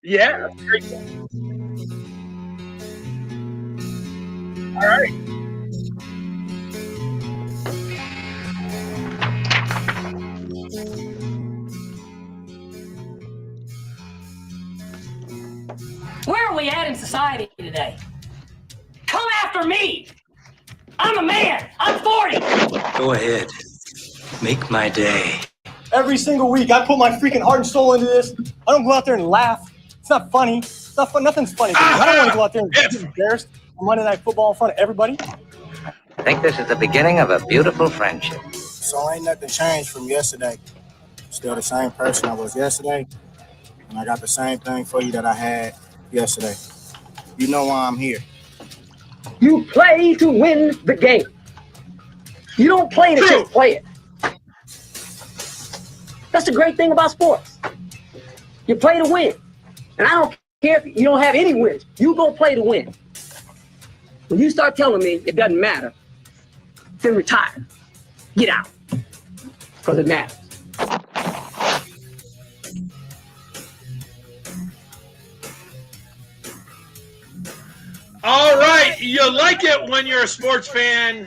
Yeah. Great. All right. Where are we at in society today? Come after me! I'm a man! I'm 40! Go ahead. Make my day. Every single week, I put my freaking heart and soul into this. I don't go out there and laugh. It's not funny. It's not fun. Nothing's funny. I don't want to go out there and get embarrassed on Monday Night Football in front of everybody. I think this is the beginning of a beautiful friendship. So ain't nothing changed from yesterday. Still the same person I was yesterday. And I got the same thing for you that I had yesterday. You know why I'm here. You play to win the game. You don't play to just play it. That's the great thing about sports. You play to win. And I don't care if you don't have any wins. You go play to win. When you start telling me it doesn't matter, then retire. Get out. Because it matters. All right. You like it when you're a sports fan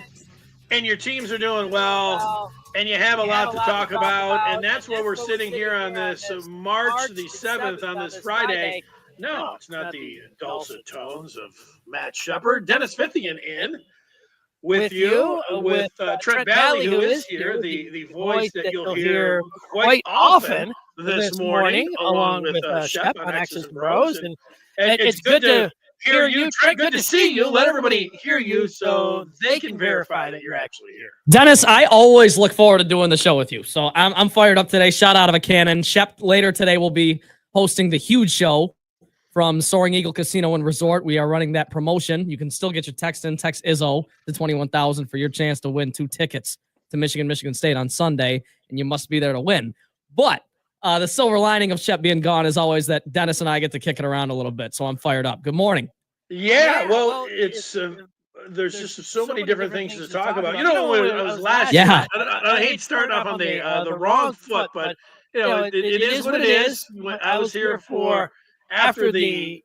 and your teams are doing well and you have a lot to talk about. And that's where we're sitting here on this March the 7th on this Friday. No, it's not the dulcet tones of Matt Shepard. Dennis Fithian in with you, with Trent Valley, who is here, the voice that you'll hear quite often this morning, along with Shep on X's and BrO's. And it's good to hear you, Trent. Good to see you. Let everybody hear you so they can verify that you're actually here. Dennis, I always look forward to doing the show with you. So I'm fired up today. Shot out of a cannon. Shep later today will be hosting the huge show from Soaring Eagle Casino and Resort. We are running that promotion. You can still get your text in. Text IZZO to 21,000 for your chance to win 2 tickets to Michigan State on Sunday, and you must be there to win. But the silver lining of Shep being gone is always that Dennis and I get to kick it around a little bit, so I'm fired up. Good morning. Yeah, well, it's there's just so many different things to talk about. You know, when it was last year, I hate starting off on the wrong foot, but you know, it is what it is. I was here for after the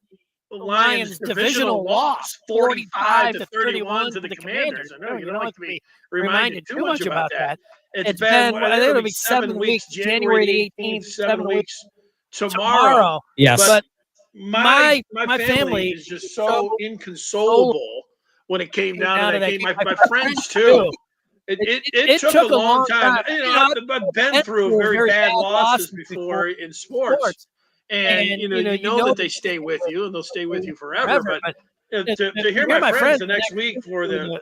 Lions divisional loss, 45-31 to the Commanders. I know you don't like to be reminded too much about that. It's been, I think it'll be 7 weeks, January 18th, 7 weeks tomorrow. Yes. But my family is just so inconsolable when it came down to that game. My friends, too. It took a long time. You know, I've been through very bad losses before in sports. And you know that they stay with you, and they'll stay with you forever. But to hear my friends the next week for the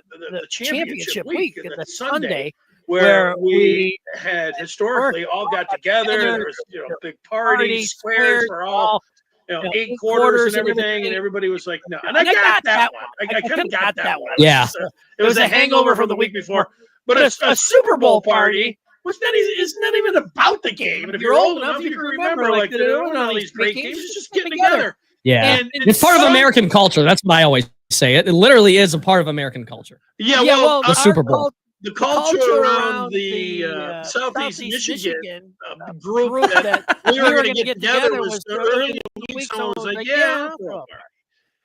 championship week, the Sunday, where we had historically all got together, there was big parties, squares for all 8 quarters and everything, and everybody was like, no. And I got that one. I kind of got that one. Yeah, it was a hangover from the week before. But a Super Bowl party. It's not even about the game. And if you're old enough, you can remember, like, there were all these great games. It's just getting together. Yeah. And it's part of American culture. That's what I always say. It literally is a part of American culture. Yeah, well, the Super Bowl. The culture around the Southeast Michigan group that we were going to get together was early in the week. Someone was like, yeah, I'll throw a party.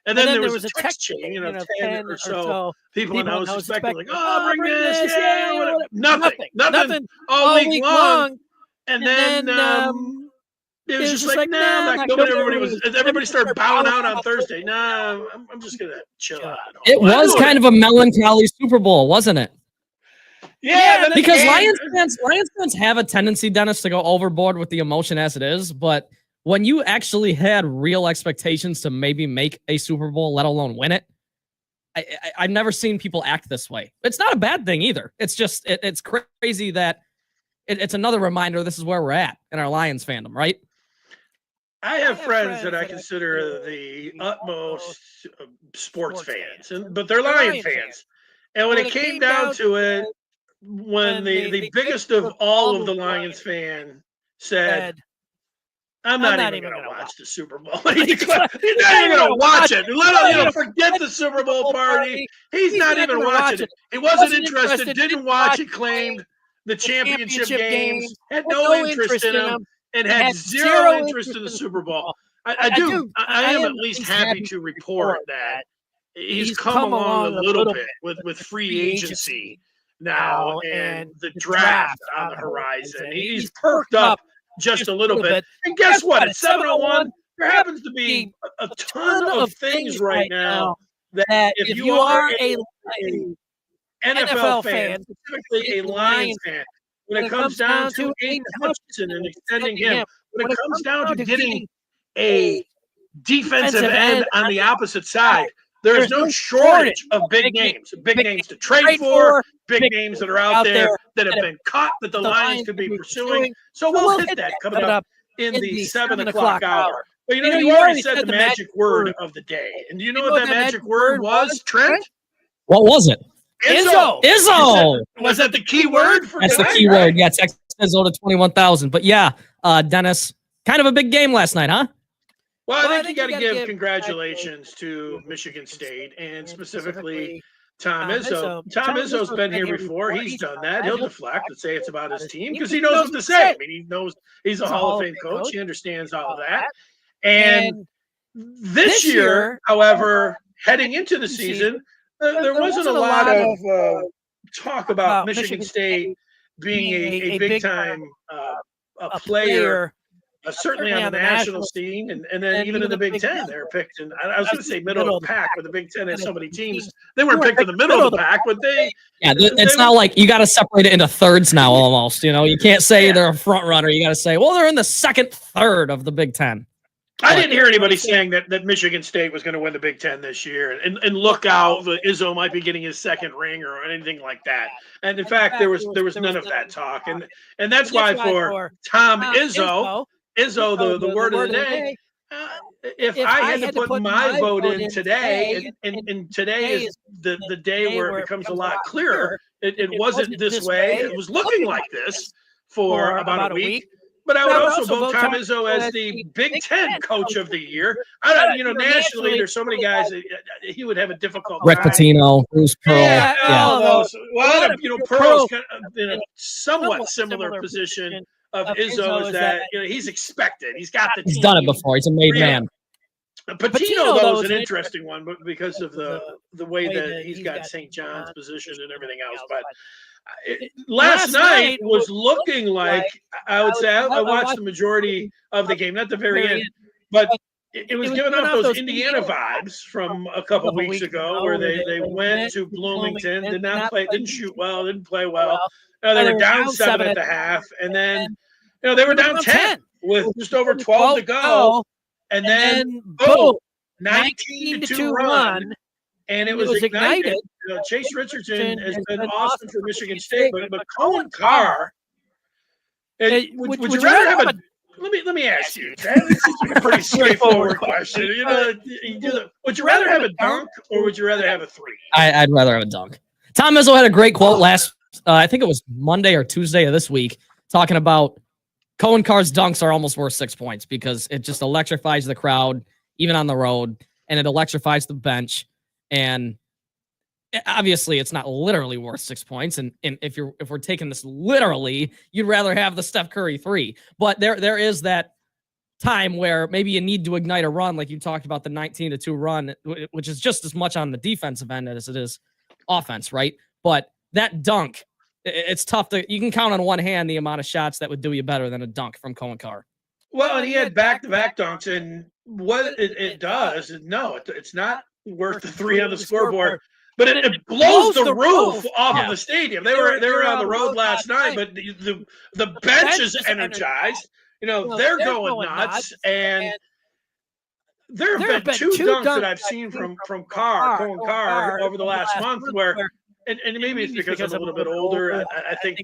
And then there was a text chain, 10 or so people, and I was expecting, like, oh, bring this, yeah, nothing, all week long. And then it was just like, nah, everybody started bowing out on Thursday. Nah, I'm just going to chill out. It was kind of a melancholy Super Bowl, wasn't it? Yeah, because Lions fans have a tendency, Dennis, to go overboard with the emotion as it is, but when you actually had real expectations to maybe make a Super Bowl, let alone win it, I've never seen people act this way. It's not a bad thing either. It's just, it's crazy that it's another reminder this is where we're at in our Lions fandom, right? I have friends that I consider the utmost sports fans, but they're Lion fans. And when it came down to it, when the biggest of all of the Lions fan said, I'm not even going to watch the Super Bowl. He's not even going to watch it. Forget the Super Bowl party. He's not even watching it. He wasn't interested, didn't watch it, claimed the championship games, had no interest in them, and had zero interest in the Super Bowl. I am at least happy to report that he's come along a little bit with free agency now and the draft on the horizon. He's perked up just a little bit. And guess what? At 701, there happens to be a ton of things right now that if you are a NFL fan, specifically a Lions fan, when it comes down to Aiden Hutchinson and extending him, when it comes down to getting a defensive end on the opposite side, there's no shortage of big names to trade for, big names that are out there that have been caught that the Lions could be pursuing. So we'll hit that coming up in the 7 o'clock hour. But you already said the magic word of the day. And do you know what that magic word was, Trent? What was it? Izzo. Izzo. Was that the key word for That's tonight, the key right? word. Yeah, text Izzo to 21,000. But yeah, Dennis, kind of a big game last night, huh? Well, I think you got to give congratulations to Michigan State and specifically Tom Izzo. Tom Izzo's been here before. He's done that. He'll deflect and say it's about his team because he knows what to say. I mean, he knows he's a Hall of Fame coach. He understands all of that. And this year, however, heading into the season, there wasn't a lot of talk about Michigan State being a big-time player, certainly on the national scene, and then even in the Big Ten, they were picked. And I was going to say middle of the pack, but the Big Ten has so many teams. They weren't picked in the middle of the pack, but they. Yeah, it's not like you got to separate it into thirds now. Almost, you can't say they're a front runner. You got to say, well, they're in the second third of the Big Ten. I didn't hear anybody saying that Michigan State was going to win the Big Ten this year, and look out, Izzo might be getting his second ring or anything like that. And in fact, there was none of that talk, and that's why for Tom Izzo, the word of the day. If I had to put my vote in today, and today is the day where it becomes a lot clearer. It wasn't this way. It was looking like this for about a week. But I would also vote Tom Izzo as the Big Ten Coach of the Year. Nationally, there's so many guys that he would have a difficult Rick time. Pitino, Bruce Pearl. All those. Well, Pearl's kind of in a somewhat similar position of Izzo is that he's expected. He's got the team. He's done it before. He's a made man. Patino, though, is an interesting one, but because of the way that he's got St. John's position and everything else. But last night was looking like, I would say, I watched the majority of the game, not the very end, but it was giving off those Indiana vibes from a couple weeks ago where they went to Bloomington, didn't shoot well, didn't play well. They were down 7 at the half, and then they were down 10 with just over 12 to go. And then, boom, 19-2 run, and it was ignited. Chase Richardson has been awesome for Michigan State, but Colin Carr, would you rather have a – let me ask you, this is a pretty straightforward question. Would you rather have a dunk or would you rather have a three? I'd rather have a dunk. Tom Izzo had a great quote last I think it was Monday or Tuesday of this week, talking about Cohen Carr's dunks are almost worth 6 points because it just electrifies the crowd, even on the road, and it electrifies the bench. And obviously, it's not literally worth 6 points. And if we're taking this literally, you'd rather have the Steph Curry three. But there is that time where maybe you need to ignite a run, like you talked about the 19-2 run, which is just as much on the defensive end as it is offense, right? But that dunk, it's tough you can count on one hand the amount of shots that would do you better than a dunk from Cohen Carr. Well, and he had back-to-back dunks, and what it does, it's not worth the three on the scoreboard, but it blows the roof off of the stadium. They were on the road last night, but the bench is energized. They're going nuts, and there have been two dunks that I've seen from Cohen Carr over the last month where. And maybe it's because I'm a little bit older. I think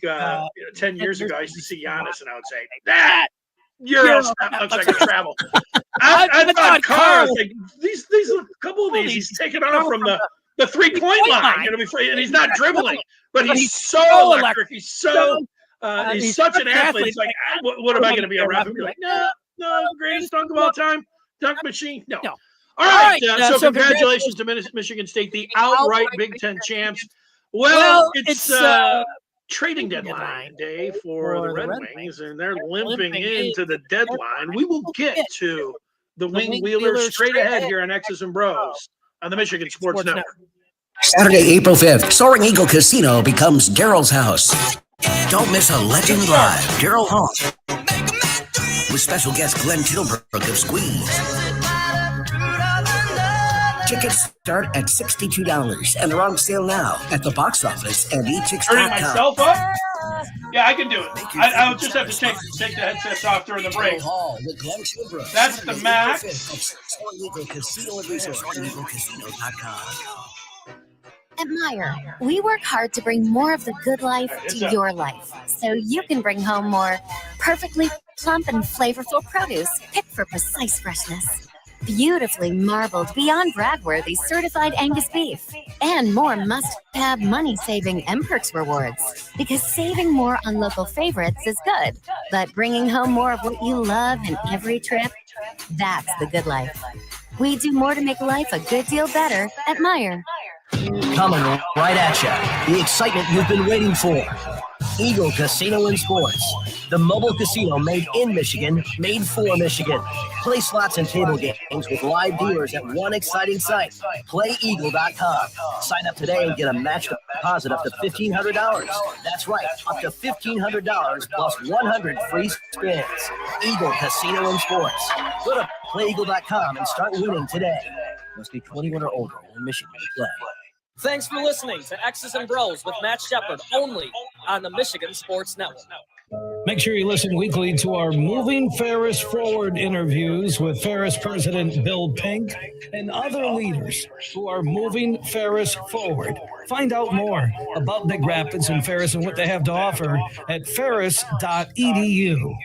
10 years ago I used to see Giannis, and I would say, that Euro looks like a travel. I thought Carr, like, these a couple of these, he's taken off from the 3-point line, and he's not dribbling, but he's so electric. He's so he's such an athlete. It's like, what am I going to be a ref? And be like, no, greatest dunk of all time, dunk machine. No. All right. So congratulations to Michigan State, the outright Big Ten champs. Well, it's trading deadline day for the Red Wings, and they're limping into the deadline. We will get to the Wing Wheelers straight ahead here on X's and Bros on the Michigan Sports Network. Saturday, April 5th, Soaring Eagle Casino becomes Daryl's house. Don't miss a legend live, Daryl Hall, with special guest Glenn Tilbrook of Squeeze. Tickets start at $62 and they're on sale now at the box office and Turning myself up? Yeah, I can do it. I'll just have to take the headsets off during the break. That's the max. At Meijer, we work hard to bring more of the good life to your life, so you can bring home more perfectly plump and flavorful produce picked for precise freshness. Beautifully marbled, beyond brag-worthy certified Angus beef, and more must-have money-saving M-Perks rewards. Because saving more on local favorites is good, but bringing home more of what you love in every trip, that's the good life. We do more to make life a good deal better at Meijer. Coming right at you, the excitement you've been waiting for. Eagle Casino and Sports, the mobile casino made in Michigan, made for Michigan. Play slots and table games with live dealers at one exciting site, playeagle.com. Sign up today and get a match deposit up to $1,500. That's right, up to $1,500 plus 100 free spins. Eagle Casino and Sports. Go to playeagle.com and start winning today. Must be 21 or older in Michigan to play. Thanks for listening to X's and Bros with Matt Shepard, only on the Michigan Sports Network. Make sure you listen weekly to our Moving Ferris Forward interviews with Ferris President Bill Pink and other leaders who are moving Ferris forward. Find out more about Big Rapids and Ferris and what they have to offer at ferris.edu.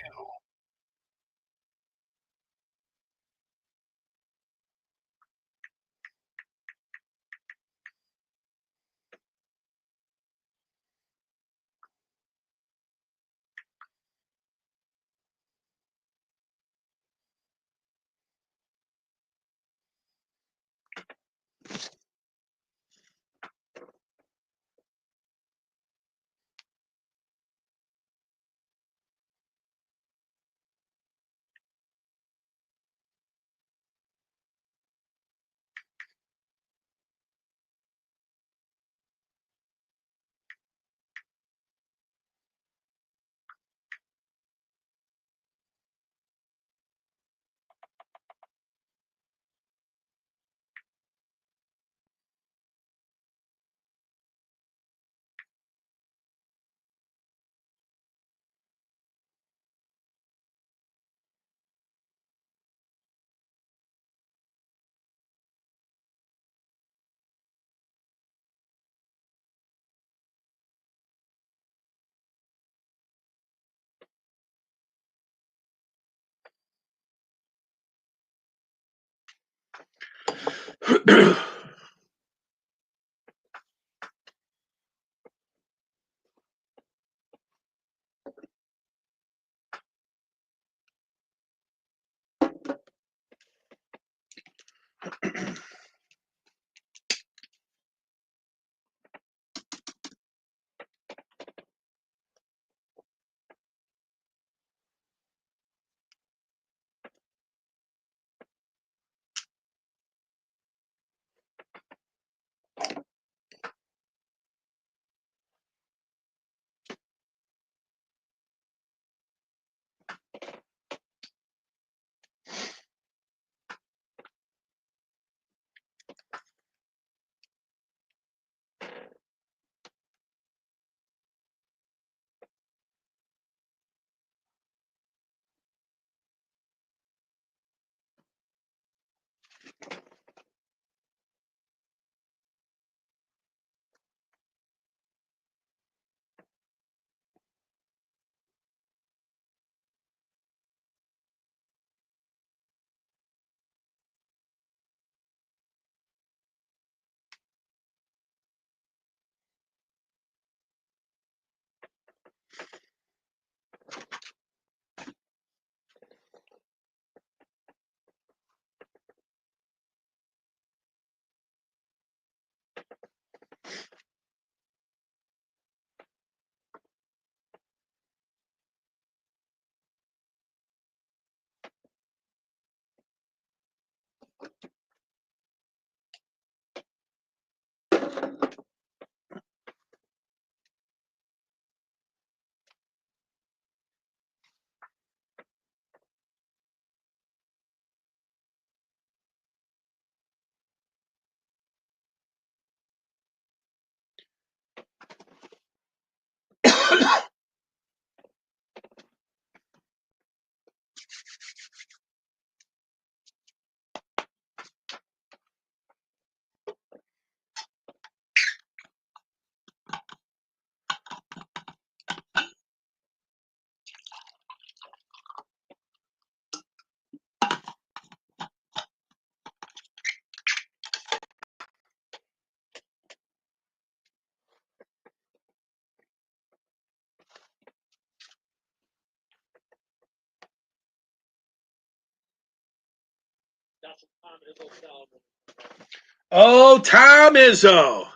Oh, Tom Izzo.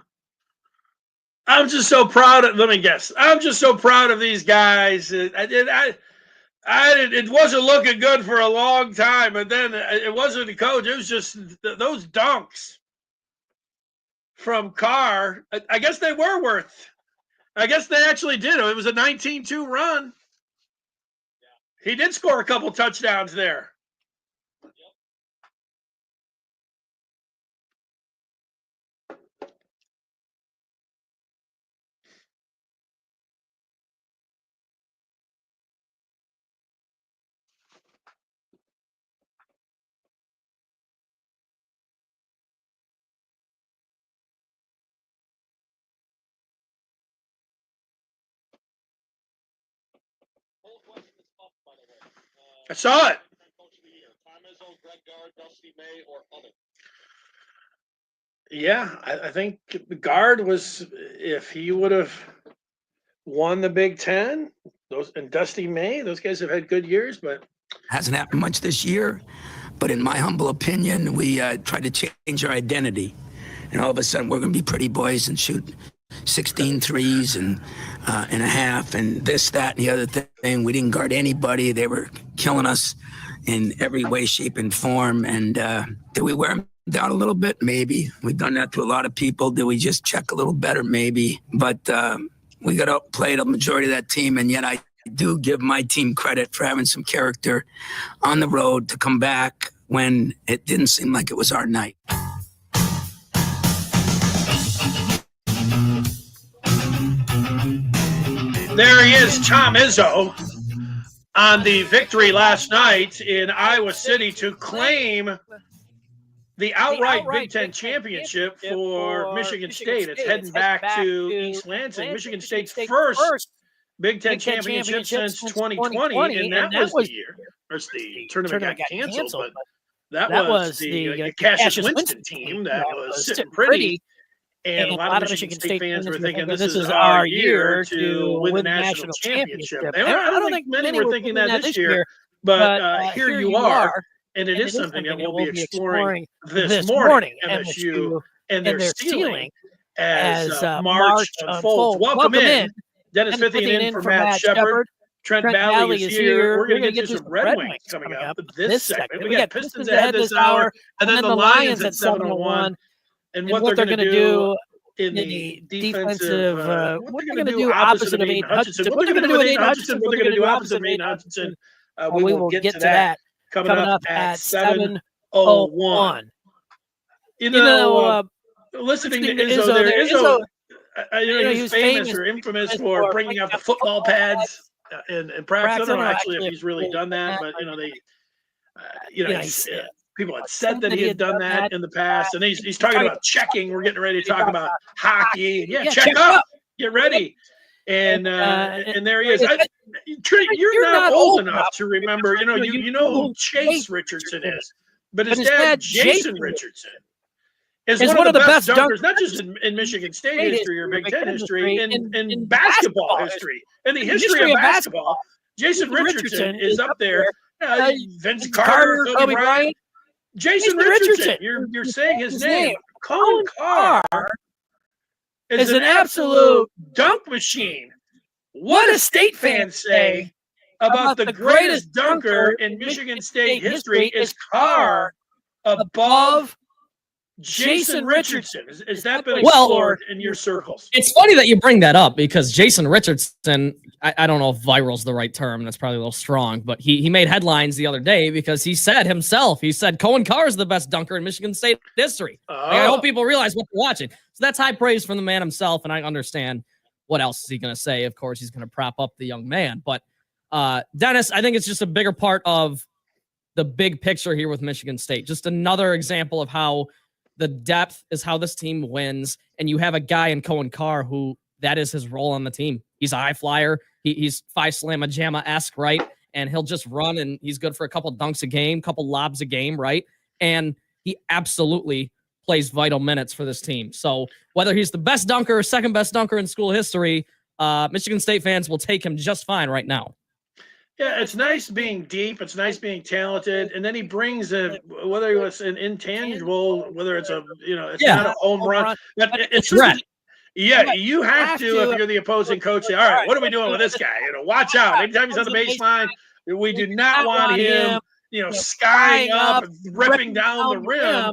I'm just so proud of. Let me guess. I'm just so proud of these guys. It wasn't looking good for a long time, but then it wasn't the coach. It was just those dunks from Carr. I guess they were worth. I guess they actually did. It was a 19-2 run. He did score a couple touchdowns there. I saw it. Yeah, I think Guard was, if he would have won the Big Ten, those and Dusty May, those guys have had good years, but hasn't happened much this year. But in my humble opinion, we tried to change our identity, and all of a sudden we're going to be pretty boys and shoot 16 threes and a half and this, that, and the other thing. We didn't guard anybody. They were killing us in every way, shape, and form. And did we wear them down a little bit? Maybe. We've done that to a lot of people. Did we just check a little better? Maybe. But we got outplayed a majority of that team, and yet I do give my team credit for having some character on the road to come back when it didn't seem like it was our night. There he is, Tom Izzo, on the victory last night in Iowa City to claim the outright Big Ten championship for Michigan State. It's heading back to East Lansing. Michigan State's first Big Ten championship since 2020, and that was the year. Of course, the tournament got canceled, but that was the Cassius Winston team that was sitting pretty. And a lot of Michigan State fans were thinking this is our year to win the national championship. I don't think many were thinking that this year, but here you are. And it is something that we'll be exploring this morning, MSU and their ceiling as March unfolds. Welcome in. Dennis Fithian in for Matt Shepard. Trent Valley is here. We're going to get to some Red Wings coming up this segment. We got Pistons ahead this hour, and then the Lions at 7:01. And what they're going to do in the defensive, what they're going to do opposite of Aiden Hutchinson. What they're going to do with Aiden Hutchinson, what they're going to do opposite of Aiden Hutchinson. We will get to that coming up at 7:01. You know, listening to Izzo there, Izzo, he's famous or infamous for bringing out the football pads in practice. I don't know actually if he's really done that, but people had said that he had done that in the past, and he's talking about checking. We're getting ready to talk about hockey. Yeah, check up, get ready, and there he is. Trent, you're not old enough to remember. You know who Chase Richardson is, but his dad, Jason Richardson, is one of the best dunkers, not just in Michigan State history or Big Ten history, in basketball history, in the history of basketball. Jason Richardson is up there. Vince Carter, Kobe Bryant. Jason Richardson, you're saying his name. Colin Carr is an absolute dunk machine. What do State fans say about the greatest dunker in Michigan State history? Is Carr above Jason Richardson? Has that been explored in your circles? It's funny that you bring that up because Jason Richardson, I don't know if viral is the right term. That's probably a little strong, but he made headlines the other day because he said himself, Cohen Carr is the best dunker in Michigan State history. I hope people realize what they're watching. So that's high praise from the man himself, and I understand what else is he going to say? Of course, he's going to prop up the young man. But Dennis, I think it's just a bigger part of the big picture here with Michigan State. Just another example of how the depth is how this team wins. And you have a guy in Cohen Carr who that is his role on the team. He's a high flyer. He's 5-slamma-jamma-esque, right? And he'll just run, and he's good for a couple dunks a game, couple lobs a game, right? And he absolutely plays vital minutes for this team. So whether he's the best dunker or second best dunker in school history, Michigan State fans will take him just fine right now. Yeah, it's nice being deep. It's nice being talented. And then he brings whether it was an intangible, whether it's it's not a home run. It's yeah, you have to, if you're the opposing coach, say, all right, what are we doing with this guy? Watch out. Anytime he's on the baseline, we do not want him, skying up, ripping down the rim.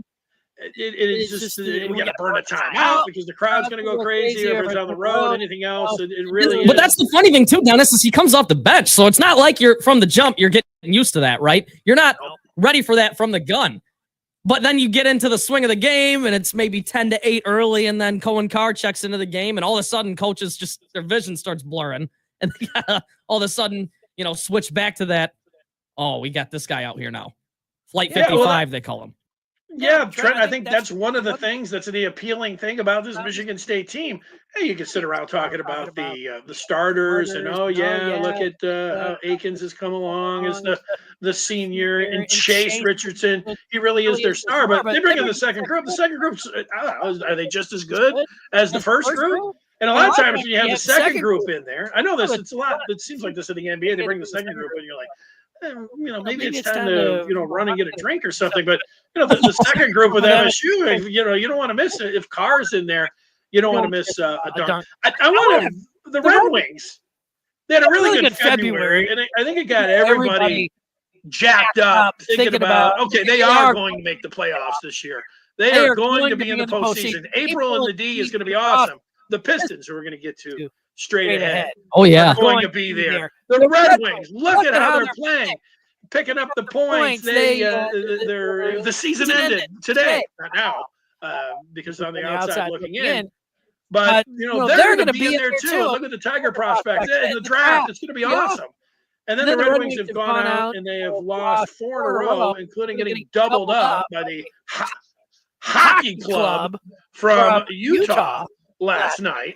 It's just we got to burn a timeout because the crowd's going to go crazy if it's on the road. Anything else, it really. But that's the funny thing too, Dennis, is he comes off the bench, so it's not like you're from the jump. You're getting used to that, right? You're not ready for that from the gun. But then you get into the swing of the game, and it's maybe 10-8 early, and then Cohen Carr checks into the game, and all of a sudden, coaches just their vision starts blurring, and they gotta all of a sudden, switch back to that. Oh, we got this guy out here now, Flight 55, they call him. Yeah, Trent, I think that's one of the things that's the appealing thing about this Michigan State team. Hey, you can sit around talking about the starters and look at Akins has come along as the senior and Chase Richardson. He really is their star, but they bring in the second group. The second group's are they just as good as the first group? And a lot of times when you have the second group in there, I know this. It's a lot. It seems like this in the NBA. They bring the second group, and you're like, maybe it's time to run and get a drink or something. But the second group with MSU, you don't want to miss it. If Carr's in there, you don't want to miss a dunk. I want the Red Wings. They had a really good February, and I think it got everybody jacked up thinking about they are going to make the playoffs this year. They are going to be in the postseason. April in the D is going to be awesome. The Pistons, who we're going to get to straight ahead. Oh, yeah. Going to be there. The Red Wings, look at how they're playing, picking up the points. The season ended today, not now, because on the outside looking in. But, they're going to be in there too. Look at the Tiger prospects. In the draft, it's going to be awesome. And then the Red Wings have gone out and they have lost 4 in a row, including getting doubled up by the hockey club from Utah last night.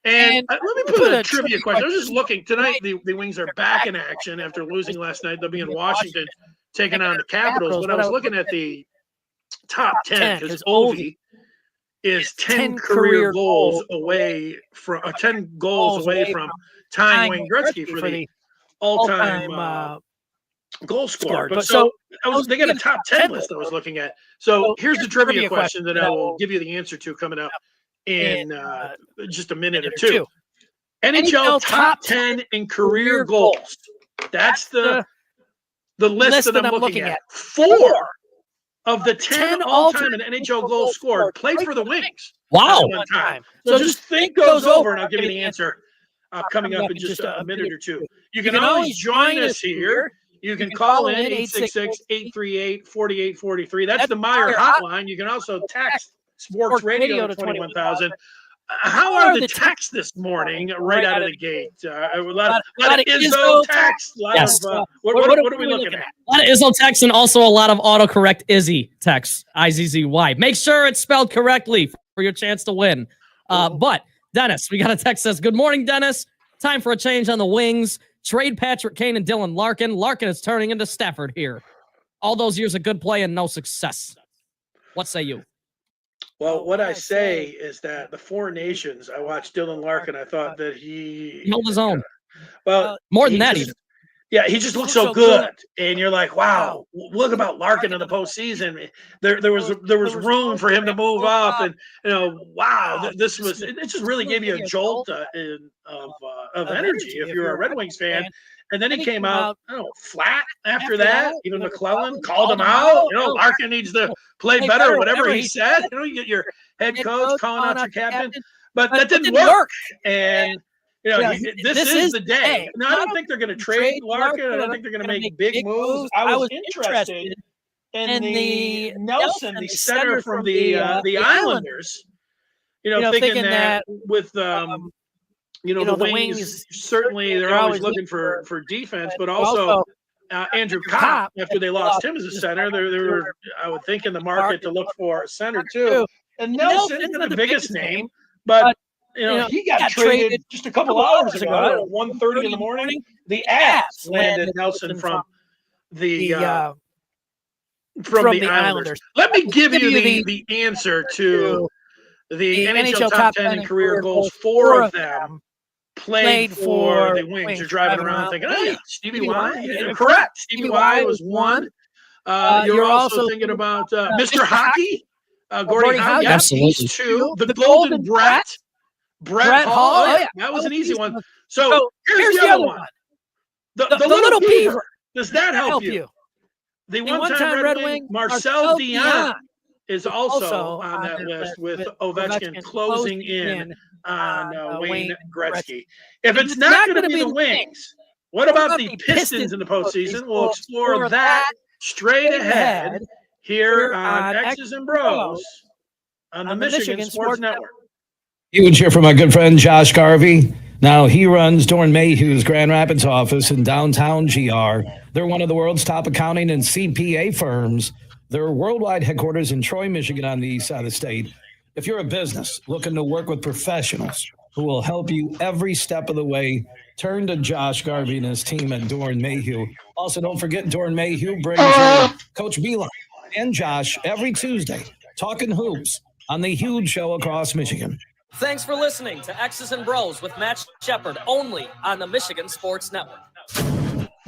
And let me put a trivia question. I was just looking tonight. The Wings are back in action after losing last night. They'll be in Washington taking on the Capitals. But I was looking at the top 10 because Ovi is 10 career goals away from 10 goals away from tying Wayne Gretzky for the all-time goal scorer. But they got a top 10 list I was looking at. So here's the trivia question that I will give you the answer to coming up in just a minute or two. NHL top 10 in career goals. That's the list that I'm looking at. 4 of the 10 all-time in NHL goals scored played for the Wings. Wow. One time. So just think those over, and I'll give you the answer coming up in just a minute or two. You can always join us here. You can call in 866-838-4843. That's the Meyer hotline. You can also text Sports Radio to 21,000. How are the texts this morning right out of the gate? A lot of Izzo texts. Yes. What are we looking at? A lot of Izzo texts and also a lot of autocorrect Izzy texts. IZZY. Make sure it's spelled correctly for your chance to win. But Dennis, we got a text says, good morning, Dennis. Time for a change on the Wings. Trade Patrick Kane and Dylan Larkin. Larkin is turning into Stafford here. All those years of good play and no success. What say you? Well, what I say is that the Four Nations, I watched Dylan Larkin. I thought that he held his own. Well, more than that, even. Yeah, he just looked so good, and you're like, wow, look about Larkin in the postseason. There was room for him to move up, and wow, this was it. Just really gave you a jolt of energy if you're a Red Wings fan. And then he came out, flat after that. Even McClellan called him out. Larkin needs to play better, whatever he said. You get your head coach calling out your captain, but that didn't work. And this is the day. Now, I don't think they're going to trade Larkin. I don't think they're going to make big moves. I was interested in the Nelson, the center from the Islanders. Thinking that with the wings certainly they're always looking for defense, but also Andrew Kopp, after they lost him as a center, they were, I would think, in the market to look for a center too. And Nelson's not the biggest name, but he got traded just a couple hours ago at 1:30 in the morning. The Avs landed Nelson from the Islanders. Let me give you the answer to the NHL top 10 in career goals. 4 of them played for the Wings. You're driving around thinking, oh, yeah, Stevie Y. Yeah, correct. Stevie Y was one. You're also thinking about Mr. Hockey, Gordie Howe. Yes, he's 2. The Golden Brett Hall. Oh, yeah, that was an easy one. So here's the other one. The Little Beaver. Does that help you? The one-time Red Wing, Marcel Dion, is also on that list with Ovechkin closing in on Wayne Gretzky. If it's not going to be the Wings, what about the Pistons in the postseason? We'll explore that straight ahead here on X's and Bros on the Michigan Sports Network. Huge here from my good friend Josh Garvey. Now, he runs Dorn Mayhew's Grand Rapids office in downtown GR. They're one of the world's top accounting and CPA firms. Their worldwide headquarters in Troy, Michigan, on the east side of the state. If you're a business looking to work with professionals who will help you every step of the way, turn to Josh Garvey and his team at Dorn Mayhew. Also, don't forget Dorn Mayhew brings you Coach Beeline and Josh every Tuesday, talking hoops on the huge show across Michigan. Thanks for listening to X's and Bros with Matt Shepard, only on the Michigan Sports Network.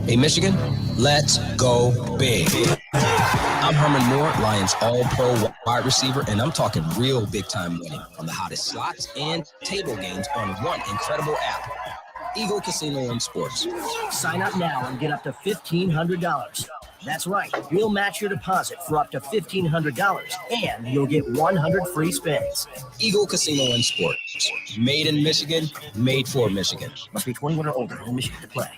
Hey, Michigan, let's go big. I'm Herman Moore, Lions All-Pro wide receiver, and I'm talking real big-time winning on the hottest slots and table games on one incredible app, Eagle Casino and Sports. Sign up now and get up to $1,500. That's right. We'll match your deposit for up to $1,500, and you'll get 100 free spins. Eagle Casino and Sports. Made in Michigan, made for Michigan. Must be 21 or older in Michigan to play.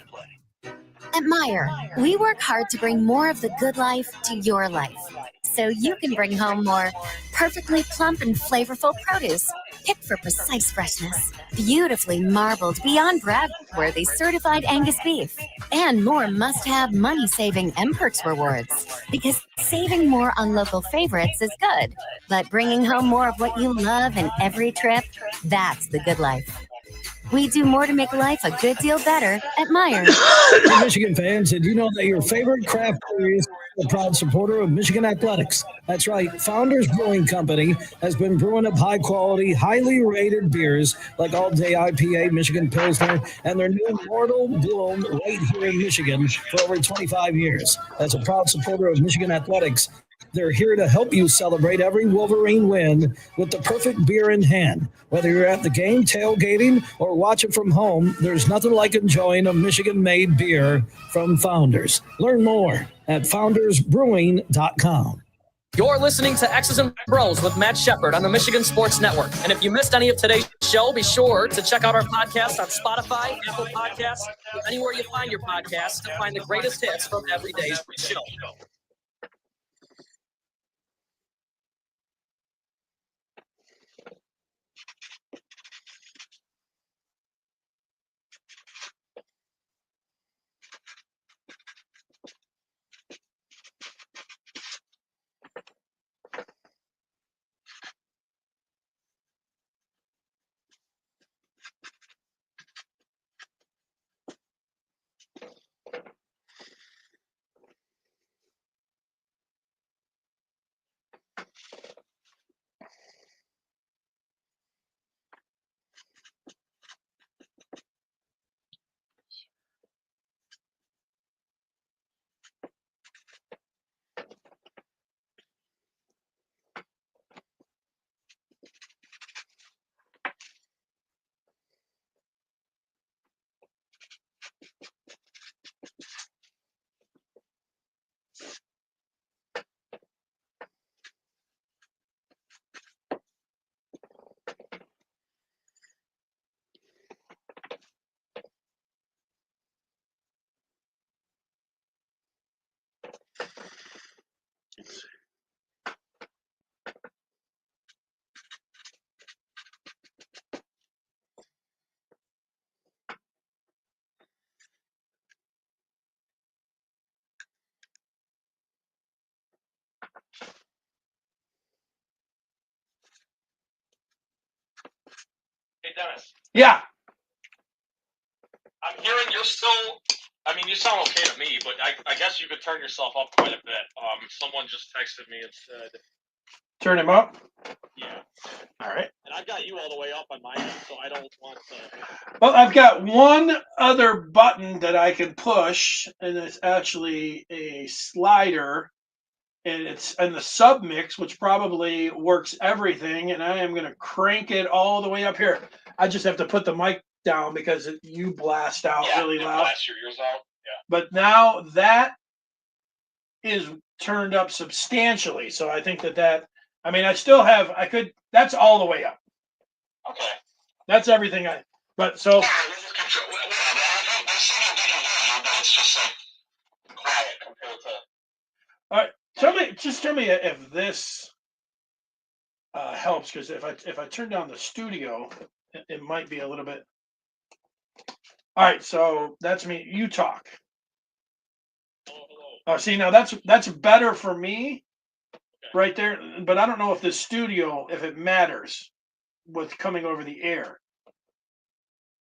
At Meijer, we work hard to bring more of the good life to your life, so you can bring home more perfectly plump and flavorful produce, picked for precise freshness, beautifully marbled, beyond brag-worthy certified Angus beef, and more must-have money-saving M-Perks rewards. Because saving more on local favorites is good, but bringing home more of what you love in every trip, that's the good life. We do more to make life a good deal better at Meijer. Hey, Michigan fans, did you know that your favorite craft brewery is a proud supporter of Michigan athletics? That's right. Founders Brewing Company has been brewing up high-quality, highly rated beers like All Day IPA, Michigan Pilsner, and their new Mortal Bloom right here in Michigan for over 25 years. As a proud supporter of Michigan athletics, they're here to help you celebrate every Wolverine win with the perfect beer in hand. Whether you're at the game, tailgating, or watching from home, there's nothing like enjoying a Michigan-made beer from Founders. Learn more at foundersbrewing.com. You're listening to X's and Bros with Matt Shepard on the Michigan Sports Network. And if you missed any of today's show, be sure to check out our podcast on Spotify, Apple Podcasts, anywhere you find your podcasts to find the greatest hits from every day's show. Dennis. Yeah. I'm hearing you're still. I mean, you sound okay to me, but I guess you could turn yourself up quite a bit. Someone just texted me and said. Turn him up. Yeah. All right. And I've got you all the way up on my end, so I don't want to. Well, I've got one other button that I can push, and it's actually a slider, and it's in the sub mix, which probably works everything. And I am going to crank it all the way up here. I just have to put the mic down because you blast out really loud. Blast your ears out. Yeah. But now that is turned up substantially, so I think that. I mean, I still have. I could. That's all the way up. Okay. That's everything. But so. It's just like quiet compared to. All right. Tell me if this helps, because if I turn down the studio, it might be a little bit. All right. So that's me. You talk. Oh, see, now that's better for me. Right there, but I don't know if the studio, if it matters with coming over the air.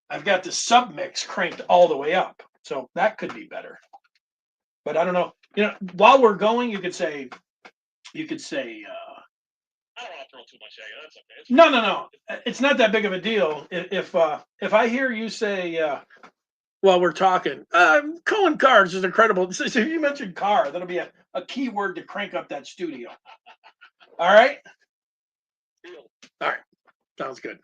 I've got the submix cranked all the way up, so that could be better. But I don't know. While we're going, you could say. I don't want to throw too much at you. That's okay. No. It's not that big of a deal. If I hear you say while we're talking, Cohen Cars is incredible. So if you mentioned car, that'll be a key word to crank up that studio. All right? All right. Sounds good.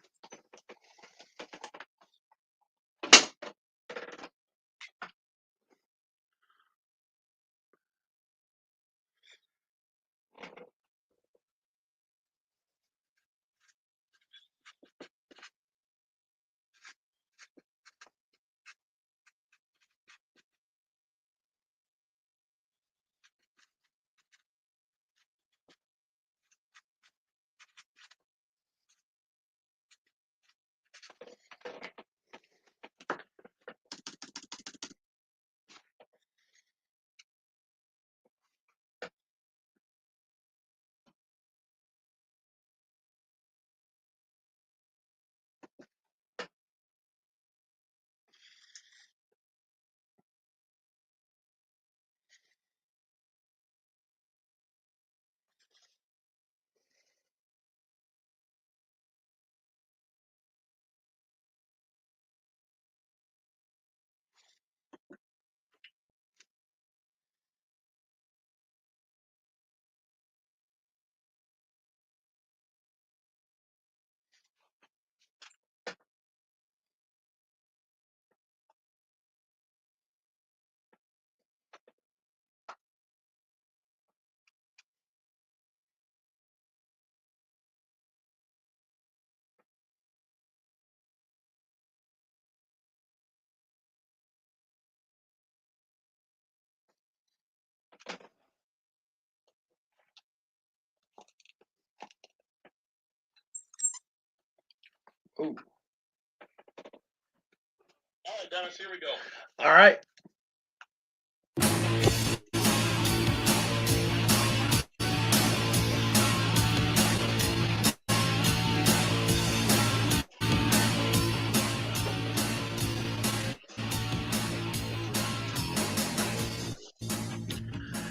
Ooh. All right, Dennis, here we go. All right.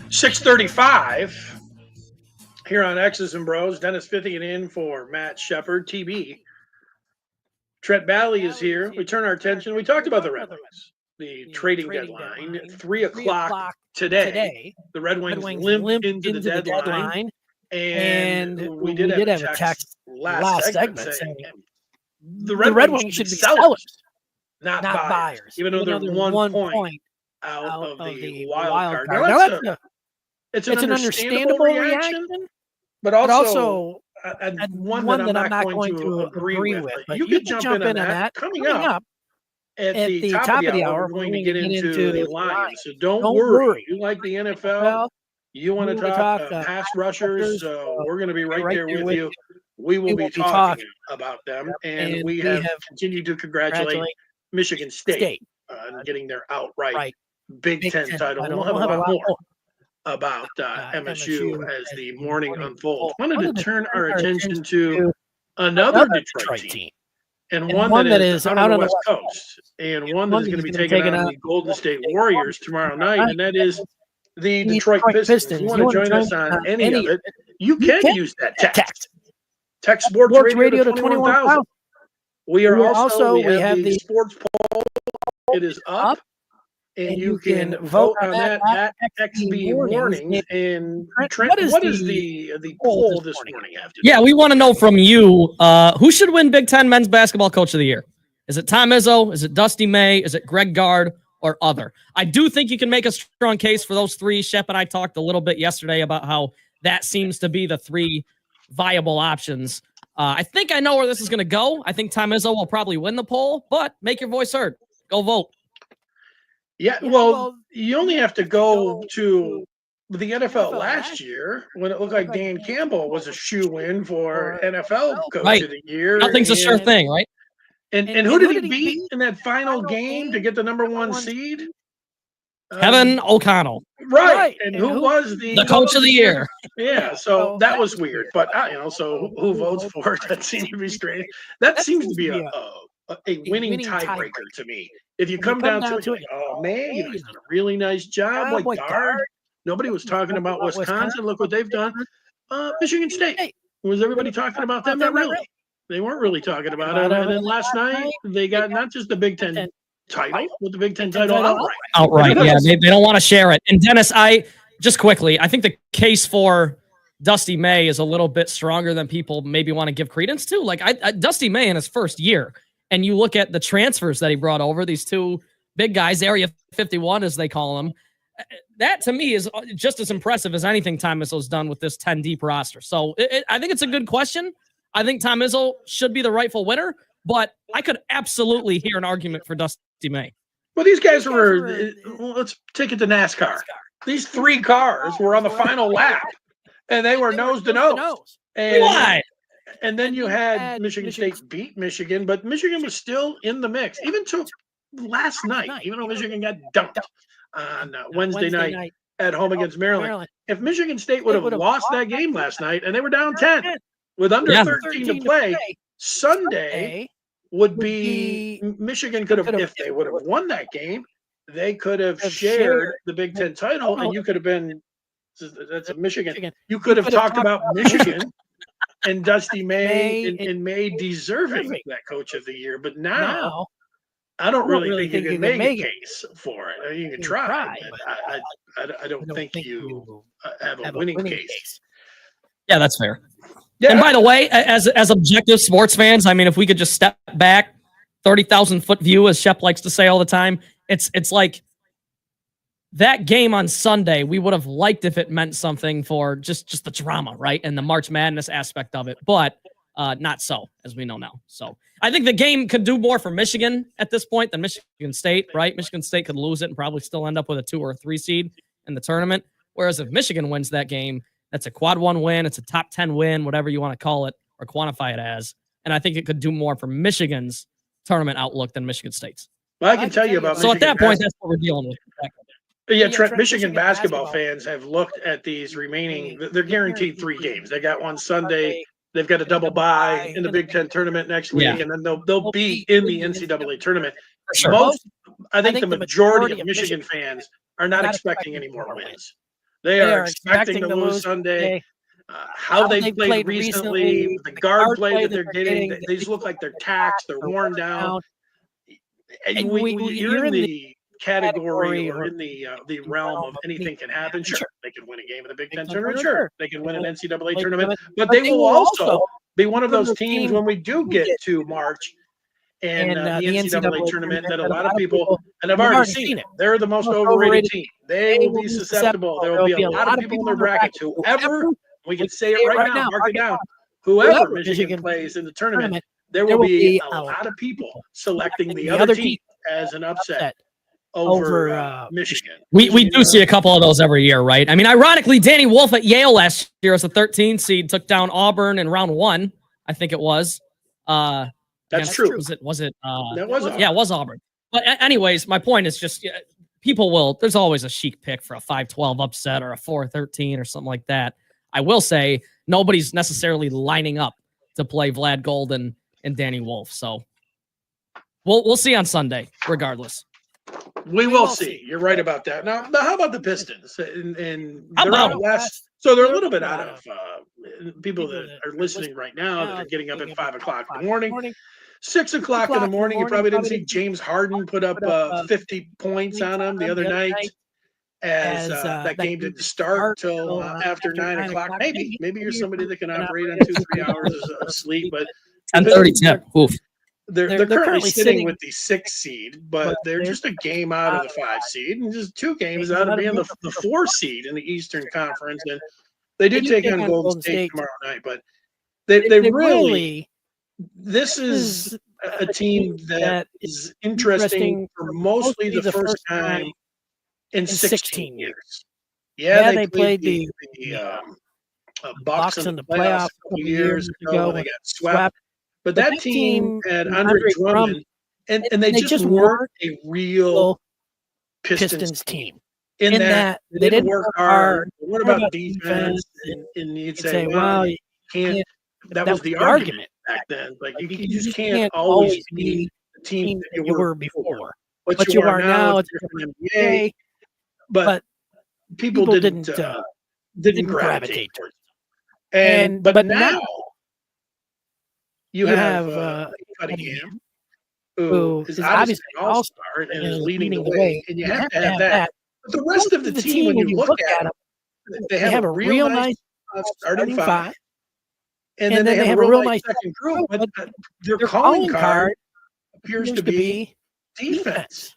$6:35 here on X's and Bros. Dennis Fithian in for Matt Shepard, TB. Trent Bally is here. We turn our attention. We talked about the Red Wings. The trading deadline, 3 o'clock today. The Red Wings limped into the deadline. And we did have a text last segment saying the Red Wings should be sellers, not buyers. Even though they're 1 point out of the wild card. Now, it's an understandable reaction, but also one that I'm not going to agree with. But you can jump in on that. Coming up at the top of the hour, we're going to get into the lines. So don't worry. You like the NFL, you want to talk pass rushers, we're going to be right there with you. We will be talking about them, and we have continued to congratulate Michigan State on getting their outright Big Ten title. We'll have a lot more about MSU as the morning unfolds. Wanted to turn our attention to another Detroit team and one that is out on the West Coast, and one that is going to be taking on the Golden State Warriors tomorrow night, and that is the Detroit Pistons. If you want to join us on any of it, you can use that text. Text Sports Radio to 21,000. We have the sports poll. It is up, and you can vote on that at XB Mornings. And Trent, what is the poll this morning have to do? Yeah, we want to know from you, who should win Big Ten Men's Basketball Coach of the Year? Is it Tom Izzo? Is it Dusty May? Is it Greg Gard? Or other? I do think you can make a strong case for those three. Shep and I talked a little bit yesterday about how that seems to be the three viable options. I think I know where this is going to go. I think Tom Izzo will probably win the poll, but make your voice heard. Go vote. Yeah, well, you only have to go to the NFL last year when it looked like Dan Campbell was a shoe-in for NFL Coach of the Year. Nothing's a sure thing, right? And who did he beat in that final game to get the number one seed? Kevin O'Connell. Right. And who was the Coach of the Year? Yeah, so that was weird. But, so who votes for it? That seems to be strange. That seems to be a winning tiebreaker to me. If you come down to it, like, oh, man, he's done a really nice job. Like Gard. Nobody was talking about Wisconsin. Look what they've done. Michigan State. Was everybody talking about them? Not really. They weren't really talking about it. And then last night, they got not just the Big Ten title, but the Big Ten title outright. Yeah, they don't want to share it. And Dennis, I think the case for Dusty May is a little bit stronger than people maybe want to give credence to. Like Dusty May in his first year, and you look at the transfers that he brought over, these two big guys, Area 51 as they call them, that to me is just as impressive as anything Tom Izzo's done with this 10 deep roster. So I think it's a good question. I think Tom Izzo should be the rightful winner, but I could absolutely hear an argument for Dusty May. Well, these guys were, let's take it to NASCAR. These three cars were on the final lap, and they were nose to nose. And, why? And then you had Michigan State beat Michigan, but Michigan was still in the mix, even to last night, even though Michigan got dumped on Wednesday night at home against Maryland. If Michigan State would have lost that game last night, and they were down 10, with under 13 to play, Sunday would be Michigan could have, if they would have won that game, they could have shared the Big Ten title, and you could have been, that's a Michigan. You could have talked about Michigan and Dusty May and May deserving that Coach of the Year. But now I don't really think you can make a case for it. I mean, you can try, but I don't think you have a winning case. Yeah, that's fair. Yeah. And by the way, as objective sports fans, I mean, if we could just step back, 30,000-foot view, as Shep likes to say all the time, it's like that game on Sunday, we would have liked if it meant something for just the drama, right? And the March Madness aspect of it, but not so, as we know now. So I think the game could do more for Michigan at this point than Michigan State, right? Michigan State could lose it and probably still end up with a 2 or 3 seed in the tournament. Whereas if Michigan wins that game, that's a quad 1 win. It's a top 10 win, whatever you want to call it or quantify it as. And I think it could do more for Michigan's tournament outlook than Michigan State's. Well, I can tell you about so Michigan at that point, that's what we're dealing with. Yeah, Trent, Michigan basketball fans have looked at these remaining, they're guaranteed 3 games. They got one Sunday. They've got a double bye in the Big Ten tournament next week, and then they'll be in the NCAA tournament. Sure. I think the majority of Michigan fans are not expecting any more wins. They are expecting to lose Sunday. How they played recently, the guard play that they're getting, they just look like they're taxed, they're worn down. And you're in the category or in the realm of anything can happen. Sure, they can win a game in the Big Ten tournament. Sure, they can win an NCAA tournament, but they will also be one of those teams when we do get to March and the NCAA tournament that a lot of people, and I've already seen it, they're the most overrated team. They will be susceptible. There will be a lot of people in their brackets. Whoever, we can say it right now, mark it down, whoever Michigan plays in the tournament, there will be a lot of people selecting the other team as an upset over Michigan. We do see a couple of those every year, right? I mean, ironically, Danny Wolf at Yale last year as a 13 seed took down Auburn in round 1, I think it was. That's true. Was it? That was Auburn. Yeah, it was Auburn. But anyways, my point is just people will. There's always a chic pick for a 5-12 upset or a 4-13 or something like that. I will say nobody's necessarily lining up to play Vlad Golden and Danny Wolf. So we'll see on Sunday, regardless. We will see. You're right about that. Now how about the Pistons? And they're out west, so they're a little bit out of people that are listening right now that are getting up at 5 o'clock in the morning. 6 o'clock in the morning, you probably didn't see James Harden put up 50 points on him the other night as that game didn't start till after 9 o'clock. Maybe you're somebody that can operate on 2-3 hours of sleep, but 10:30 tip. Oof. They're currently sitting with the 6 seed, but they're just a game out of the 5 seed and just 2 games out of being the 4 seed in the Eastern Conference. And they do take on Golden State tomorrow night, but they really this is a team that is interesting for mostly the first time in 16 years. Yeah, they played the Bucks in the playoffs a couple years ago when they got swept. But that team had Andre Drummond, and they just weren't a real Pistons team. In that they didn't work hard. What about defense? And you'd say, well, you can't. That was the argument back then. Like you just can't always be the team that you were before. What you are now, it's a different NBA. But people didn't gravitate towards it. But now. You have Cunningham, who is obviously an all-star and is leading the way, and you have to have that. But the rest of the team, when you look at them, they have a real nice starting 5, and then they have a real nice second group, but their calling card appears to be defense.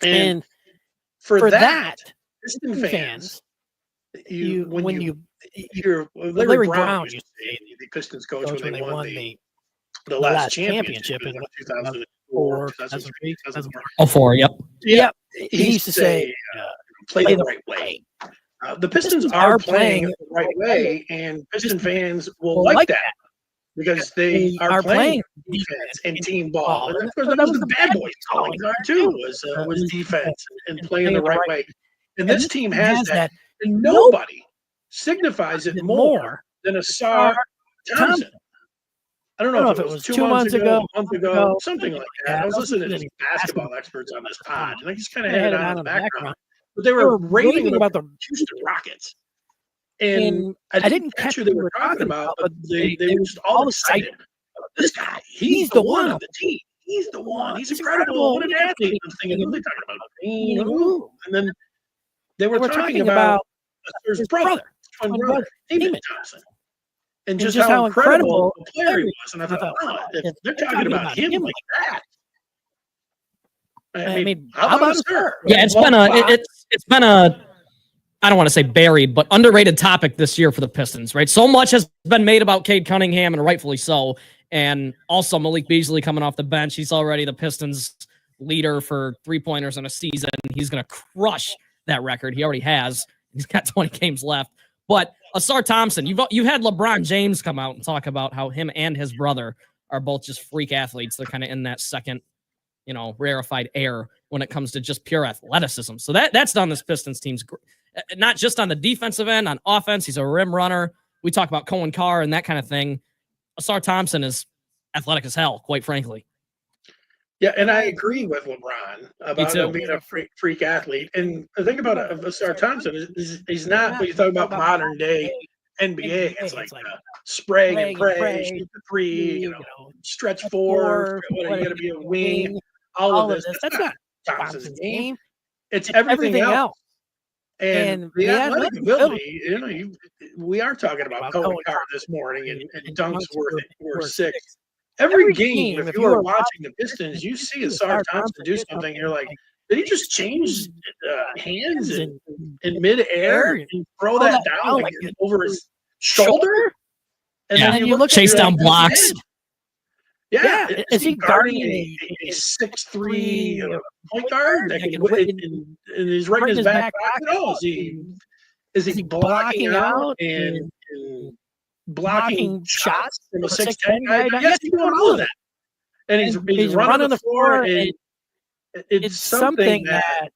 And for that, Piston fans, when you hear Larry Brown used to say, the Pistons coach when they won the last championship in 2004, 2003, 2004. 04, yep. Yep. He used to say, play the right way. The Pistons are playing it the right way, and Piston fans will like that because they are playing defense and team ball. And of course, that was the bad boys calling card too, was defense and playing the right way. And this team has that, and nobody signifies it more than Asar Thompson. I don't know if it was 2 months ago, a month ago, something like that. I was listening to these basketball experts on this pod, and I just kind of had it on in the background. But they were raving about the Houston Rockets. And I didn't catch who they were talking about, but they were just all excited about this guy. He's the one of the team. He's the one. He's incredible. What an athlete. I'm thinking, what are they talking about? And then they were talking about his brother, twin brother, David Thompson. And just how incredible a player he was. And I thought, wow, if they're talking about him like that. I mean, how about her? Yeah, it's been a I don't want to say buried, but underrated topic this year for the Pistons, right? So much has been made about Cade Cunningham, and rightfully so. And also Malik Beasley coming off the bench. He's already the Pistons leader for 3-pointers in a season. He's going to crush that record. He already has. He's got 20 games left. But Asar Thompson, you've had LeBron James come out and talk about how him and his brother are both just freak athletes. They're kind of in that second, rarefied air when it comes to just pure athleticism. So that's done this Pistons team's, not just on the defensive end, on offense. He's a rim runner. We talk about Cohen Carr and that kind of thing. Asar Thompson is athletic as hell, quite frankly. Yeah, and I agree with LeBron about him being a freak athlete. And the thing about Asar Thompson is he's not, when you talk about modern day NBA, it's like spray and pray, shoot the three, stretch four, you got to be a wing, all of this. That's not Thompson's game. It's everything else. And the athletic ability, we are talking about Cohen Carr this morning and dunks worth 6. Every game, if you are watching the Pistons, you see Asar Thompson do something. You're like, did he just change hands in midair and throw that down like over his shoulder? And then you look chase down blocks. Yeah, is he guarding a 6'3" point guard that can, and he's right in his back pocket? Oh, is he blocking out and blocking shots from a 6'10" guy? Yes, he's doing all of that. And he's running the floor, and it's something that,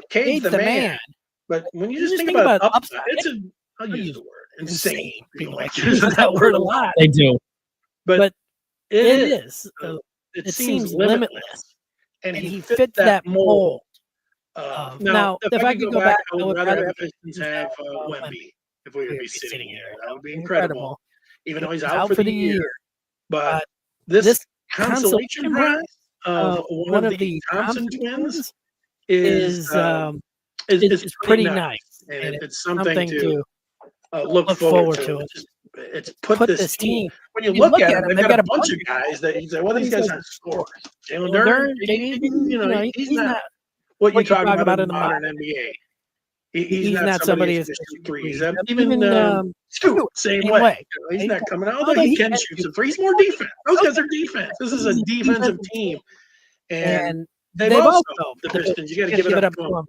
Cade's the man. But when you just think about upside, I'll use the word, insane. People like use that word a lot. They do. But it is it seems limitless, and he fit that mold. Now, if I could go back, I would rather have the Pistons have Wemby if we would be sitting here. That would be incredible, even though he's out for the year. But this consolation prize of one of the Thompson twins is pretty nice, and it's something to look forward to. It's put this team. When you look at them, they've got a bunch of guys that you say, well, these guys aren't scorers. Jalen Durden, he's not what you're talking about in the modern NBA. He's not somebody who's just shoot threes. Even Scoot, same way. He's not coming out, although he can shoot some threes. He's more defense. Those guys are defense. This is a defensive team. And they've also, the Pistons, you got to give it up to them.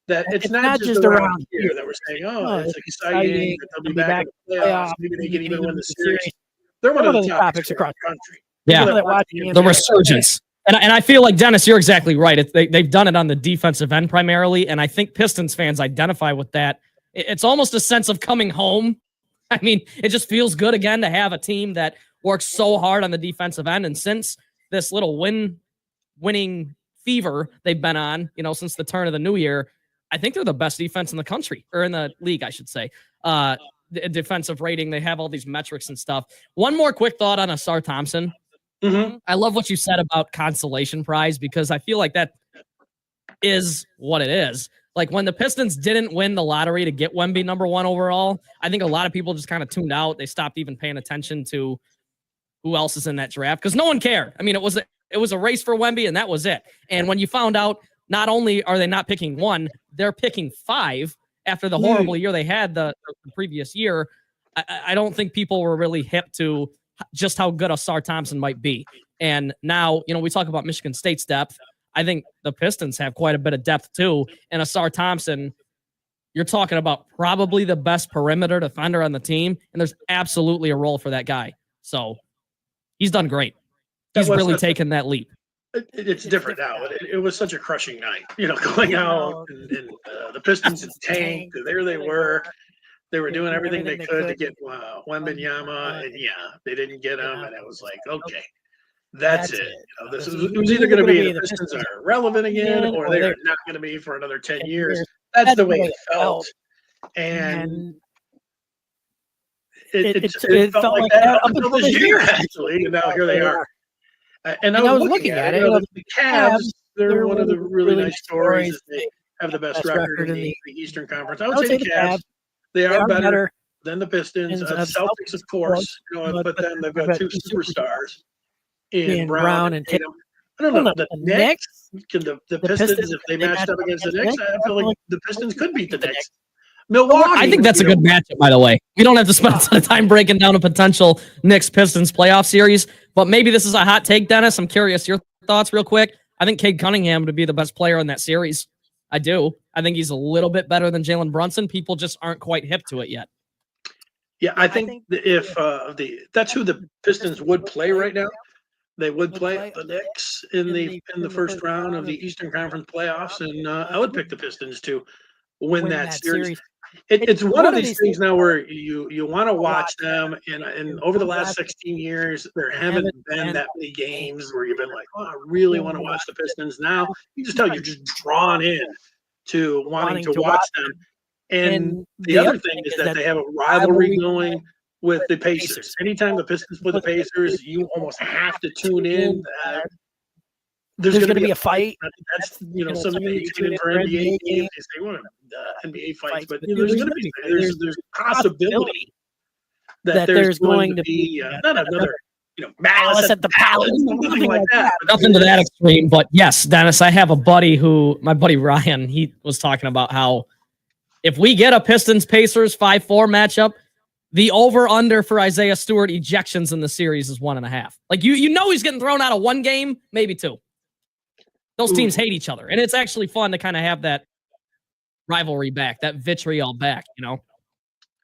That it's not just around here that we're saying, oh, it's exciting, that they'll be back in the playoffs, maybe they can even win the series. They're one of the topics across the country. Yeah, the resurgence. And I feel like, Dennis, you're exactly right. They've done it on the defensive end primarily, and I think Pistons fans identify with that. It's almost a sense of coming home. I mean, it just feels good again to have a team that works so hard on the defensive end, and since this little winning fever they've been on, since the turn of the new year, I think they're the best defense in the country, or in the league, I should say. The defensive rating, they have all these metrics and stuff. One more quick thought on Asar Thompson. Mm-hmm. I love what you said about consolation prize, because I feel like that is what it is. Like when the Pistons didn't win the lottery to get Wemby number 1 overall, I think a lot of people just kind of tuned out. They stopped even paying attention to who else is in that draft because no one cared. I mean, it was a race for Wemby, and that was it. And when you found out, not only are they not picking 1, they're picking 5 after the horrible year they had the previous year. I don't think people were really hip to just how good Asar Thompson might be. And now, we talk about Michigan State's depth. I think the Pistons have quite a bit of depth too. And Asar Thompson, you're talking about probably the best perimeter defender on the team. And there's absolutely a role for that guy. So he's done great. He's really taken that leap. It's different now. It was such a crushing night, going out and the Pistons tanked. There they were. They were doing everything they could to get Wembanyama, and they didn't get him. And it was like, okay, that's it. It was either going to be the Pistons are relevant again, or they're not going to be for another 10 years. That's the way it felt. And it felt like that up until this year, actually. And now here they are. And I was looking at it. The Cavs, they're one of the really nice stories. They have the best record in the Eastern Conference. I would say the Cavs, they are better than the Pistons. Celtics, of course, but then they've got 2 superstars in Brown and Tatum. I don't know. The Knicks, the Pistons, if they matched up against the Knicks, I feel like the Pistons could beat the Knicks. Milwaukee, I think that's a good matchup, by the way. We don't have to spend a ton of time breaking down a potential Knicks-Pistons playoff series, but maybe this is a hot take, Dennis. I'm curious your thoughts real quick. I think Cade Cunningham would be the best player in that series. I do. I think he's a little bit better than Jalen Brunson. People just aren't quite hip to it yet. Yeah, I think if that's who the Pistons would play right now. They would play the Knicks in the first round of the Eastern Conference playoffs, and I would pick the Pistons to win that series. It's one of these things now where you want to watch them, and over the last 16 years, there haven't been that many games where you've been like, oh, I really want to watch the Pistons. Now you just tell you're just drawn in to wanting to watch them. And the other thing is that they have a rivalry going with the Pacers. Anytime the Pistons play the Pacers, you almost have to tune in. There's going to be a fight. That's something that you tune in for NBA games. They say, well, NBA fights, but there's going to be there's a possibility that there's going to be not another malice at the palace, nothing like that. Nothing to that extreme, but yes, Dennis, I have a buddy my buddy Ryan, he was talking about how if we get a Pistons-Pacers 5-4 matchup, the over-under for Isaiah Stewart ejections in the series is 1.5. Like he's getting thrown out of 1 game, maybe 2. Those teams hate each other, and it's actually fun to kind of have that rivalry back, that vitriol back,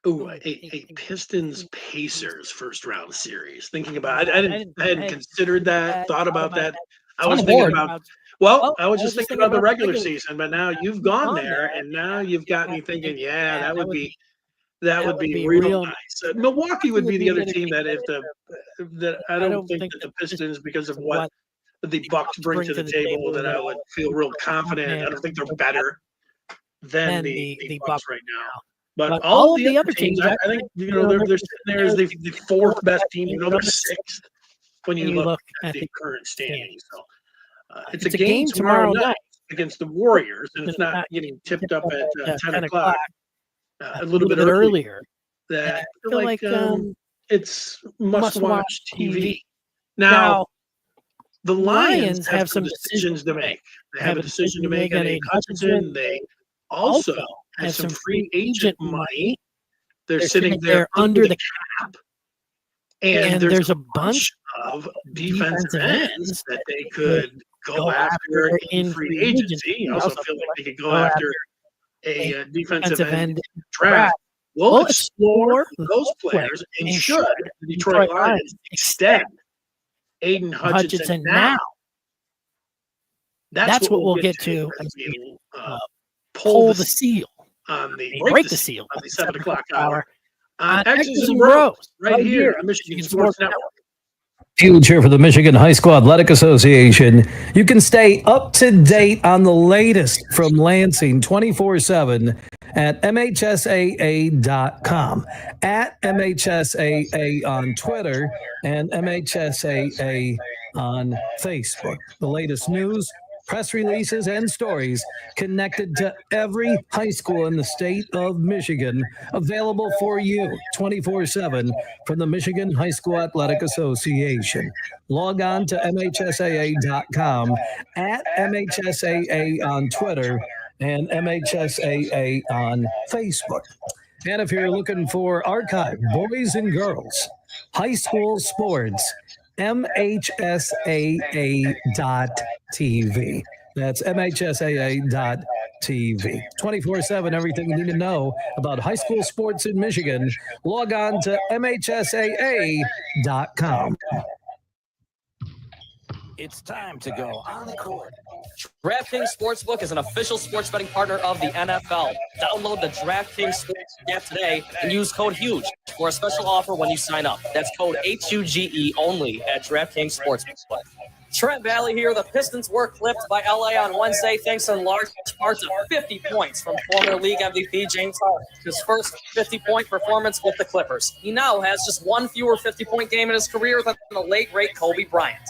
Ooh, a Pistons-Pacers first-round series. Thinking about it, I hadn't considered that, thought about that. I was thinking about I was just thinking about the regular season, but now you've gone there, and now you've got me thinking, that would be real nice. Milwaukee would be the other team that I don't think that the Pistons, because of what the Bucks bring to the table that I would feel real confident. I don't think they're better than the Bucks right now. But all of the other teams, I think, they're sitting there as the fourth best team. They're sixth when you look at the current standings. So it's a game tomorrow night against the Warriors, and it's not getting tipped up at 10 o'clock, a little bit earlier. That I feel like it's must-watch TV. Now, the Lions have some decisions to make. They have a decision to make on Aiden Hutchinson. They also have some free agent money. They're sitting there under the cap. And there's a bunch of defensive ends that they could go after in free agency. I also feel like they could go after a defensive end draft. We'll explore those players, and should the Detroit Lions extend Aiden Hutchinson now, that's what we'll get to as we pull the seal on the break the seal on the 7 o'clock hour on X's and BrO's right here on Michigan Sports Network. Huge here for the Michigan High School Athletic Association. You can stay up to date on the latest from Lansing 24/7 at MHSAA.com, at MHSAA on Twitter, and MHSAA on Facebook. The latest news, press releases, and stories connected to every high school in the state of Michigan, available for you 24/7 from the Michigan High School Athletic Association. Log on to MHSAA.com, at MHSAA on Twitter, and MHSAA on Facebook. And if you're looking for archive boys and girls high school sports, MHSAA.TV. That's MHSAA.TV. 24/7, everything you need to know about high school sports in Michigan. Log on to MHSAA.com. It's time to go on the court. DraftKings Sportsbook is an official sports betting partner of the NFL. Download the DraftKings Sports app today and use code HUGE for a special offer when you sign up. That's code HUGE only at DraftKings Sportsbook. Trent Valley here. The Pistons were clipped by LA on Wednesday thanks in large part to 50 points from former league MVP James Harden. His first 50-point performance with the Clippers. He now has just one fewer 50-point game in his career than the late, great Kobe Bryant.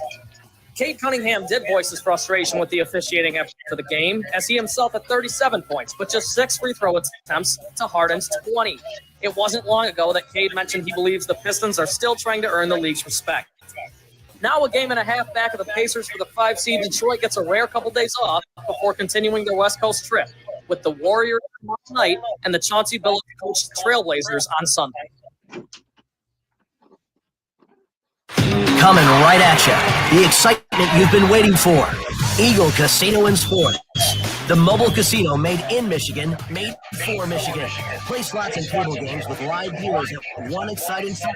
Cade Cunningham did voice his frustration with the officiating after the game, as he himself had 37 points, but just 6 free throw attempts to Harden's 20. It wasn't long ago that Cade mentioned he believes the Pistons are still trying to earn the league's respect. Now a game and a half back of the Pacers for the 5 seed, Detroit gets a rare couple days off before continuing their West Coast trip, with the Warriors tonight and the Chauncey Billups coached Trailblazers on Sunday. Coming right at you, the excitement you've been waiting for. Eagle Casino and Sports. The mobile casino made in Michigan, made for Michigan. Play slots and table games with live viewers at one exciting site.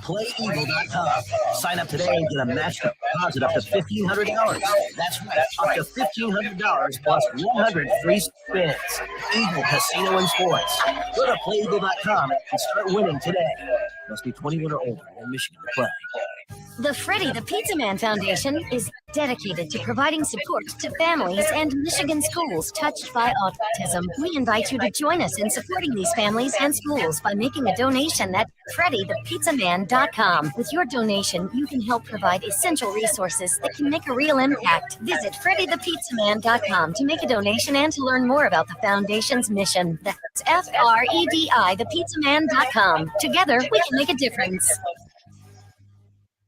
PlayEagle.com. Sign up today and get a match deposit up to $1,500. That's right, up to $1,500 plus 100 free spins. Eagle Casino and Sports. Go to PlayEagle.com and start winning today. Must be 21 or older in Michigan to play. The Freddie the Pizza Man Foundation is dedicated to providing support to families and Michigan schools touched by autism. We invite you to join us in supporting these families and schools by making a donation at FreddyThePizzaMan.com. With your donation, you can help provide essential resources that can make a real impact. Visit FreddyThePizzaMan.com to make a donation and to learn more about the foundation's mission. That's FREDI, thepizzaman.com. Together, we can make a difference.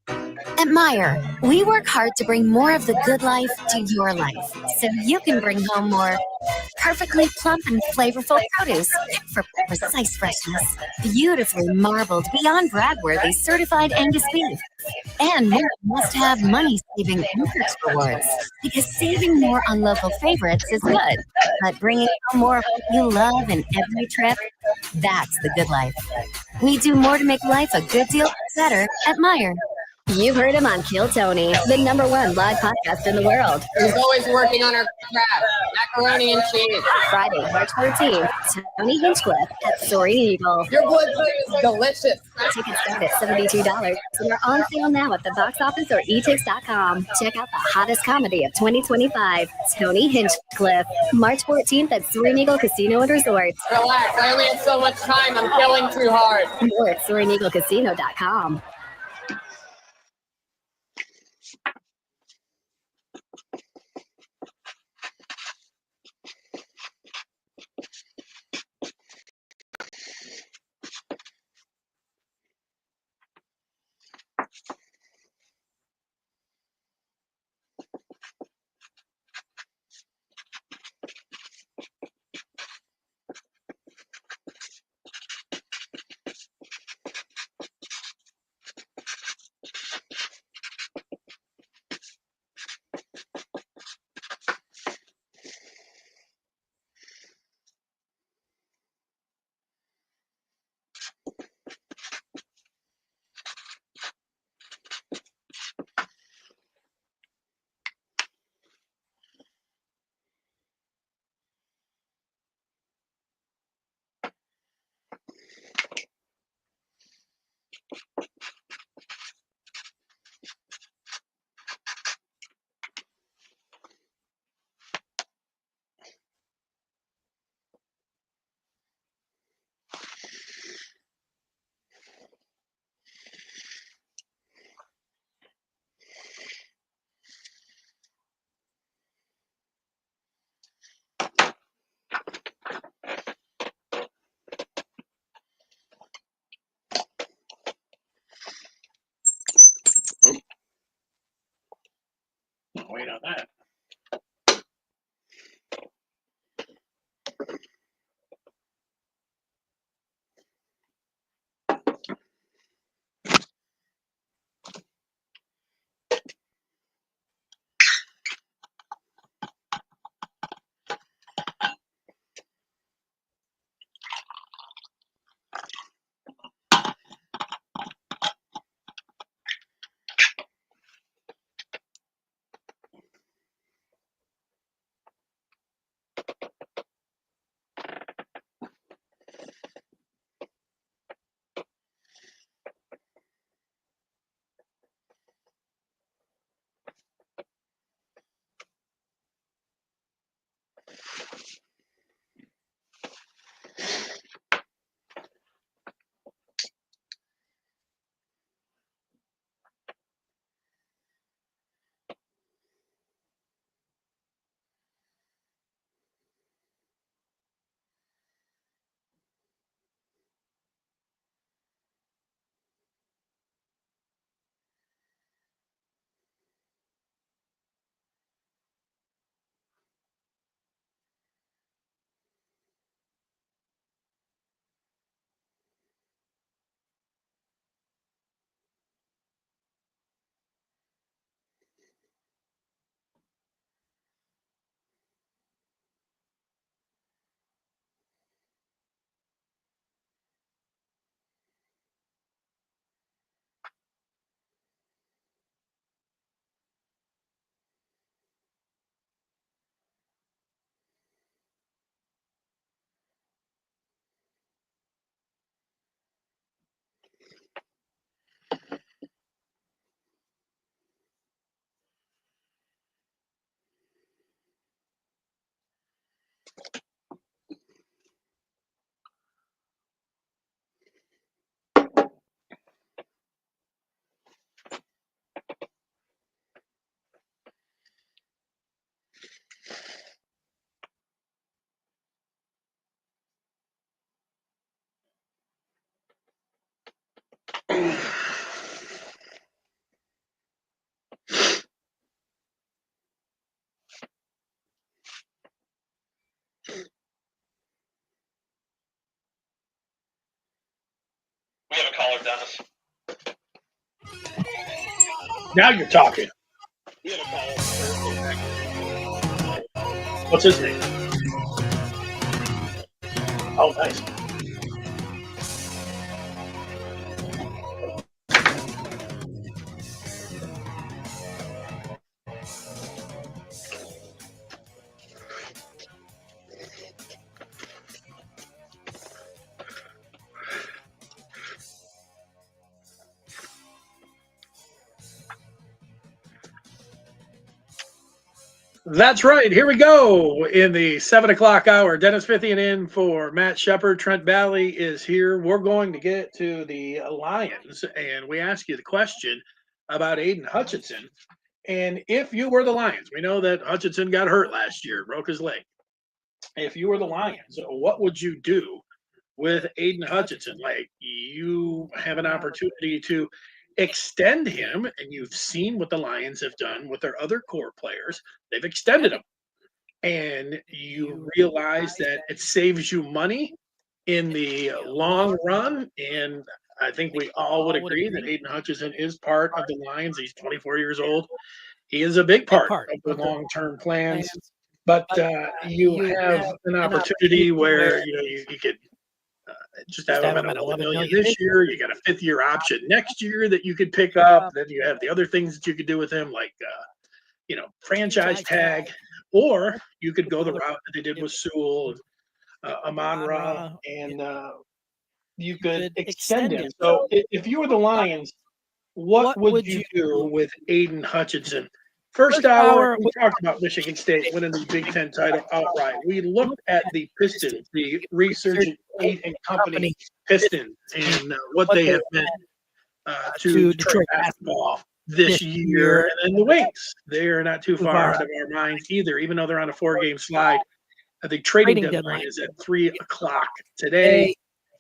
At Meijer, we work hard to bring more of the good life to your life, so you can bring home more perfectly plump and flavorful produce for precise freshness, beautifully marbled, beyond brag-worthy certified Angus beef, and more must-have money-saving Anchors rewards. Because saving more on local favorites is good, but bringing home more of what you love in every trip, that's the good life. We do more to make life a good deal better at Meijer. You've heard him on Kill Tony, the #1 live podcast in the world. He's always working on our crap, macaroni and cheese. Friday, March 14th, Tony Hinchcliffe at Soaring Eagle. Your blood is delicious. Tickets start at $72 and are on sale now at the box office or etix.com. Check out the hottest comedy of 2025, Tony Hinchcliffe, March 14th at Soaring Eagle Casino and Resort. Relax, I only have so much time. I'm killing too hard. More at SoaringEagleCasino.com. Wait on that. We have a caller, Dennis. Now you're talking. We have a caller. What's his name? Oh, nice. That's right. Here we go in the 7 o'clock hour. Dennis Fithian in for Matt Shepard. Trent Bally is here. We're going to get to the Lions, and we ask you the question about Aiden Hutchinson. And if you were the Lions, we know that Hutchinson got hurt last year, broke his leg. If you were the Lions, what would you do with Aiden Hutchinson? Like, you have an opportunity to extend him, and you've seen what the Lions have done with their other core players. They've extended him, and you realize that it saves you money in the long run. And I think we all would agree that Aiden Hutchinson is part of the Lions. He's 24 years old. He is a big part of the long-term plans. But you have an opportunity where you could just have him at 11 million this year. You got a fifth-year option next year that you could pick up. Then you have the other things that you could do with him, like franchise tag, or you could go the route that they did with Sewell and Amon-Ra, and you could extend him. So if you were the Lions, what would you do with Aiden Hutchinson? First hour, we talked about Michigan State winning the Big Ten title outright. We looked at the Pistons, the Resurgent State and Company Pistons, and what they have meant to Detroit basketball this year. And then the Wings, they are not too far out of our minds either, even though they're on a 4-game slide. The trading deadline is at 3 o'clock today.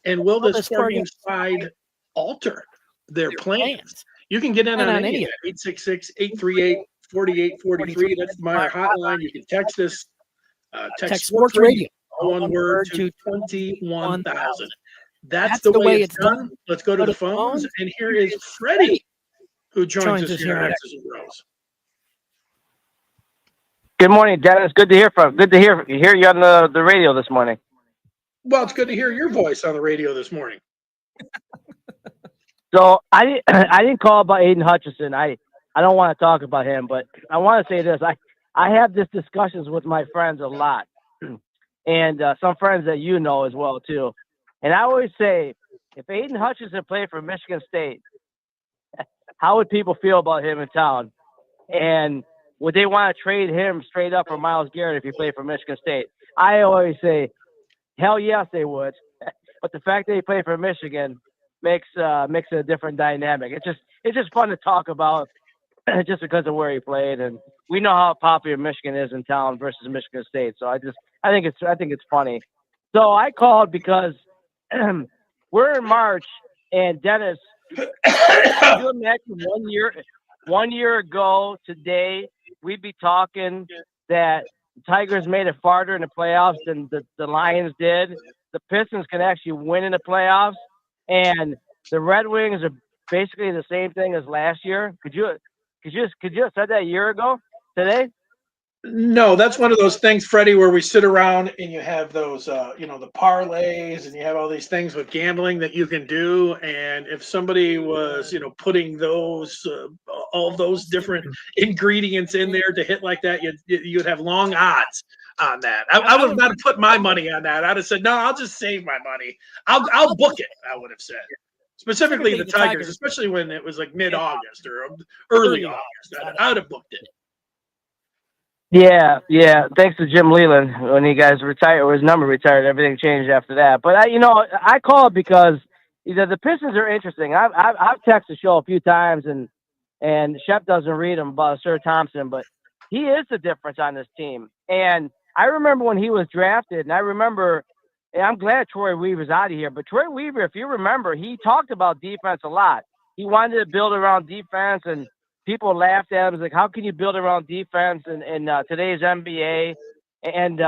And will this 4-game slide alter their plans? You can get in on any of it. 866-838-4843. That's the Meyer hotline. You can text us. Text Sports Radio, one word, to 21,000. That's the way it's done. Let's go to the phones. And here is Freddie, who joins us here on X's and BrO's. Good morning, Dennis. Good to hear you on the radio this morning. Well, it's good to hear your voice on the radio this morning. So I didn't call about Aiden Hutchinson. I don't want to talk about him, but I want to say this. I have these discussions with my friends a lot, and some friends that you know as well too. And I always say, if Aiden Hutchinson played for Michigan State, how would people feel about him in town? And would they want to trade him straight up for Myles Garrett if he played for Michigan State? I always say, hell yes, they would. But the fact that he played for Michigan makes it a different dynamic. It's just fun to talk about, just because of where he played, and we know how popular Michigan is in town versus Michigan State. So I think it's funny. So I called because we're in March, and Dennis, can you imagine 1 year ago today we'd be talking that the Tigers made it farther in the playoffs than the Lions did. The Pistons can actually win in the playoffs, and the Red Wings are basically the same thing as last year. Could you have said that a year ago today? No, that's one of those things, Freddie, where we sit around and you have those, the parlays, and you have all these things with gambling that you can do. And if somebody was, putting those, all those different ingredients in there to hit like that, you'd have long odds on that. I would not have put my money on that. I'd have said, no, I'll just save my money. I'll book it, I would have said. Specifically the Tigers, especially when it was like mid-August or early August. I would have booked it. Yeah. Thanks to Jim Leland, when he guys retired, or his number retired, everything changed after that. But I called because the Pistons are interesting. I've texted the show a few times, and Shep doesn't read them about Sir Thompson, but he is the difference on this team. And I remember when he was drafted, and I'm glad Troy Weaver's out of here. But Troy Weaver, if you remember, he talked about defense a lot. He wanted to build around defense, and people laughed at him. It's like, how can you build around defense in today's NBA? And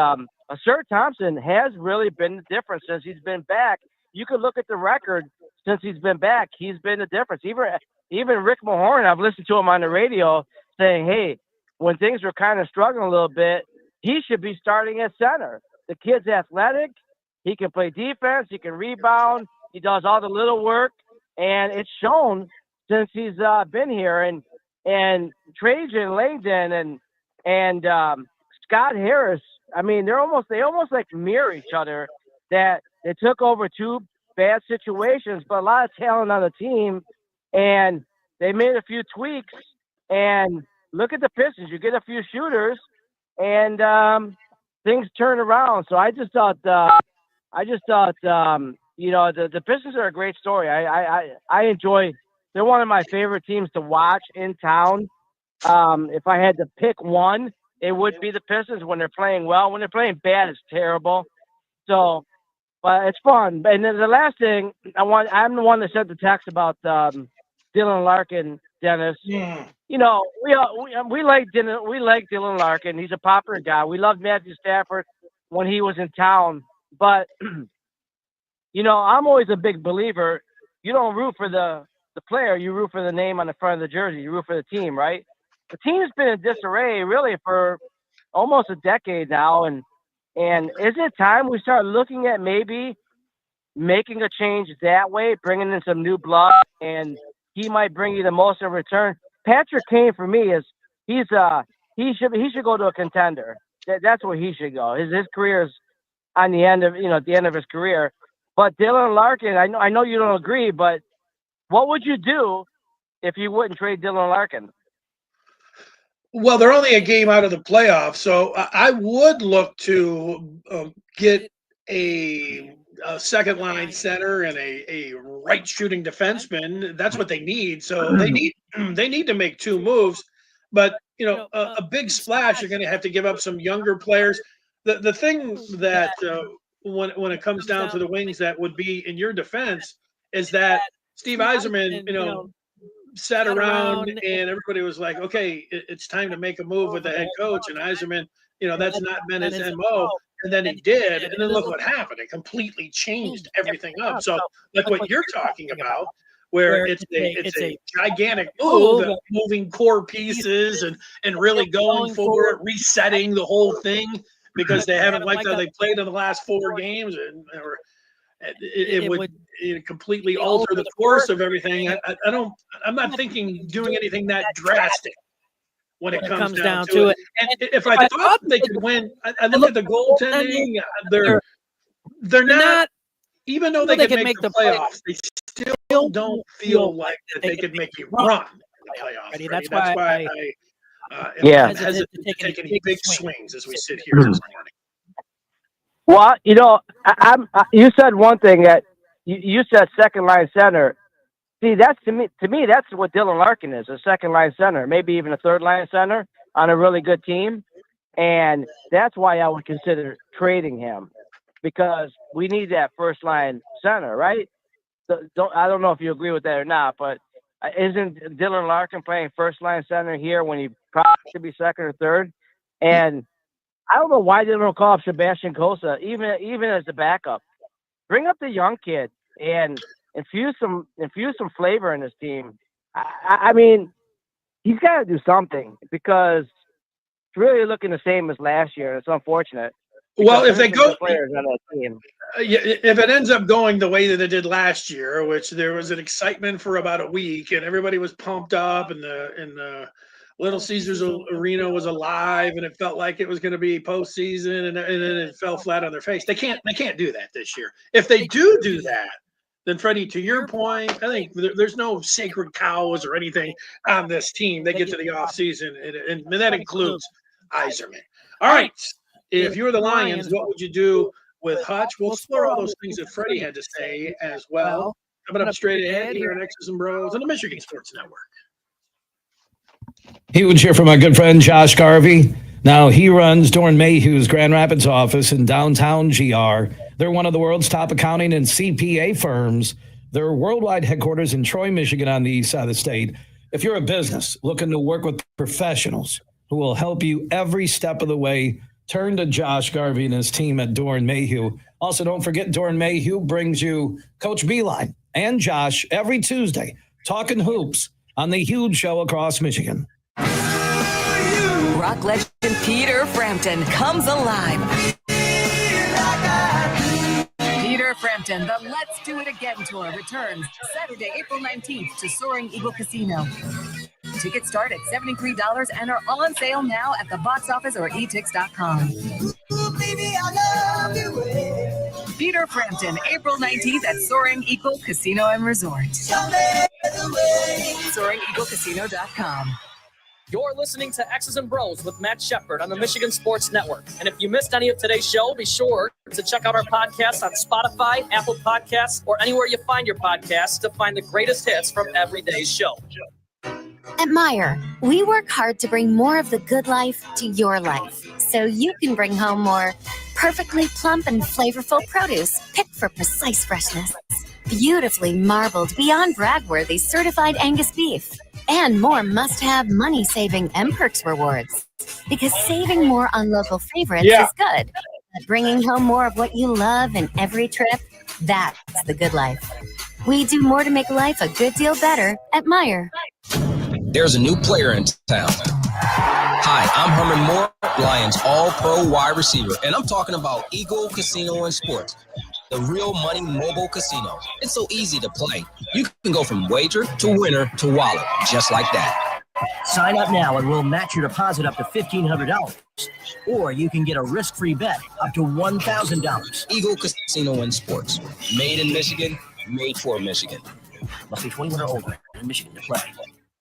Sir Thompson has really been the difference since he's been back. You could look at the record since he's been back. He's been the difference. Even Rick Mahorn, I've listened to him on the radio saying, hey, when things were kind of struggling a little bit, he should be starting at center. The kid's athletic. He can play defense. He can rebound. He does all the little work. And it's shown since he's been here. And Trajan Langdon and Scott Harris, I mean, they almost like mirror each other, that they took over two bad situations, but a lot of talent on the team, and they made a few tweaks. And look at the Pistons. You get a few shooters, and things turned around. So I just thought, you know, the Pistons are a great story. I enjoy. They're one of my favorite teams to watch in town. If I had to pick one, it would be the Pistons when they're playing well. When they're playing bad, it's terrible. So, but it's fun. And then the last thing I'm the one that sent the text about Dylan Larkin, Dennis. Yeah. You know, we like Dylan Larkin. He's a popular guy. We loved Matthew Stafford when he was in town. But you know, I'm always a big believer. You don't root for the player. You root for the name on the front of the jersey. You root for the team, right? The team's been in disarray really for almost a decade now, and is it time we start looking at maybe making a change that way, bringing in some new blood, and he might bring you the most in return? Patrick Kane for me is he should go to a contender. That's where he should go. His career is on the end of at the end of his career. But Dylan Larkin, I know you don't agree, but what would you do if you wouldn't trade Dylan Larkin? Well, they're only a game out of the playoffs, so I would look to get a second line center and a right shooting defenseman. That's what they need. So they need to make two moves, but you know, a big splash. You're going to have to give up some younger players. The thing that when it comes down to the Wings, that would be in your defense is that Steve Yzerman, you know, sat around and everybody was like, okay, it's time to make a move with the head coach. And Yzerman, you know, that's not been his MO. And then he did. And then look what happened. It completely changed everything up. So like what you're talking about, where it's a gigantic move, moving core pieces and really going for it, resetting the whole thing because they haven't liked how they played in the last 4 games, and it would completely alter the course of everything. I'm not thinking doing anything that drastic when it comes down to it. And if I thought they could win, I look at the goaltending. They're not, even though they could make the playoffs, they still don't feel like that they could make a run in the playoffs. That's why I am hesitant to take any big swings as we sit here this morning. Well, you know, you said one thing that you said second line center. See, that's to me, that's what Dylan Larkin is, a second line center, maybe even a third line center on a really good team. And that's why I would consider trading him, because we need that first line center, right? So I don't know if you agree with that or not, but isn't Dylan Larkin playing first line center here when he probably should be second or third? And I don't know why they don't call up Sebastian Cossa, even as a backup. Bring up the young kid and infuse some flavor in this team. I mean, he's got to do something because it's really looking the same as last year. It's unfortunate. Well, if they go, players on that team. If it ends up going the way that it did last year, which there was an excitement for about a week and everybody was pumped up and the Little Caesars Arena was alive and it felt like it was going to be postseason and then it fell flat on their face. They can't do that this year. If they do that, then Freddie, to your point, I think there's no sacred cows or anything on this team. They get to the offseason, and that includes Yzerman. All right. If you were the Lions, what would you do with Hutch? We'll explore all those things that Freddie had to say as well. Coming up straight ahead here on X's and Bros on the Michigan Sports Network. Huge here from my good friend Josh Garvey. Now, he runs Doran Mayhew's Grand Rapids office in downtown GR. They're one of the world's top accounting and CPA firms. Their worldwide headquarters in Troy, Michigan on the east side of the state. If you're a business looking to work with professionals who will help you every step of the way, turn to Josh Garvey and his team at Doran Mayhew. Also, don't forget Doran Mayhew brings you Coach Beeline and Josh every Tuesday, talking hoops on the huge show across Michigan. Rock legend Peter Frampton comes alive. Peter Frampton, the Let's Do It Again tour returns Saturday, April 19th to Soaring Eagle Casino. Tickets start at $73 and are on sale now at the box office or etix.com. Peter Frampton, April 19th at Soaring Eagle Casino and Resort. SoaringEagleCasino.com. You're listening to X's and Bros with Matt Shepard on the Michigan Sports Network. And if you missed any of today's show, be sure to check out our podcast on Spotify, Apple Podcasts, or anywhere you find your podcasts to find the greatest hits from every day's show. At Meijer, we work hard to bring more of the good life to your life, so you can bring home more perfectly plump and flavorful produce picked for precise freshness, beautifully marbled, beyond brag-worthy certified Angus beef, and more must-have money-saving M-Perks rewards. Because saving more on local favorites is good, but bringing home more of what you love in every trip, that's the good life. We do more to make life a good deal better at Meijer. There's a new player in town. Hi, I'm Herman Moore, Lions All-Pro wide receiver, and I'm talking about Eagle Casino and Sports, the real money mobile casino. It's so easy to play. You can go from wager to winner to wallet, just like that. Sign up now and we'll match your deposit up to $1,500. Or you can get a risk-free bet up to $1,000. Eagle Casino and Sports, made in Michigan, made for Michigan. Must be 21 or older in Michigan to play.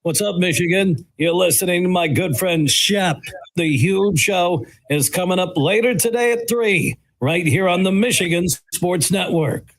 What's up, Michigan? You're listening to my good friend Shep. The Huge Show is coming up later today at 3, right here on the Michigan Sports Network.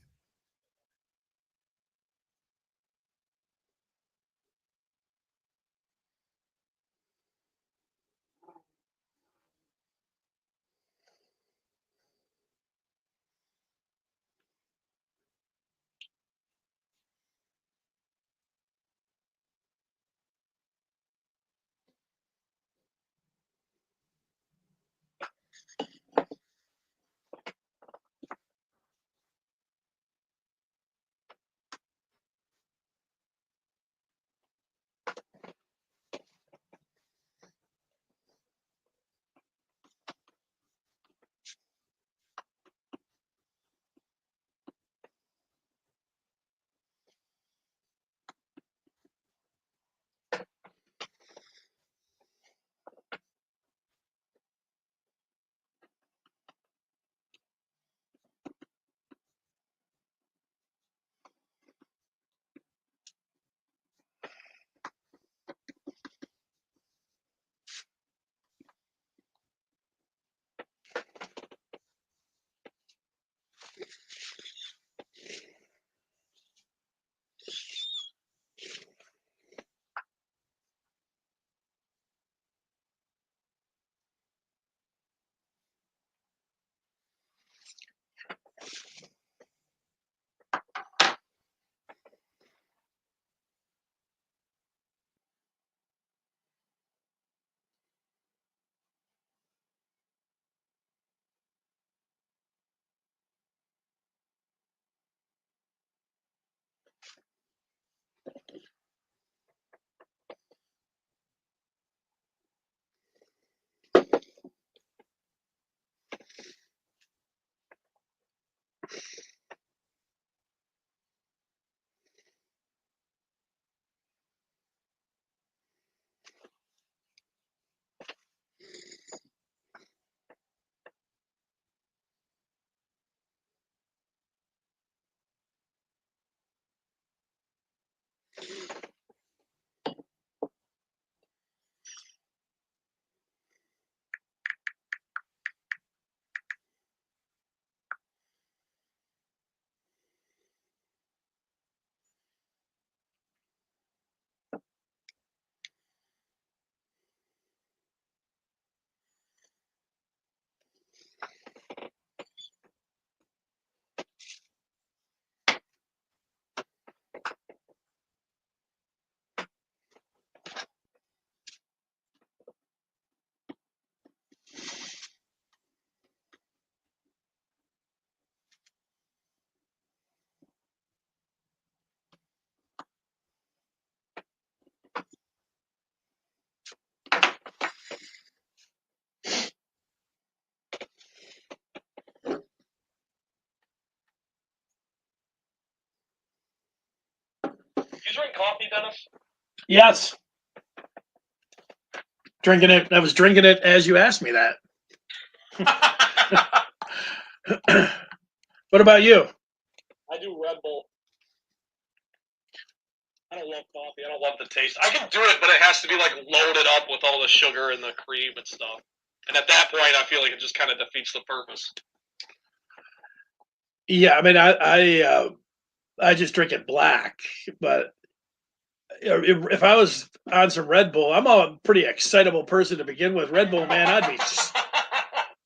You drink coffee, Dennis? Yes. Drinking it. I was drinking it as you asked me that. What about you? I do Red Bull. I don't love coffee. I don't love the taste. I can do it, but it has to be like loaded up with all the sugar and the cream and stuff. And at that point, I feel like it just kind of defeats the purpose. Yeah, I mean, I just drink it black, but if I was on some Red Bull, I'm a pretty excitable person to begin with. Red Bull, man,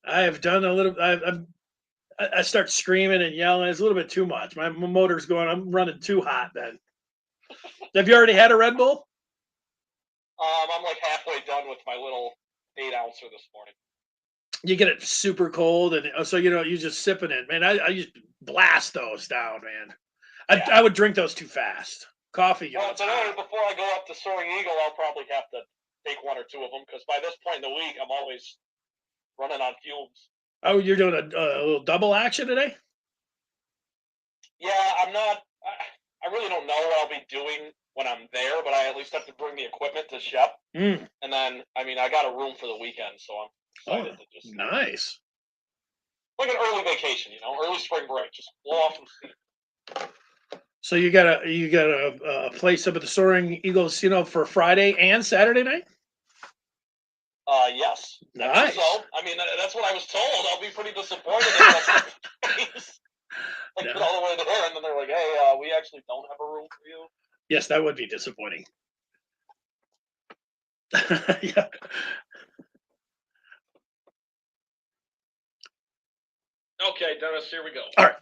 I have done a little. I start screaming and yelling. It's a little bit too much. My motor's going. I'm running too hot. Then, have you already had a Red Bull? I'm like halfway done with my little 8-ouncer this morning. You get it super cold, and so you just sipping it, man. I just blast those down, man. I would drink those too fast. Coffee, But before I go up to Soaring Eagle, I'll probably have to take 1 or 2 of them because by this point in the week, I'm always running on fumes. Oh, you're doing a little double action today? Yeah, I'm not. I really don't know what I'll be doing when I'm there, but I at least have to bring the equipment to Shep. Mm. And then, I mean, I got a room for the weekend, so I'm excited to just nice. Like an early vacation, early spring break, just blow off some steam. So you got a place up at the Soaring Eagle Casino for Friday and Saturday night? Yes. Nice. So, I mean, that's what I was told. I'll be pretty disappointed if that's the case. I get all the way there, and then they're like, hey, we actually don't have a room for you. Yes, that would be disappointing. Yeah. Okay, Dennis, here we go. All right.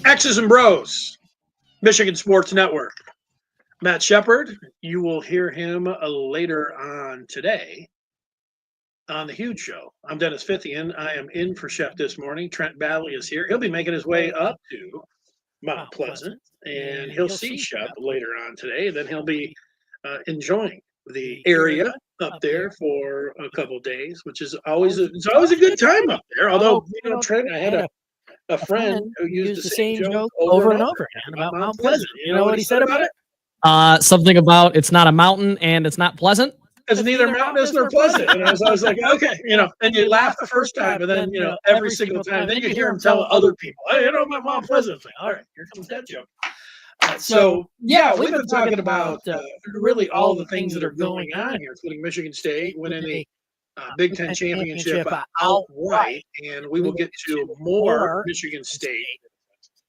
X's and BrO's, Michigan Sports Network. Matt Shepard, you will hear him later on today on The Huge Show. I'm Dennis Fithian. I am in for Shep this morning. Trent Bally is here. He'll be making his way up to Mount Pleasant, and he'll see Shep later on today. Then he'll be enjoying the area up there for a couple days, which is always a good time up there. Although, Trent, I had a friend who used the same joke over and over again about Mount Pleasant. You know what he said about it? Something about it's not a mountain and it's not pleasant. It's neither mountainous nor pleasant. And I was like, okay, and you laugh the first time, and then, every single time, then you hear him tell other people, hey, my Mount Pleasant thing. All right, here comes that joke. So, we've been talking about really all the things that are going on here, including Michigan State winning the Big Ten championship outright, and we will get to more Michigan State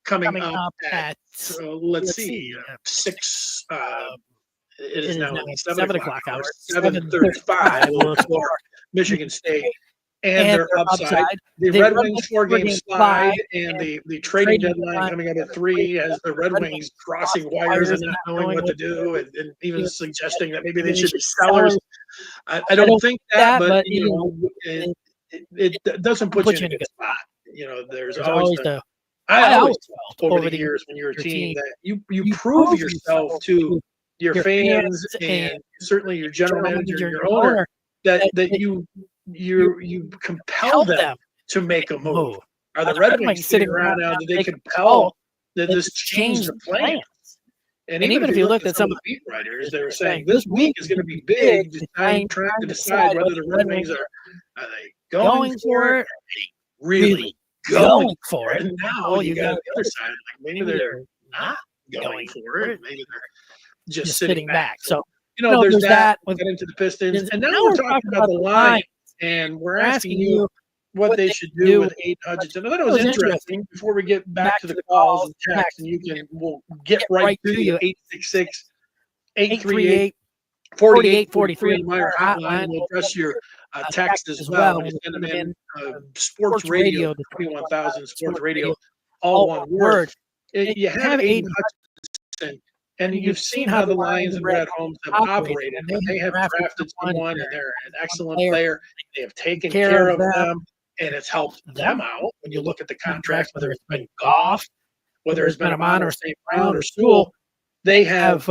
coming up at let's see, 6. It is now 7 o'clock hour, 7:35. We'll explore Michigan State and their upside. The Red Wings 4-game slide and the trading deadline coming up at 3 as the Red Wings crossing wires and not knowing what to do, and even suggesting that maybe they should be sellers. I don't think that, but it doesn't put you in a good spot. There's always I always felt over the years when you're a team that you prove yourself to your fans and certainly your general manager, your owner, that you compel them to make a move. Are the Red Wings sitting around now? Do they compel that this change the plans? And even if you looked at some of the beat writers, they were saying this week is going to be big, trying to decide whether the Red Wings are they going for it, or are they really going for it. And now you got the other side, like maybe they're not going for it, maybe they're just sitting back. So there's that. We'll get into the Pistons, and now we're talking about the Lions, and we're asking you what they should do with Aiden Hutchinson. I thought it was interesting. Before we get back to the calls and texts, and we'll get right to you. 866-838-4843 on Meyer Hotline. We'll address your text as well. We'll send them in. Sports Radio, 21,000 Sports Radio, all one word. You have Aiden Hutchinson, and you've seen how the Lions and Brad Holmes have operated. They have drafted someone, and they're an excellent player. They have taken care of them, and it's helped them out. When you look at the contracts, whether it's been Goff, whether it's been Amon or St. Brown or Sewell, they have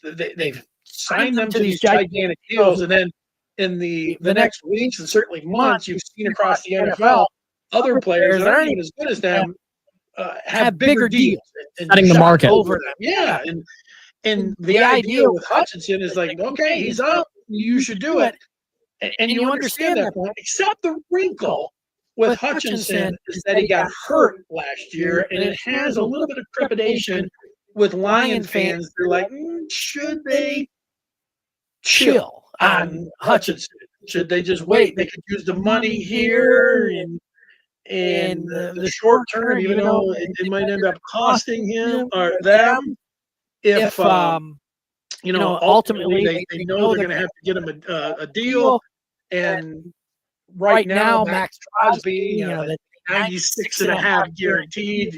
they've signed them to these gigantic deals, and then in the next weeks and certainly months, you've seen across the NFL other players that aren't even as good as them have bigger deals and setting the shop market over them. Yeah, and the idea with Hutchinson is like, okay, he's up, you should do it, and you understand that point. Except the wrinkle with Hutchinson is that he got hurt last year, and it has a little bit of trepidation with Lion fans. They're like, should they chill on Hutchinson? Should they just wait? They could use the money here and the short term, even though it might end up costing him or them. If ultimately they know they're going to have to get him a deal, and right now Max Crosby, 96.5 guaranteed.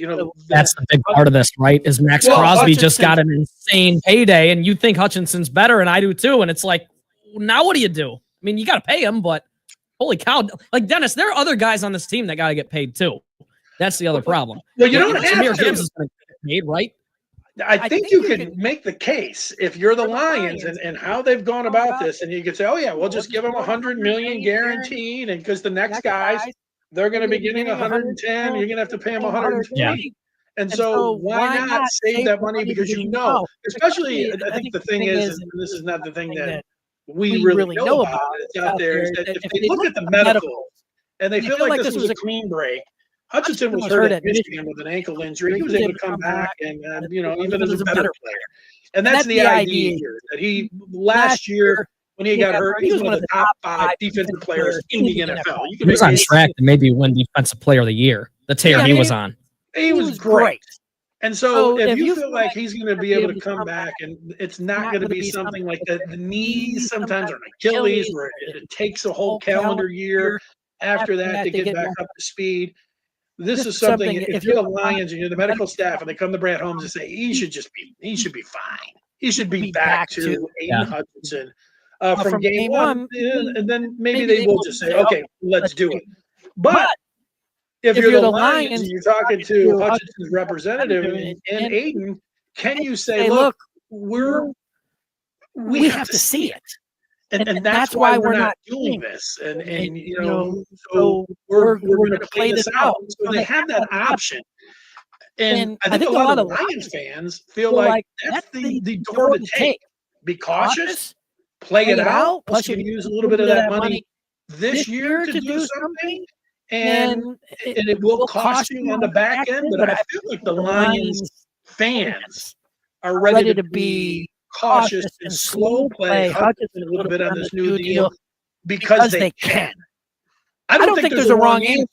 That's the big part of this, right? Is Max Crosby just got an insane payday, and you think Hutchinson's better, and I do too. And it's like, now what do you do? I mean, you got to pay him, but holy cow! Like Dennis, there are other guys on this team that got to get paid too. That's the other problem. Well, you don't have Jahmyr to. Gibbs is going to get paid, right? I think you can make the case if you're the Lions and how they've gone about this, and you could say, oh yeah, we'll just give them $100 million guaranteed, and because the next guys they're going to be getting 110, you're going to have to pay them 120. Yeah. And so why not save that money? Because especially I think the thing is, and this is not the thing that we really know about, it's out there, is that if they look at the medicals and they feel like this was a clean break. Hutchinson was hurt at Michigan with an ankle injury. He was able to come back and even as a better player. And that's the idea here, that he last year when he got hurt, he was one of the top 5 defensive players in the NFL. He was on track to maybe win Defensive Player of the Year. The tear he was on. He was great. And so if you feel like he's going to be able to come back, and it's not going to be something like the knees sometimes or Achilles, where it takes a whole calendar year after that to get back up to speed. This is something, if you're the Lions and you're the medical staff and they come to Brad Holmes and say, he should be fine. He should be back to Aiden Hutchinson from game one. And then maybe they will just say, okay, let's do it. But if you're the Lions and you're talking to Hutchinson's representative and Aiden, can you say, look, we have to see it. And that's why we're not doing this. And so we're going to play this out. So they have that option. And I think a lot of Lions fans feel like that's the door to take. Be cautious, play it out. Plus, you can use a little bit of that money this year to do something. And it will cost you on the back end. But I feel like the Lions fans are ready to be cautious and slow play Hutchinson a little bit on this new deal because they can. I don't think there's a wrong answer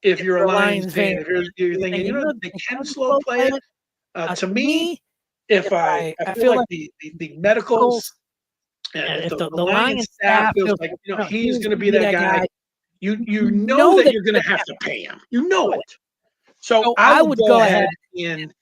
if you're a Lions fan. If you're thinking, they can slow play it. To me, if I feel like the medicals, if the Lions staff feels like he's going to be that guy, you know that you're going to have to pay him. You know it. So I would go ahead and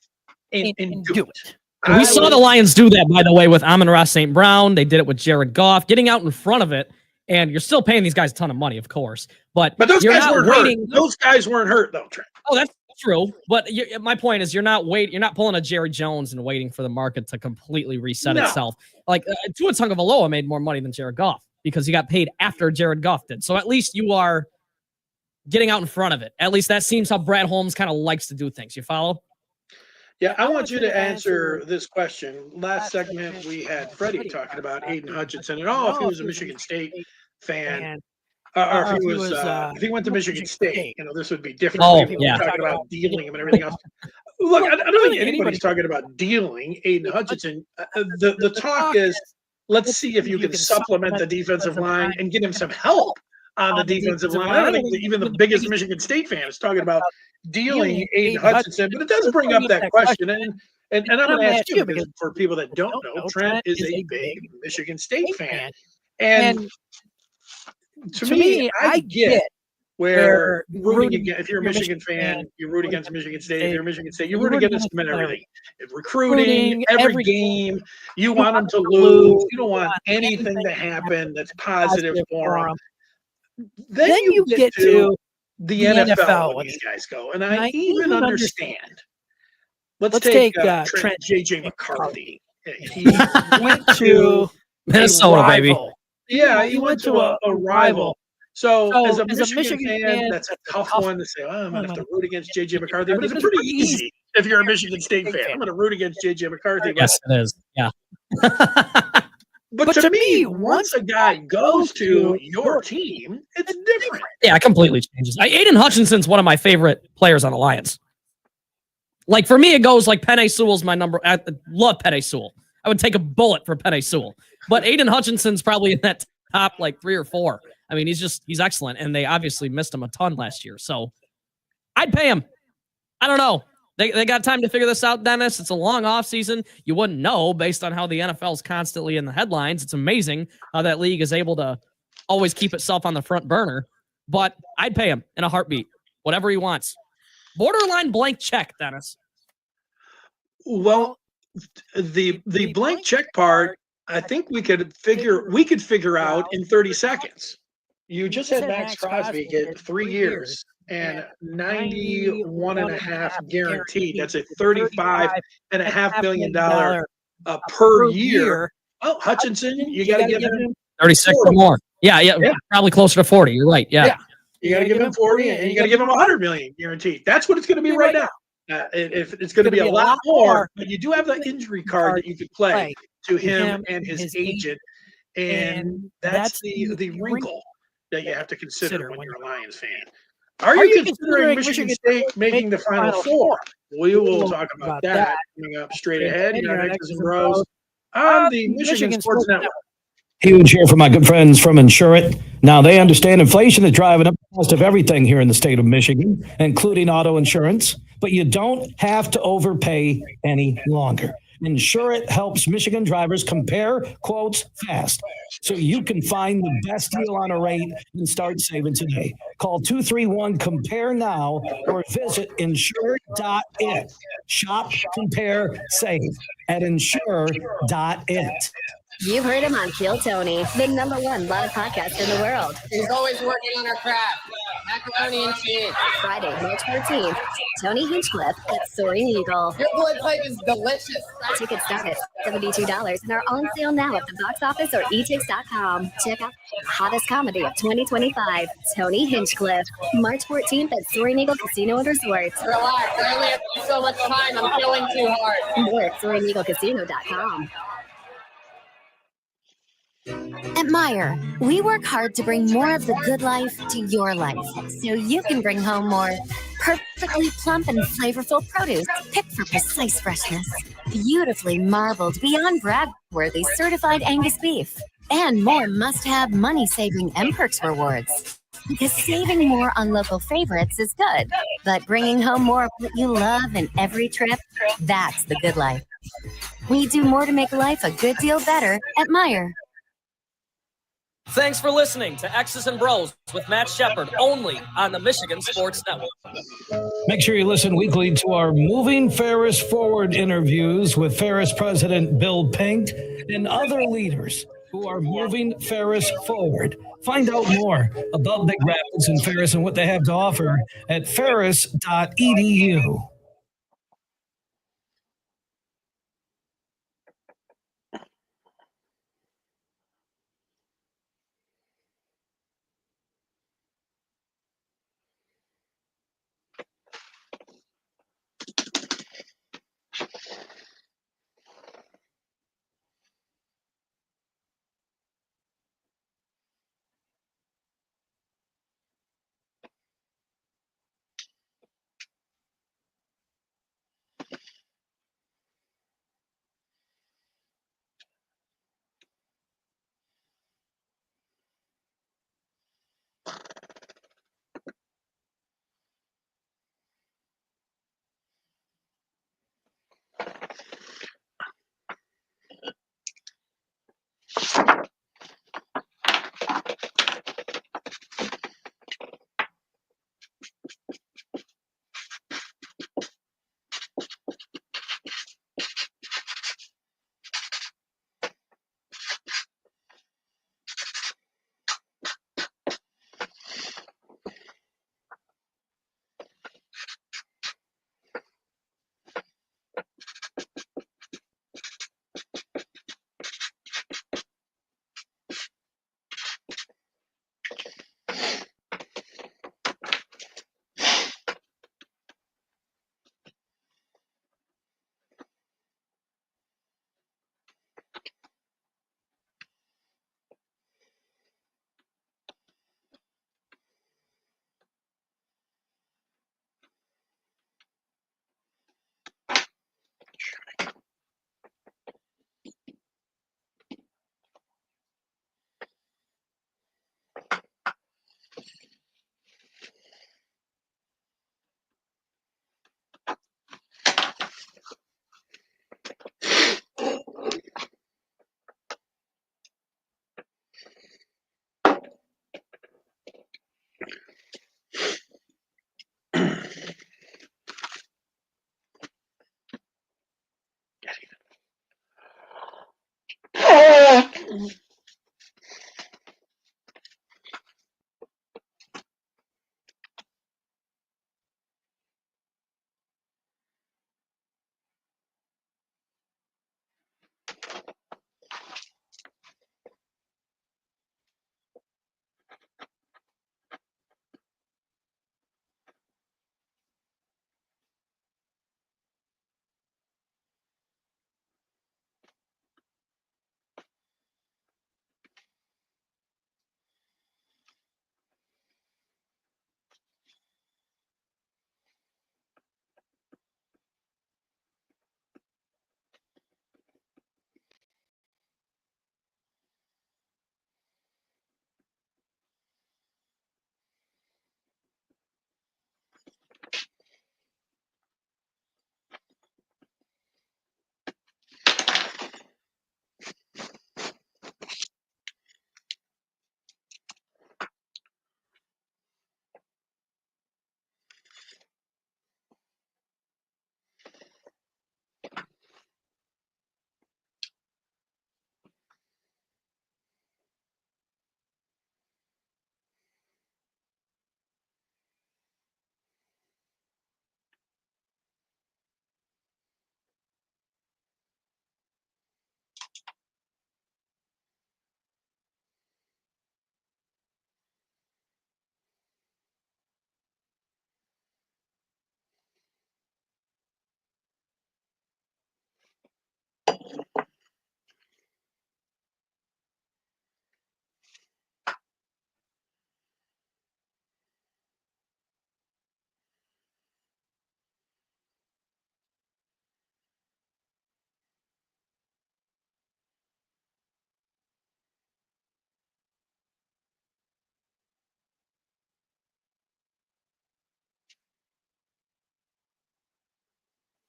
do it. We saw the Lions do that, by the way, with Amon-Ra St. Brown. They did it with Jared Goff, getting out in front of it. And you're still paying these guys a ton of money, of course. But those guys weren't hurt. Those guys weren't hurt, though, Trent. Oh, that's true. But my point is, you're not pulling a Jerry Jones and waiting for the market to completely reset itself. Like Tua Tagovailoa made more money than Jared Goff because he got paid after Jared Goff did. So at least you are getting out in front of it. At least that seems how Brad Holmes kind of likes to do things. You follow? Yeah, I want you to answer this question. Last segment, we had Freddie talking about Aiden Hutchinson and if he was a Michigan State fan, or if he went to Michigan State, this would be different. People talking about dealing him and everything else. Look, I don't think anybody's talking about dealing Aiden Hutchinson. The talk is, let's see if you can supplement the defensive line and get him some help on the defensive line. I don't think even the biggest Michigan State fan is talking about dealing Aiden Hutchinson, but it does bring up that question. And I'm going to ask you, because for people that don't know, Trent is a big Michigan State fan. And to me, I get where rooting against, if you're a Michigan fan, you root against Michigan State. If you're a Michigan State, you root against them in everything. Recruiting, every game, you want them to lose. You don't want anything to happen that's positive for them. Then you get to the NFL when these guys go. And I even understand. Let's take Trent J.J. McCarthy. He went to Minnesota, baby. Yeah, he went to a rival. So as a Michigan fan, that's a tough one to say, oh, I'm going to have to root against J.J. McCarthy. But it's pretty easy if you're a Michigan State fan. I'm going to root against J.J. McCarthy. Yes, it is. Yeah. But to me, once a guy goes to your team, it's different. Yeah, it completely changes. Aiden Hutchinson's one of my favorite players on the Lions. Like, for me, it goes like Penei Sewell's my number. I love Penei Sewell. I would take a bullet for Penei Sewell. But Aiden Hutchinson's probably in that top, like, 3 or 4. I mean, he's excellent, and they obviously missed him a ton last year. So I'd pay him. I don't know. They got time to figure this out, Dennis. It's a long offseason. You wouldn't know based on how the NFL is constantly in the headlines. It's amazing how that league is able to always keep itself on the front burner. But I'd pay him in a heartbeat, whatever he wants. Borderline blank check, Dennis. Well, the blank check part, I think we could figure out in 30 seconds. You just had Max Crosby get 3 years and 91.5 guaranteed. That's a $35.5 million per year. Oh, Hutchinson, you got to give him 36 or more. Yeah, probably closer to 40. You're right. Yeah. You got to give him 40, and you got to give him 100 million guaranteed. That's what it's going to be right now. If it's going to be a lot more, but you do have the injury card that you could play to him and his agent, and that's the wrinkle that you have to consider when you're a Lions fan. Are you considering Michigan State making the Final Four? We will talk about that coming up straight ahead. You got X's and Bros on the Michigan Sports Network. Huge here for my good friends from Insurant. Now, they understand inflation is driving up the cost of everything here in the state of Michigan, including auto insurance, but you don't have to overpay any longer. Insurant helps Michigan drivers compare quotes fast, so you can find the best deal on a rate and start saving today. Call 231-COMPARE now or visit insure.it. Shop, compare, save at insure.it. You've heard him on Kill Tony, the #1 live podcast in the world. He's always working on our craft. Macaroni and cheese. Friday, March 14th, Tony Hinchcliffe at Soaring Eagle. Your blood type is delicious. Tickets start at $72 and are on sale now at the box office or etix.com. Check out the hottest comedy of 2025, Tony Hinchcliffe, March 14th at Soaring Eagle Casino and Resort. Relax, I only have so much time. I'm killing too hard. More at SoaringEagleCasino.com. At Meijer, we work hard to bring more of the good life to your life, so you can bring home more perfectly plump and flavorful produce picked for precise freshness, beautifully marbled beyond brag-worthy certified Angus beef, and more must-have money-saving M-Perks rewards. Because saving more on local favorites is good, but bringing home more of what you love in every trip, that's the good life. We do more to make life a good deal better at Meijer. Thanks for listening to X's and Bros with Matt Shepard, only on the Michigan Sports Network. Make sure you listen weekly to our Moving Ferris Forward interviews with Ferris President Bill Pink and other leaders who are moving Ferris forward. Find out more about Big Rapids and Ferris and what they have to offer at ferris.edu.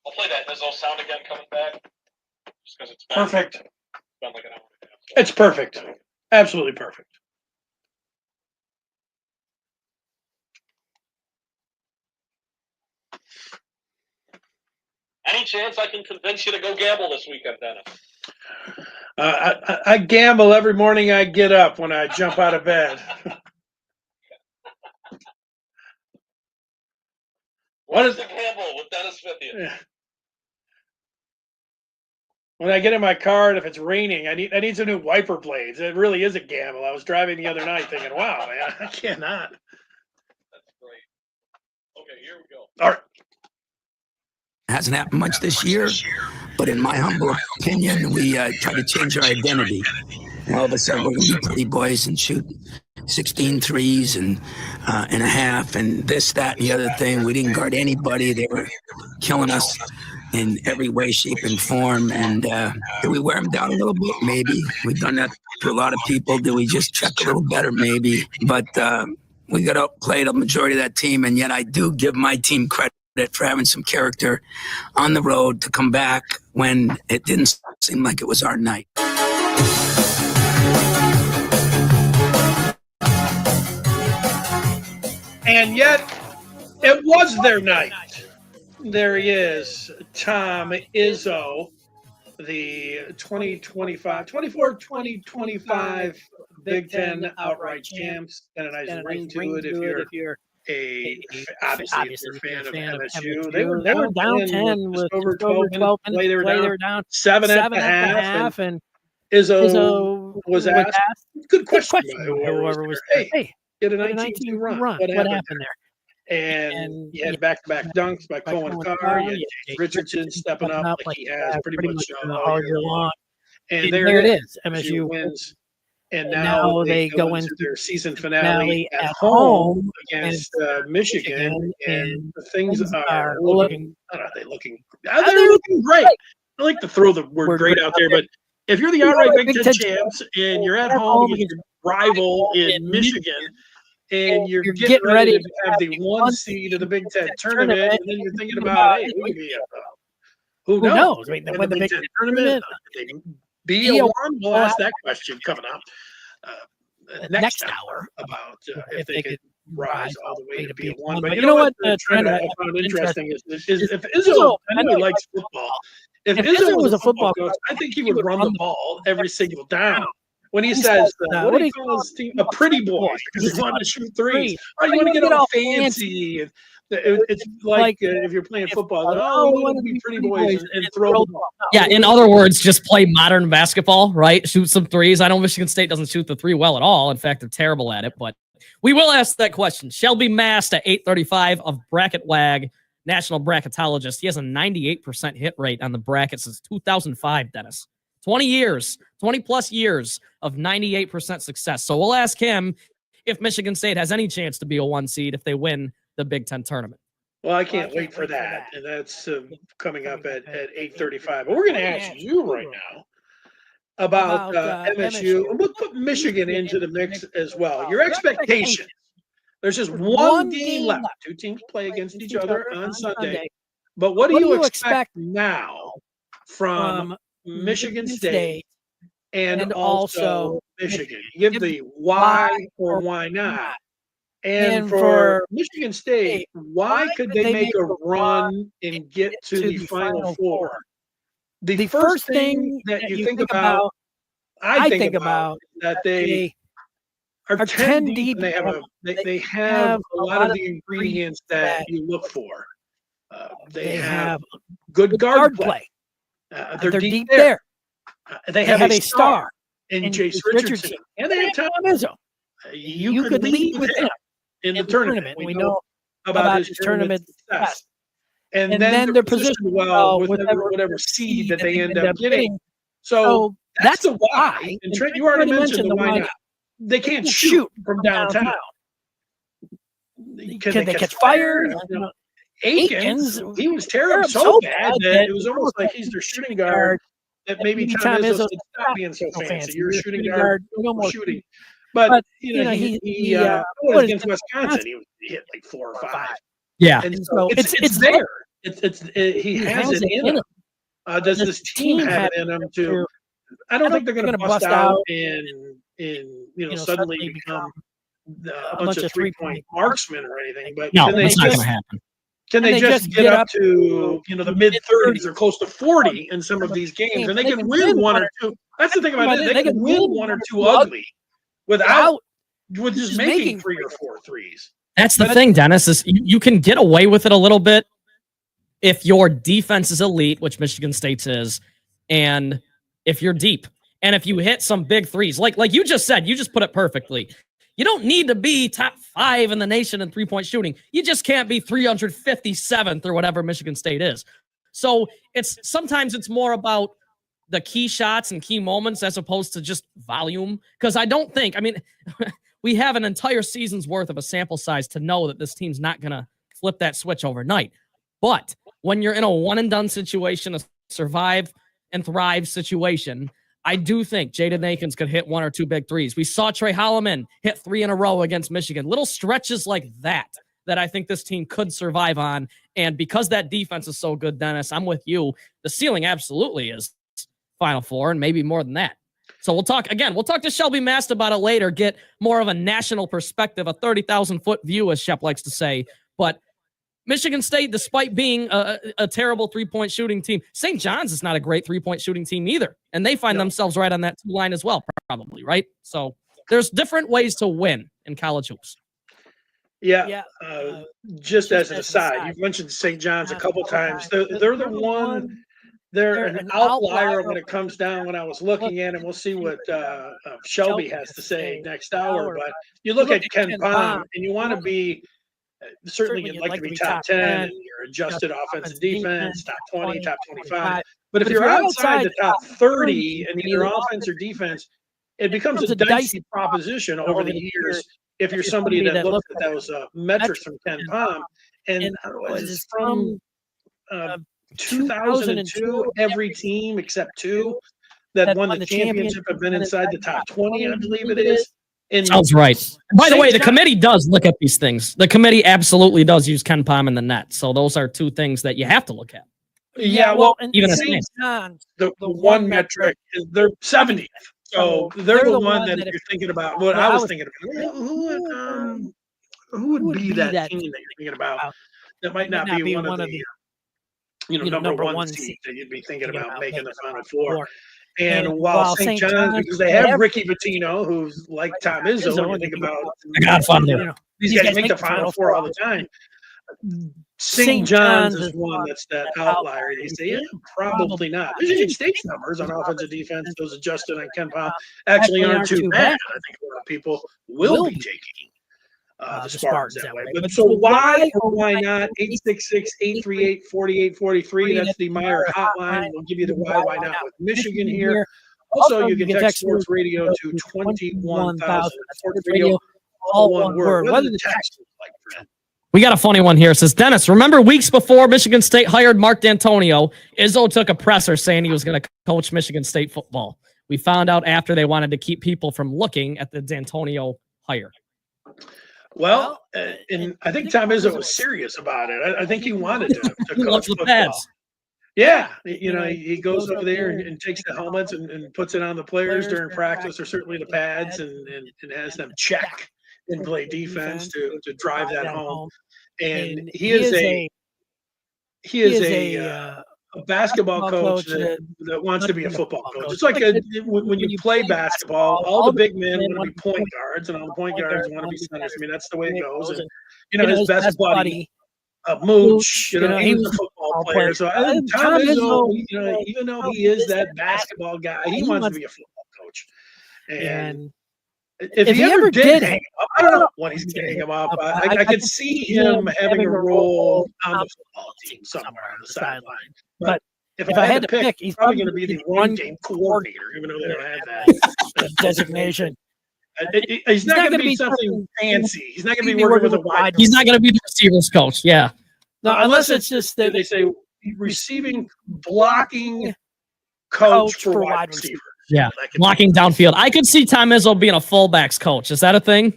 I'll play that Izzo sound again coming back. Just because it's Perfect. been like an hour and a half. It's perfect. Absolutely perfect. Any chance I can convince you to go gamble this weekend, Dennis? I gamble every morning I get up when I jump out of bed. What is the gamble with Dennis Fithian? When I get in my car and if it's raining, I need some new wiper blades. It really is a gamble. I was driving the other night thinking, wow, man, I cannot. That's great. Okay, here we go. All right. Hasn't happened much this year, but in my humble opinion, we try to change our identity. And all of a sudden, we're going to be pretty boys and shoot 16 threes and a half and this, that, and the other thing. We didn't guard anybody. They were killing us in every way, shape, and form. And did we wear them down a little bit? Maybe. We've done that to a lot of people. Did we just check a little better? Maybe. But we got outplayed a majority of that team, and yet I do give my team credit for having some character on the road to come back when it didn't seem like it was our night. And yet, it was their night. There he is, Tom Izzo, the 2025 Big Ten outright champs. And a nice ring to it if you're obviously if you're a fan of MSU. They were down 10 with over 12 minutes to play. They were down 7.5. And Izzo was asked, good question by whoever was there. Hey, get a 19 run. What happened there? And you had back-to-back dunks by Cohen Carr. You had James Richardson stepping up like he has pretty much all year long. And there it is. MSU wins. And now they go into their season finale at home against Michigan. And the things are looking, they're looking great. I like to throw the word great out there, but if you're the outright Big Ten champs and you're at home against your rival in Michigan, and you're getting ready to have the one seed of the Big Ten tournament, and then you're thinking about, hey, we could be who knows? I mean, when the Big Ten tournament, could they be a one? We'll ask that question coming up next hour about if they could rise all the way to be a one. But you know what? The trend I found interesting is if Izzo, I know he likes football. If Izzo was a football coach, I think he would run the ball every single down. when he says, what do you call his team? A pretty boy, because he wanted to shoot threes. Oh, you want to get all fancy. And it's like if you're playing football, we want to be pretty boys and throw the ball. Yeah, in other words, just play modern basketball, right? Shoot some threes. I know Michigan State doesn't shoot the three well at all. In fact, they're terrible at it, but we will ask that question. Shelby Mast at 8:35 of Bracket Wag, national bracketologist. He has a 98% hit rate on the bracket since 2005, Dennis. 20 plus years of 98% success. So we'll ask him if Michigan State has any chance to be a 1 seed if they win the Big Ten tournament. Well, I can't wait for that. And that's coming up at 8:35. But we're going to ask you right now about MSU. And we'll put Michigan into the mix as well. Your expectations. There's just one game left. Two teams play against each other on Sunday. But what do you expect now from Michigan State and also Michigan? Give the why or why not. And for Michigan State, why could they make a run and get to the Final Four? The first thing that you think about, I think about, that they are 10 deep. And they have a lot of the ingredients that you look for. They have good guard play. They're deep there. They have a star in Jace Richardson. And they have Tom Izzo. You could lead with him in the tournament. We know about his tournament success. And then they're positioned well with whatever seed that they end up getting. So that's the why. And Trent, you already mentioned the why not. They can't shoot from downtown. Can they catch fire? Akins, he was terrible, so bad that it was almost like he's their shooting guard. That maybe Tom Izzo said, stop being so fancy. You're a shooting guard, no more shooting. But he was against Wisconsin. He hit like 4 or 5. Yeah, and so it's there. He has it in him. Does this team have it in them to? I don't think they're going to bust out and suddenly become a bunch of 3-point marksmen or anything. But no, it's not going to happen. Can they just get up to the mid-30s or close to 40 in some of these games, and they can win 1 or 2? That's the thing about it. They can win 1 or 2 ugly with just making 3 or 4 threes. That's the thing, Dennis, is you can get away with it a little bit if your defense is elite, which Michigan State's is, and if you're deep. And if you hit some big threes, like you just said, you just put it perfectly. You don't need to be top 5 in the nation in 3-point shooting. You just can't be 357th or whatever Michigan State is. So sometimes it's more about the key shots and key moments as opposed to just volume. Because we have an entire season's worth of a sample size to know that this team's not going to flip that switch overnight. But when you're in a one-and-done situation, a survive and thrive situation, I do think Jaden Akins could hit 1 or 2 big threes. We saw Trey Holloman hit 3 in a row against Michigan. Little stretches like that I think this team could survive on. And because that defense is so good, Dennis, I'm with you. The ceiling absolutely is Final Four and maybe more than that. So we'll talk to Shelby Mast about it later, get more of a national perspective, a 30,000-foot view, as Shep likes to say. But Michigan State, despite being a terrible 3-point shooting team, St. John's is not a great 3-point shooting team either. And they find themselves right on that 2 line as well, probably, right? So there's different ways to win in college hoops. Yeah. Just as an aside, you've mentioned St. John's a couple times. They're the one. They're an outlier when it comes down when I was looking at, and we'll see what Shelby has to say next hour. But you look at Ken Pom, and you want to be certainly you'd like to be top 10 and your adjusted offense and defense, top 20, top 25. But if you're outside the top 30 in either offense or defense, it becomes a dicey proposition over the years if you're somebody that looks at those metrics from Ken Pom. And it's from 2002, every team except 2 that won the championship have been inside the top 20, I believe it is. Sounds right. By the way, the committee does look at these things. The committee absolutely does use Ken Pom in the net. So those are 2 things that you have to look at. Yeah, well, even the one metric is they're 70th. So they're the one that you're thinking about. What I was thinking about. Who would be that team that you're thinking about that might not be one of the number one seeds that you'd be thinking about making the Final Four? And while St. John's, because they have Ricky Pitino, who's like Tom Izzo, when you think about these guys make the Final Four all the time. St. John's is one that's that outlier. They say, yeah, probably not. Michigan State's numbers on offensive defense, those adjusted on Ken Powell, actually aren't too bad. I think a lot of people will be taking the Spartans that way. But so why or why not? 866-838-4843. That's the Meyer hotline. We'll give you the why not with Michigan here. Also, you can text Sports Radio to 21,000. Sports Radio, all one word. What does the text look like, Fred? We got a funny one here. It says, Dennis, remember weeks before Michigan State hired Mark D'Antonio, Izzo took a presser saying he was going to coach Michigan State football. We found out after they wanted to keep people from looking at the D'Antonio hire. Well, and I think Tom Izzo was serious about it. I think he wanted to coach football. Pads. Yeah, he goes over there and takes the helmets and puts it on the players during practice, or certainly the pads, and has them check and play defense to drive that home. And he is a basketball coach that wants to be a football coach. It's like when you play basketball, all the big men want to be point guards, and all the point guards want to be centers. I mean, that's the way it goes. And his best buddy, Mooch, he was a football player. So I think Tom Izzo, even though he is that basketball guy, he wants to be a football coach. And if he ever did hang him up, I don't know when he's going to hang him up. I could see him having a role on the football team somewhere on the sideline. But if I had to pick, he's probably going to be the run game coordinator, even though they don't have that designation. He's not going to be something fancy. He's not going to be working with a wide. He's not going to be the receivers coach. Yeah. No, unless it's just that they say receiving, blocking coach for wide receiver. Yeah, blocking downfield. I could see Tom Izzo being a fullbacks coach. Is that a thing?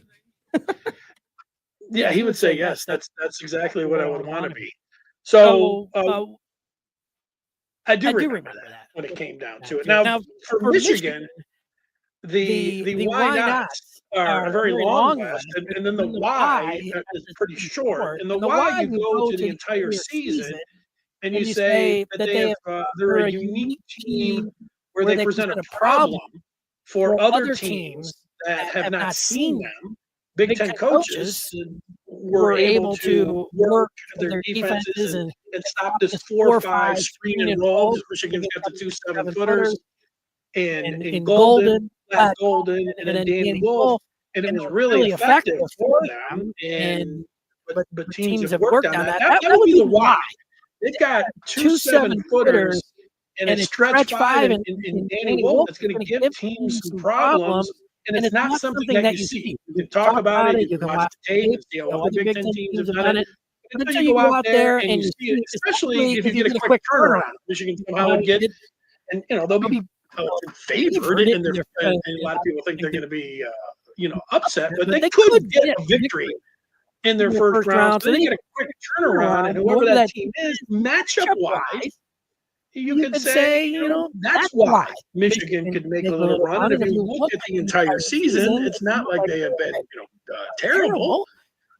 Yeah, he would say yes. That's exactly what I would want to be. So I do remember that when it came down to it. Now for Michigan, the why nots are a very long list, and then the why is pretty short. And the why, you go to the entire season, and you say that they're a unique team where they present a problem for other teams that have not seen them. Big Ten coaches were able to work their defenses and stop this 4-5 screen and roll. Michigan's got the 2 7-footers and Golden, Black Golden, and then Danny Wolf. And it was really effective for them. But teams have worked on that. That would be the why. They've got 2 7-footers and a stretch 5 and Danny Wolf that's going to give teams some problems. And it's not something that you see. You can talk about it, you can watch the tape and see how other Big Ten teams have done it. But until you go out there and you see it, especially if you get a quick turnaround, Michigan somehow would get, and they'll be favored, and a lot of people think they're going to be, upset, but they could get a victory in their first round. So they get a quick turnaround, and whoever that team is, matchup-wise, you could say, that's why Michigan could make a little run. And if you look at the entire season, it's not like they have been, terrible.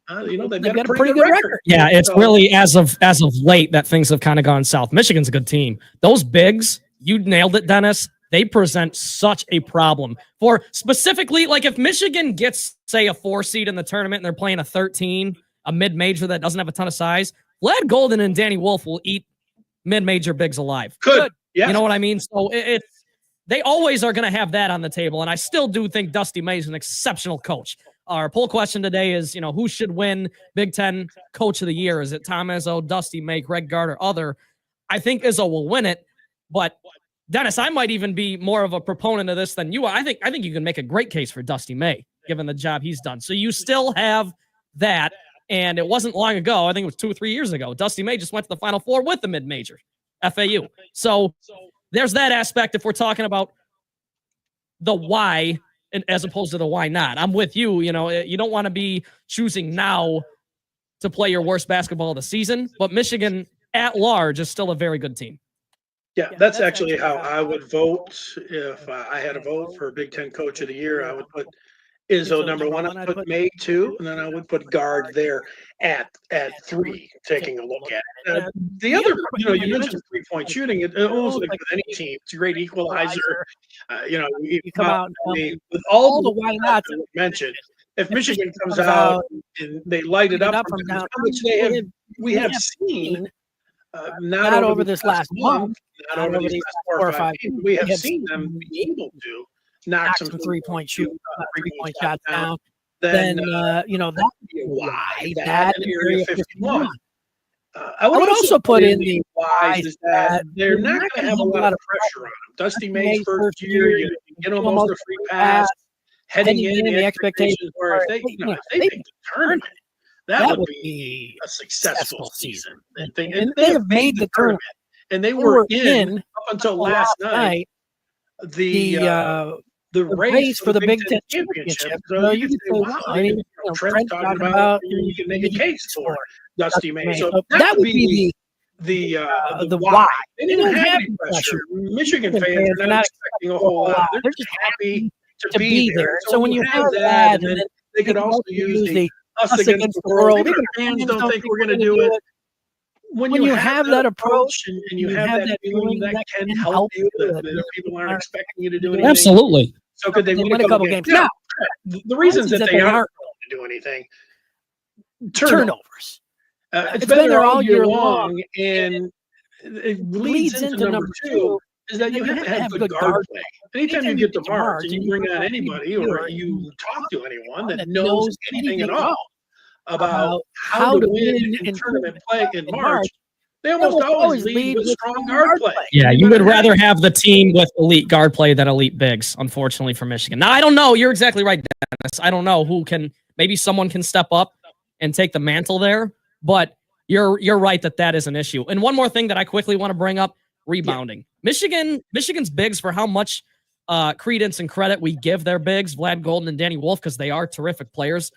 They've got a pretty good record. Yeah, it's really as of late that things have kind of gone south. Michigan's a good team. Those bigs, you nailed it, Dennis. They present such a problem for specifically, like if Michigan gets, say, a 4 seed in the tournament and they're playing a 13, a mid-major that doesn't have a ton of size, Vlad Golden and Danny Wolf will eat mid-major bigs alive. Could. Yeah. You know what I mean? So they always are going to have that on the table. And I still do think Dusty May is an exceptional coach. Our poll question today is, who should win Big Ten Coach of the Year? Is it Tom Izzo, Dusty May, Greg Gard, or other? I think Izzo will win it. But Dennis, I might even be more of a proponent of this than you are. I think you can make a great case for Dusty May, given the job he's done. So you still have that. And it wasn't long ago. I think it was 2 or 3 years ago. Dusty May just went to the Final Four with the mid-major, FAU. So there's that aspect if we're talking about the why as opposed to the why not. I'm with you. You don't want to be choosing now to play your worst basketball of the season, but Michigan at large is still a very good team. Yeah, that's actually how I would vote if I had a vote for Big Ten Coach of the Year. I would put Izzo number one. I put May 2, and then I would put guard there at 3. Taking a look at it. The other, you mentioned 3-point shooting. It almost like with any team, it's a great equalizer. You come out with all the why not mentioned. If Michigan comes out and they light it up from down, which we have seen. Not over this last month, not over these last 4 or 5 games. We have seen them be able to knock some 3-point shots down. Then that would be why that in Area 51. I would also put in the whys is that they're not going to have a lot of pressure on them. Dusty May's first year, you get almost a free pass. Heading in, the expectations were if they make the tournament, that would be a successful season. And they have made the tournament, and they were in up until last night the race for the Big Ten championship. So you can say, wow, I mean, Trent's talking about you can make a case for Dusty May. So that would be the why. They didn't have any pressure. Michigan fans are not expecting a whole lot. They're just happy to be there. So when you have that, and then they could also use the us against the world. Even fans don't think we're going to do it. When you have that approach and you have that feeling, that can help you. That people aren't expecting you to do anything. Absolutely. So could they win a couple games? Now, the reasons that they aren't going to do anything, turnovers. It's been there all year long, and it leads into number 2. Is that you have to have good guard play. Anytime you get to March and you bring on anybody or you talk to anyone that knows anything at all about how to win in tournament play in March, they almost always lead with strong guard play. Yeah, you would rather have the team with elite guard play than elite bigs, unfortunately, for Michigan. Now, I don't know. You're exactly right, Dennis. I don't know who can – maybe someone can step up and take the mantle there, but you're right that is an issue. And one more thing that I quickly want to bring up, rebounding. Yeah. Michigan's bigs, for how much credence and credit we give their bigs, Vlad Golden and Danny Wolf, because they are terrific players,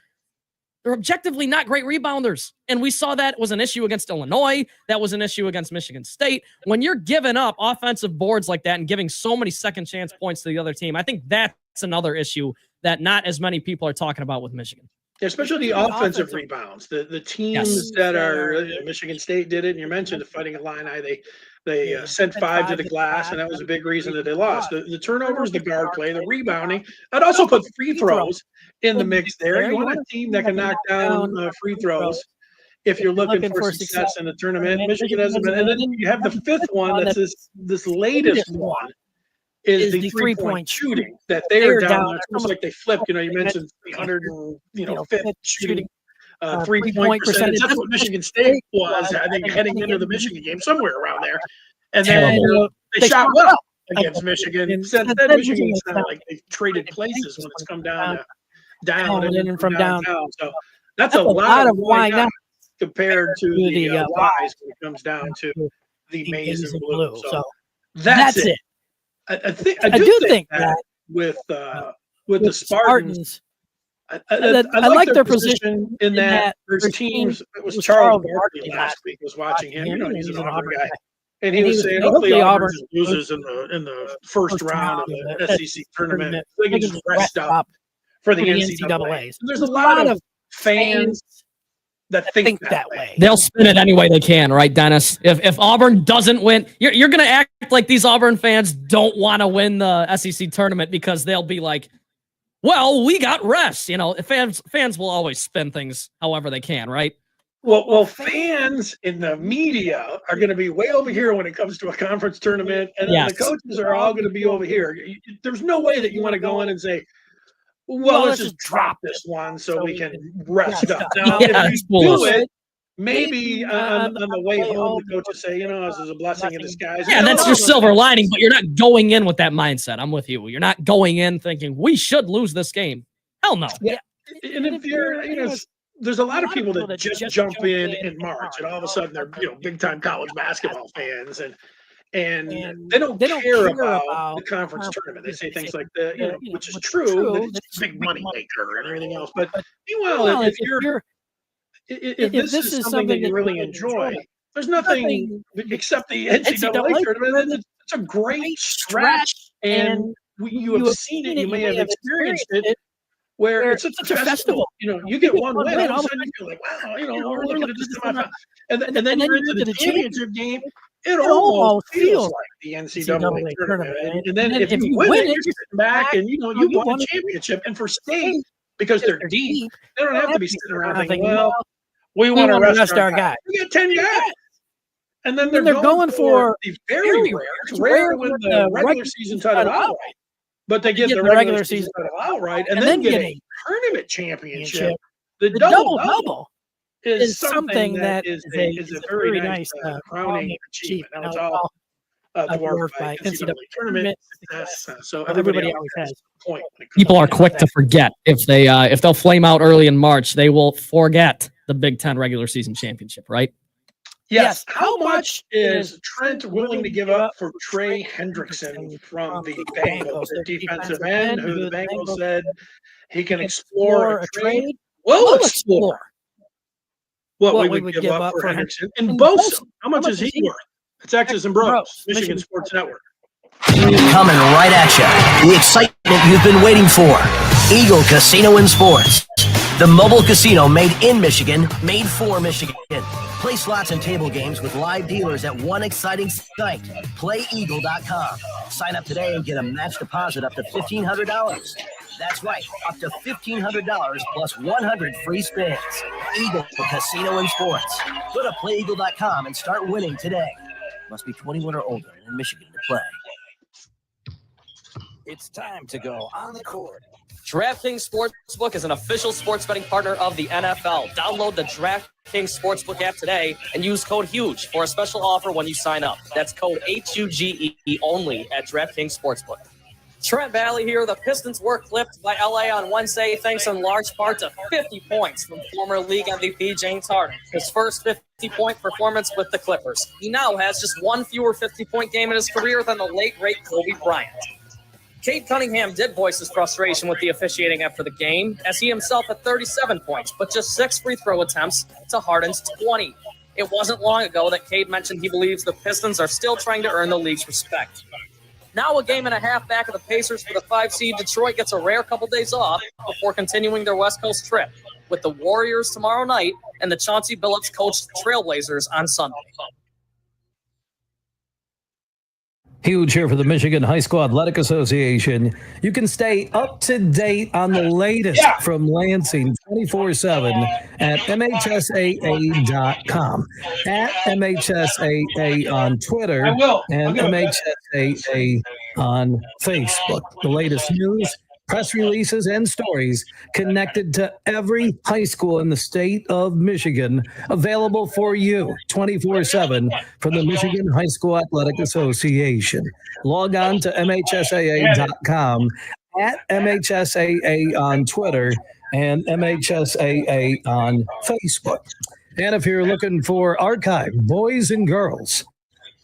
they're objectively not great rebounders. And we saw that was an issue against Illinois. That was an issue against Michigan State. When you're giving up offensive boards like that and giving so many second chance points to the other team, I think that's another issue that not as many people are talking about with Michigan. Especially the offensive rebounds. The teams that are Michigan State did it, and you mentioned the Fighting Illini. They sent 5 to the glass, and that was a big reason that they lost. The turnovers, the guard play, the rebounding. I'd also put free throws in the mix there. You want a team that can knock down free throws if you're looking for success in the tournament. Michigan hasn't been. And then you have the 5th one that's this latest one. Is the 3-point shooting that they are down. It's almost like they flipped. You mentioned 300 and 5th shooting 3-point percentage. That's what Michigan State was, I think, heading into the Michigan game, somewhere around there. And then they shot well against Michigan. Since then, Michigan's kind of like they've traded places when it's come down and from downtown. So that's a lot of why not compared to the whys when it comes down to the maize and blue. So that's it. I do think that with the Spartans, I like their position in that there's teams. It was Charles Barkley last week. Was watching him. He's an Auburn guy, and he was saying, hopefully Auburn loses in the first round of the SEC tournament. They can just rest up for the NCAA. So there's a lot of fans that think that way. They'll spin it any way they can, right, Dennis? If Auburn doesn't win, you're going to act like these Auburn fans don't want to win the SEC tournament because they'll be like, well, we got rest. Fans will always spin things however they can, right? Well, fans in the media are going to be way over here when it comes to a conference tournament, and then the coaches are all going to be over here. There's no way that you want to go in and say, well, let's just drop this one so we can rest up. Now, if you do it, maybe on the way home, the coaches say, this is a blessing in disguise. Yeah, that's your silver lining, but you're not going in with that mindset. I'm with you. You're not going in thinking, we should lose this game. Hell no. Yeah. And if you're, there's a lot of people that just jump in March, and all of a sudden they're, big-time college basketball fans, and they don't care about the conference tournament. They say things like that, which is true, that it's a big money maker and everything else. But meanwhile, if this is something that you really enjoy, there's nothing except the NCAA tournament. It's a great stretch, and you have seen it. You may have experienced it. where it's such a festival. You get one win, all of a sudden you feel like, wow, we're looking at this semifinal. And then you're into the championship game. It almost feels like the NCAA tournament. And then if you win it, you're sitting back and, you won a championship. And for state, because they're deep, they don't have to be sitting around thinking, well, we want to rest our guys. We get 10 guys. And then they're going for the very rare. It's rare to win the regular season title outright. But they get the regular season title outright and then get a tournament championship. The double-double is something that is a very nice crowning achievement. Now, it's all dwarfed by NCAA tournament success. So everybody always has a point. People are quick to forget if they'll flame out early in March, they will forget the Big Ten regular season championship, right? Yes. How much is Trent willing to give up for Trey Hendrickson from the Bengals, the defensive end, who the Bengals said he can explore a trade? We'll explore what we would give up for Hendrickson. And Bosa, how much is he worth? It's X's and BrO's, Michigan Sports Network. Coming right at you. The excitement you've been waiting for. Eagle Casino and Sports. The mobile casino made in Michigan, made for Michigan. Play slots and table games with live dealers at one exciting site, playeagle.com. Sign up today and get a match deposit up to $1,500. That's right, up to $1,500 plus 100 free spins. Eagle Casino and Sports. Go to playeagle.com and start winning today. Must be 21 or older and in Michigan to play. It's time to go on the court. DraftKings Sportsbook is an official sports betting partner of the NFL. Download the DraftKings Sportsbook app today and use code HUGE for a special offer when you sign up. That's code HUGE only at DraftKings Sportsbook. Trent Valley here. The Pistons were clipped by LA on Wednesday thanks in large part to 50 points from former league MVP James Harden. His first 50-point performance with the Clippers. He now has just one fewer 50-point game in his career than the late, great Kobe Bryant. Cade Cunningham did voice his frustration with the officiating after the game, as he himself had 37 points, but just 6 free throw attempts to Harden's 20. It wasn't long ago that Cade mentioned he believes the Pistons are still trying to earn the league's respect. Now a game and a half back of the Pacers for the 5 seed, Detroit gets a rare couple days off before continuing their West Coast trip, with the Warriors tomorrow night and the Chauncey Billups-coached Trailblazers on Sunday. Huge here for the Michigan High School Athletic Association. You can stay up to date on the latest from Lansing 24/7 at MHSAA.com, at MHSAA on Twitter, and MHSAA on Facebook. The latest news, press releases, and stories connected to every high school in the state of Michigan, available for you 24/7 from the Michigan High School Athletic Association. Log on to MHSAA.com, at MHSAA on Twitter, and MHSAA on Facebook. And if you're looking for archive, boys and girls,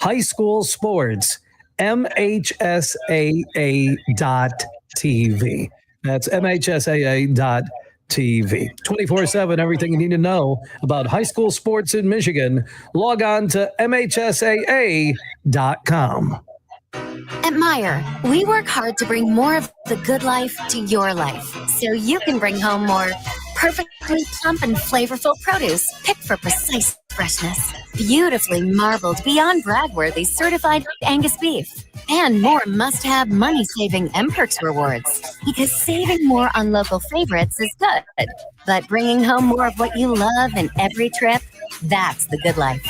high school sports, MHSAA.TV. That's MHSAA.TV. 24/7, everything you need to know about high school sports in Michigan. Log on to MHSAA.com. At Meijer, we work hard to bring more of the good life to your life, so you can bring home more perfectly plump and flavorful produce picked for precise freshness, beautifully marbled, beyond brag-worthy certified Angus beef, and more must-have money-saving M-Perks rewards. Because saving more on local favorites is good, but bringing home more of what you love in every trip, that's the good life.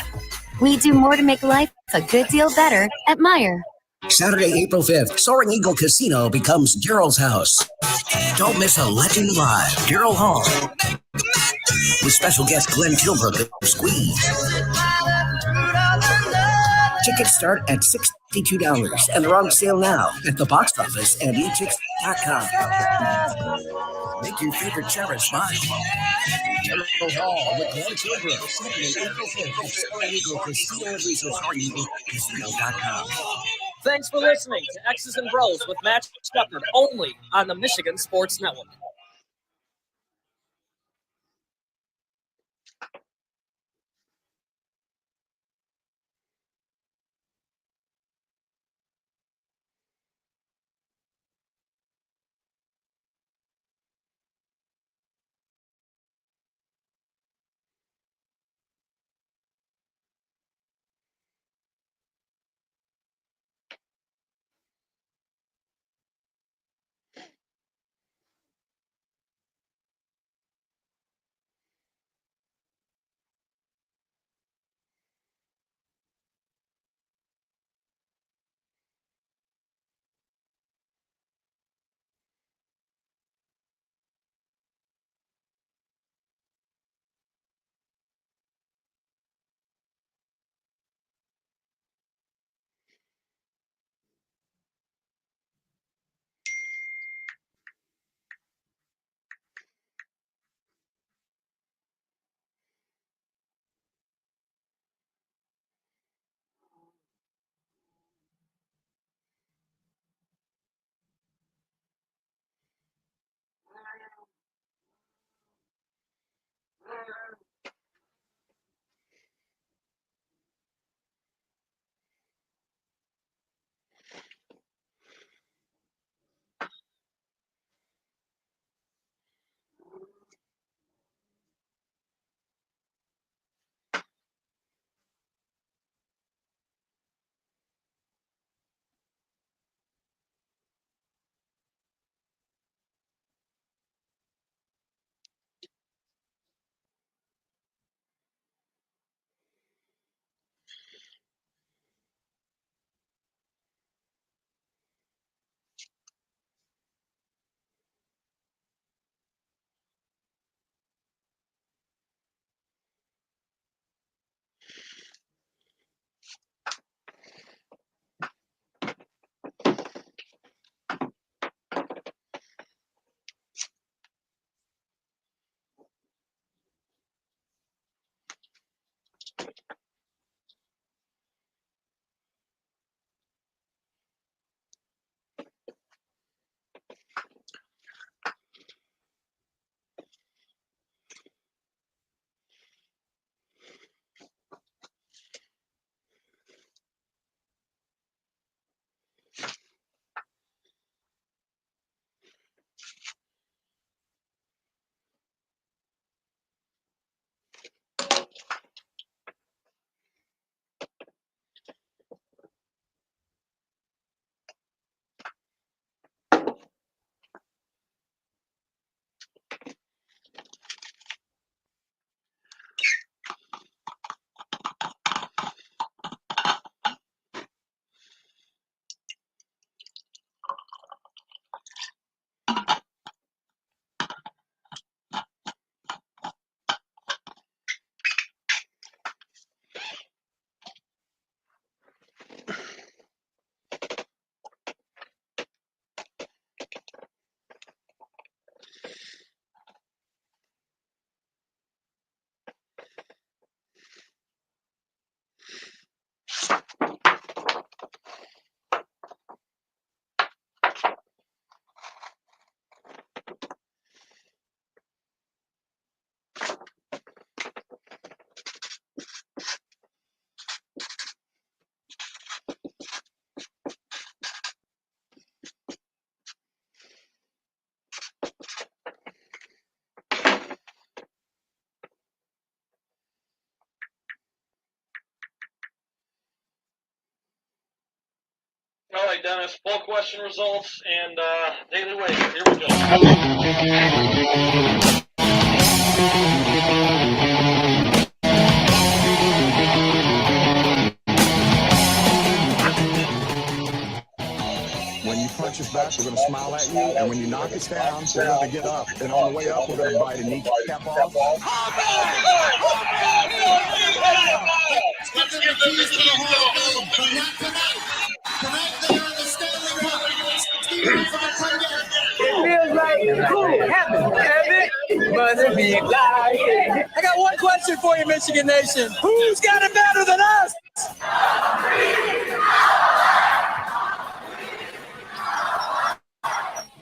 We do more to make life a good deal better at Meijer. Saturday, April 5th, Soaring Eagle Casino becomes Daryl's house. Don't miss a legend live, Daryl Hall, with special guest Glenn Tilbrook of Squeeze. Tickets start at $62 and they're on sale now at the box office and etix.com. Make your favorite terror smile. Daryl Hall with Glenn Tilbrook, Saturday, April 5th at Soaring Eagle Casino and Resort, SoaringEagleCasino.com. Thanks for listening to X's and BrO's with Matt Shepard, only on the Michigan Sports Network. Dennis. Poll question results and daily wage. Here we go. When you punch us back, we're going to smile at you, and when you knock us down, we're going to get up. And on the way up, we're going to bite a kneecap off. Let's give them the keys to the Hall of Fame. Tonight they are in the Stanley Cup. It feels like cool, heaven, must be lying. I got one question for you, Michigan Nation. Who's got it better than us?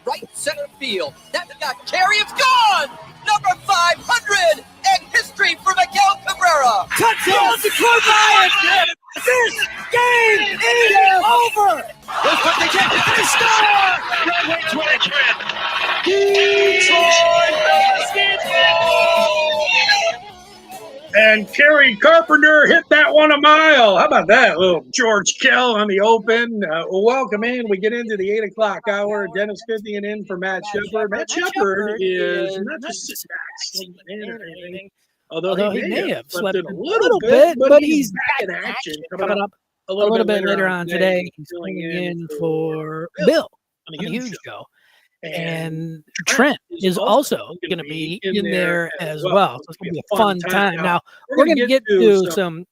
Right center field. That's got carry. It's gone. Number 500 and history for Miguel Cabrera. Touchdown to Detroit Lions. This game is over. Let's put the kick. They score. Detroit basketball. And Kerry Carpenter hit that one a mile. How about that? Little George Kell on the open. Welcome in. We get into the 8 o'clock hour. Dennis Fithian in for Matt Shepard. Matt Shepard is not just sitting back, sleeping in or anything. Although he may have slept in a little bit, but he's back in action. Coming up a little bit later on today. He's filling in for Bill on the Huge Show. And Trent is also going to be in there as well. So it's going to be a fun time. Now, we're going to get to some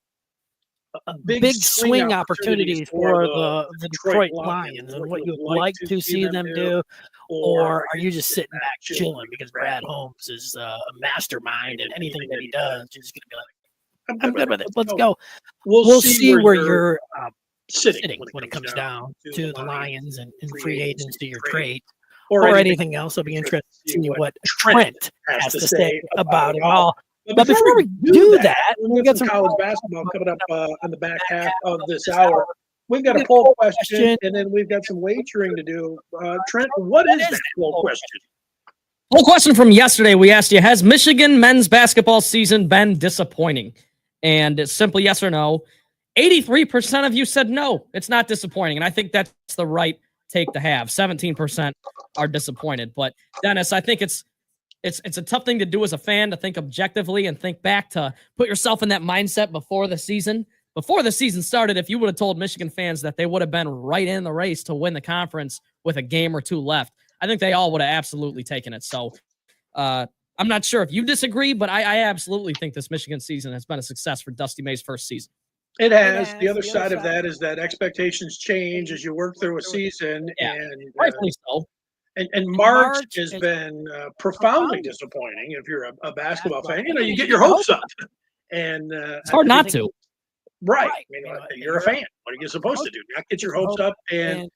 big swing opportunities for the Detroit Lions and what you would like to see them do. Or are you just sitting back chilling because Brad Holmes is a mastermind and anything that he does, you're just going to be like, I'm good with it. Let's go. We'll see where you're sitting when it comes down to the Lions and free agency or trade. Or anything else. I'll be interested to see what Trent has to say about it all. But before we do that, we've got some college basketball coming up on the back half of this hour. We've got a poll question, and then we've got some wagering to do. Trent, what is that poll question? Poll question from yesterday. We asked you, has Michigan men's basketball season been disappointing? And it's simply yes or no. 83% of you said no, it's not disappointing. And I think that's the right take to have. 17% are disappointed. But Dennis, I think it's a tough thing to do as a fan, to think objectively and think back, to put yourself in that mindset before the season. Before the season started, if you would have told Michigan fans that they would have been right in the race to win the conference with a game or two left, I think they all would have absolutely taken it. So I'm not sure if you disagree, but I absolutely think this Michigan season has been a success for Dusty May's first season. It has. The other side of that is that expectations change as you work through a season. Yeah, and rightfully so. And March has been profoundly disappointing if you're a basketball fan. You know, you get your hopes up. And it's hard not to. Right. I mean, you're a fan. What are you supposed to do? Not get your hopes up. And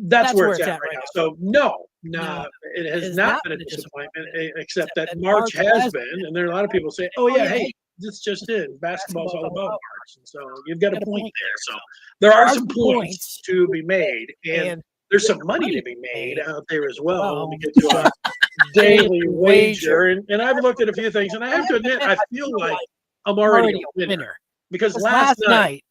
that's where it's at right now. So, no, it has not been a disappointment, except that March has been. And there are a lot of people saying, oh, yeah, hey, this just is. Basketball's all about March. And so you've got a point there. So there are some points to be made. And there's some money to be made out there as well. When we get to our daily wager. And I've looked at a few things. And I have to admit, I feel like I'm already a winner. Because last night,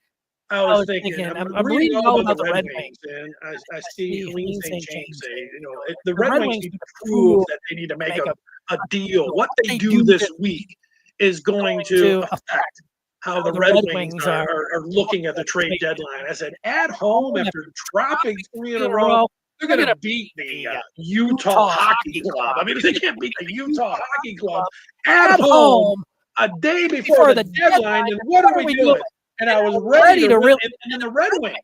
I was thinking, I'm reading all about the Red Wings, and I see Helene St. James say, you know, the Red Wings need to prove that they need to make a deal. What they do this week is going to affect how the Red Wings are looking at the trade deadline. I said, at home, after dropping 3 in a row, they're going to beat the Utah Hockey Club. I mean, if they can't beat the Utah Hockey Club at home a day before the deadline, then what are we doing? And I was ready to really. And then the Red Wings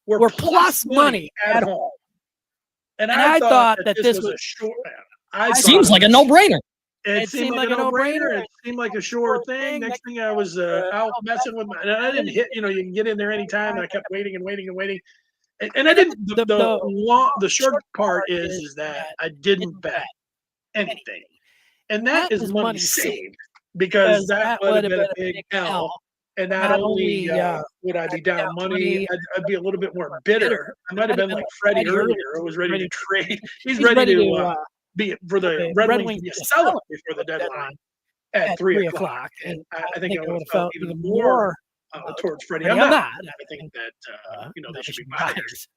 were plus money at home. And I thought that this was a short. Seems like a no-brainer. It seemed like a no-brainer. It seemed like a sure thing. Next thing I was out messing with and I didn't hit. You know, you can get in there anytime. And I kept waiting and waiting and waiting. And I didn't. The short part is that I didn't bet anything, and that is money saved because that would have been a big L. And not only would I be down money, I'd be a little bit more bitter. I might have been like Freddie earlier, who was ready to trade. He's ready to be for the Red Wings to be a seller before the deadline at 3 o'clock. And I think I would have felt even more towards Freddie. I'm not. I think that they should be buyers.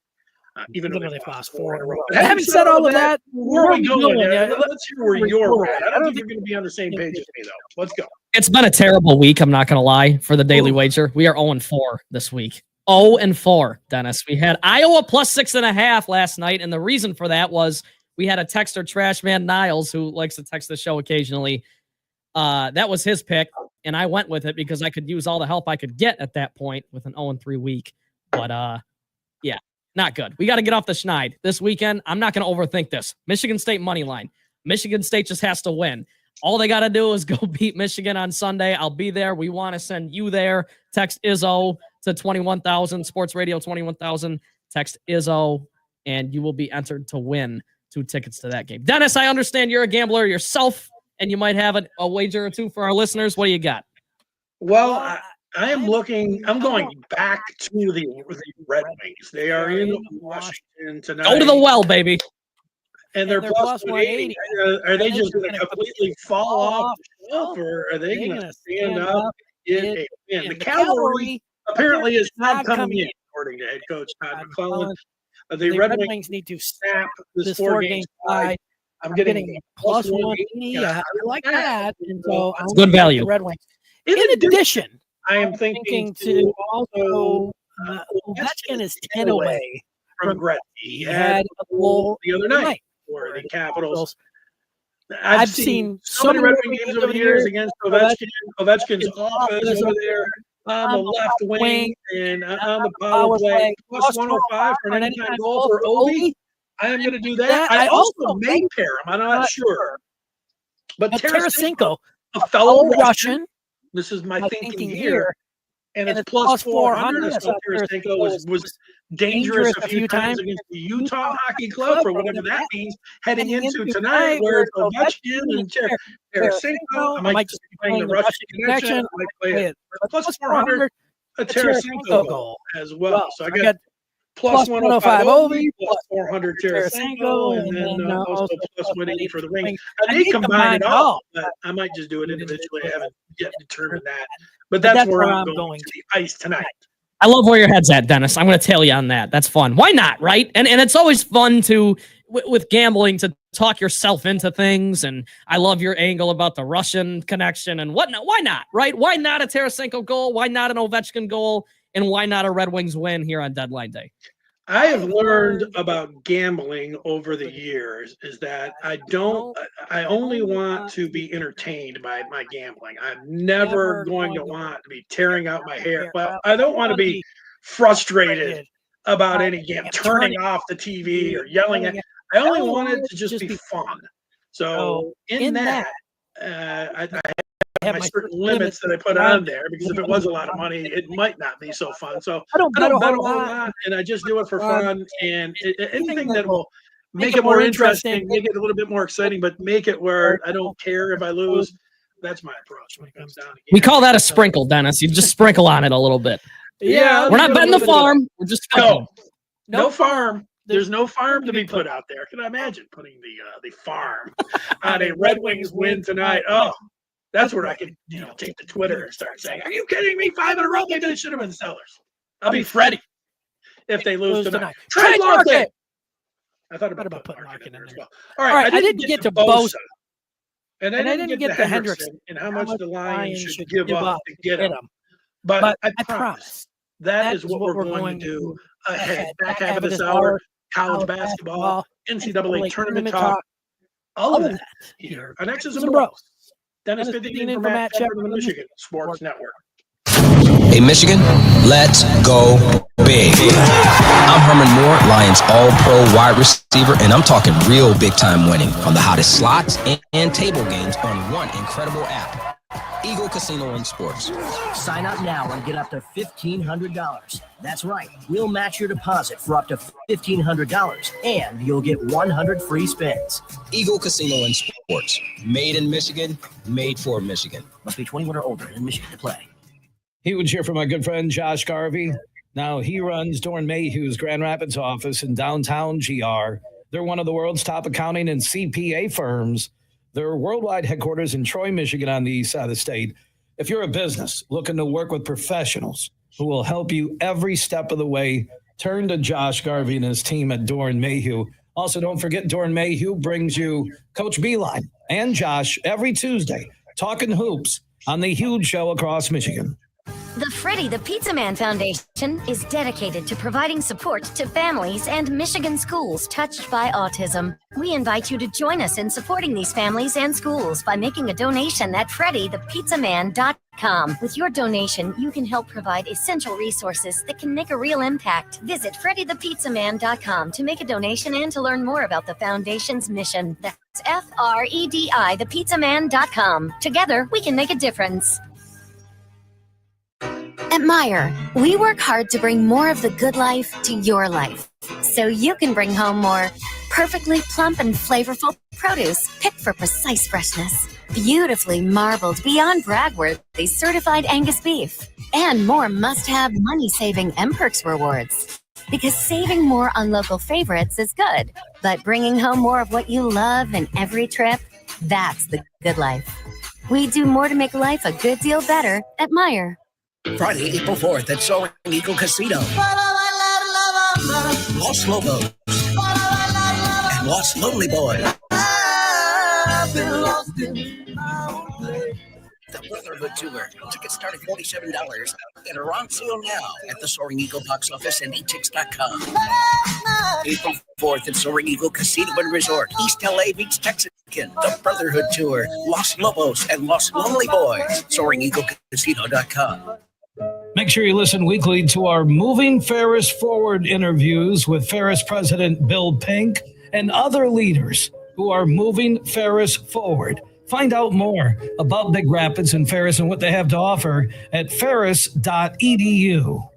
Even though they've lost 4 in a row. Having said all of that, where are we going? Let's hear where you're at. I don't think you're going to be on the same page as me, though. Let's go. It's been a terrible week, I'm not going to lie, for the Daily Wager. We are 0-4 this week. 0-4, Dennis. We had Iowa plus 6.5 last night, and the reason for that was we had a texter, Trash Man Niles, who likes to text the show occasionally. That was his pick, and I went with it because I could use all the help I could get at that point with an 0-3 week. But, yeah. Not good. We got to get off the schneid this weekend. I'm not going to overthink this. Michigan State money line. Michigan State just has to win. All they got to do is go beat Michigan on Sunday. I'll be there. We want to send you there. Text Izzo to 21,000. Sports Radio 21,000. Text Izzo, and you will be entered to win 2 tickets to that game. Dennis, I understand you're a gambler yourself, and you might have a wager or two for our listeners. What do you got? Well, I'm going back to the Red Wings. They are in Washington tonight. Go to the well, baby. And they're plus 180. Are they just going to completely fall off the shelf, or are they going to stand up in a win? The cavalry apparently is not coming in, according to head coach Todd McClellan. The Red Wings need to snap this 4-game tie. I'm getting plus 180. I like that. And so it's good value. Red Wings. In addition, I am thinking to also Ovechkin is 10 away from Gretzky. He had a goal the other night for the Capitals. I've seen so many Red Wing games over the years against Ovechkin. Ovechkin's office over there on the left wing and on the power play. Plus 105 for an anytime goal for Ovi. I am going to do that. I also may pair him. I'm not sure. But Tarasenko, a fellow Russian. This is my thinking here. And it's plus 400. So Tarasenko was dangerous a few times against the Utah Hockey Club, for whatever that means, heading into tonight, where it's Ovechkin and Tarasenko. I might just be playing the Russian connection. I might play it plus 400, a Tarasenko goal as well. So I got plus 105 Ovi, plus 400 Tarasenko, and then also plus 180 for the Wings. I did combine it all, but I might just do it individually. I haven't yet determined that. But that's where I'm going to the ice tonight. I love where your head's at, Dennis. I'm going to tell you on that. That's fun. Why not, right? And it's always fun to, with gambling, to talk yourself into things. And I love your angle about the Russian connection and whatnot. Why not, right? Why not a Tarasenko goal? Why not an Ovechkin goal? And why not a Red Wings win here on deadline day? I have learned about gambling over the years is that I only want to be entertained by my gambling. I'm never going to want to be tearing out my hair. Well, I don't want to be frustrated about any game, turning off the TV or yelling at. I only want it to just be fun. So in that, I have my certain limits that I put on there, because if it was a lot of money, it might not be so fun. So I don't bet a whole lot, and I just do it for fun. And anything that will make it more interesting, make it a little bit more exciting, but make it where I don't care if I lose. That's my approach when it comes down to we call that a sprinkle, Dennis. You just sprinkle on it a little bit. Yeah, we're not betting the farm. We're just no farm. There's no farm to be put out there. Can I imagine putting the farm on a Red Wings win tonight? Oh. That's where I could, take to Twitter and start saying, "Are you kidding me? 5 in a row? Maybe they should have been sellers." I'll be Freddie if they lose tonight. Trade Larkin. I thought about putting Larkin in there as well. All right, I didn't get to Bosa, and I didn't get to Hendrickson and how much the Lions should give up to get him. But I promise that is what we're going to do ahead. Back half of this hour, college basketball, NCAA tournament talk, all of that here on X's and Bros. Dennis Fithian from Matt Shep from the Michigan Sports Network. Hey, Michigan, let's go big. I'm Herman Moore, Lions All-Pro wide receiver, and I'm talking real big-time winning on the hottest slots and table games on one incredible app, Eagle Casino and Sports. Sign up now and get up to $1,500. That's right. We'll match your deposit for up to $1,500, and you'll get 100 free spins. Eagle Casino and Sports. Made in Michigan, made for Michigan. Must be 21 or older in Michigan to play. Huge here for my good friend Josh Garvey. Now, he runs Dorn Mayhew's Grand Rapids office in downtown GR. They're one of the world's top accounting and CPA firms. Their worldwide headquarters in Troy, Michigan on the east side of the state. If you're a business looking to work with professionals who will help you every step of the way, turn to Josh Garvey and his team at Doran Mayhew. Also, don't forget Doran Mayhew brings you Coach Beeline and Josh every Tuesday, talking hoops on the huge show across Michigan. The Freddy the Pizza Man Foundation is dedicated to providing support to families and Michigan schools touched by autism. We invite you to join us in supporting these families and schools by making a donation at freddythepizzaman.com. With your donation, you can help provide essential resources that can make a real impact. Visit freddythepizzaman.com to make a donation and to learn more about the foundation's mission. That's FREDI, thepizzaman.com. Together, we can make a difference. At Meijer, we work hard to bring more of the good life to your life, so you can bring home more perfectly plump and flavorful produce picked for precise freshness, beautifully marbled beyond brag-worthy certified Angus beef, and more must-have money-saving M-Perks rewards. Because saving more on local favorites is good, but bringing home more of what you love in every trip, that's the good life. We do more to make life a good deal better at Meijer. Friday, April 4th at Soaring Eagle Casino. Los Lobos and Los Lonely Boys. The Brotherhood Tour. Tickets start at $47 and are on sale now at the Soaring Eagle box office and etix.com. April 4th at Soaring Eagle Casino and Resort, East LA meets Texican. The Brotherhood Tour. Los Lobos and Los Lonely Boys. SoaringEagleCasino.com. Make sure you listen weekly to our Moving Ferris Forward interviews with Ferris President Bill Pink and other leaders who are moving Ferris forward. Find out more about Big Rapids and Ferris and what they have to offer at ferris.edu.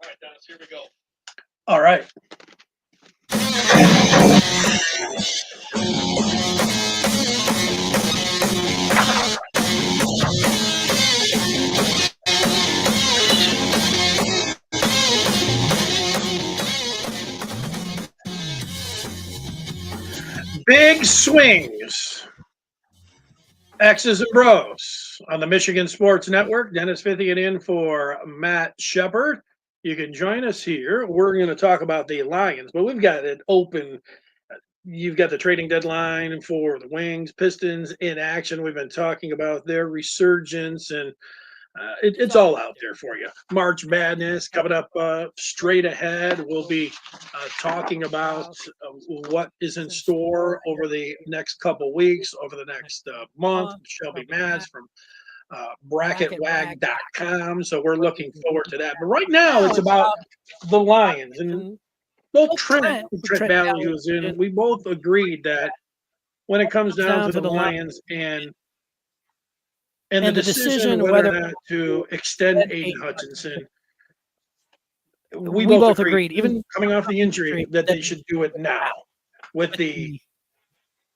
All right, Dennis, here we go. All right. Big swings. X's and Bros on the Michigan Sports Network. Dennis Fithian in for Matt Shepard. You can join us here. We're going to talk about the Lions, but we've got it open. You've got the trading deadline for the Wings, Pistons in action. We've been talking about their resurgence, and it's all out there for you. March Madness coming up straight ahead. We'll be talking about what is in store over the next couple weeks, over the next month. Shelby Mads from bracketwag.com. So we're looking forward to that. But right now, it's about the Lions. And both Trent Valley, who's in, we both agreed that when it comes down to the Lions and the decision whether or not to extend Aiden Hutchinson, we both agreed, even coming off the injury, that they should do it now with the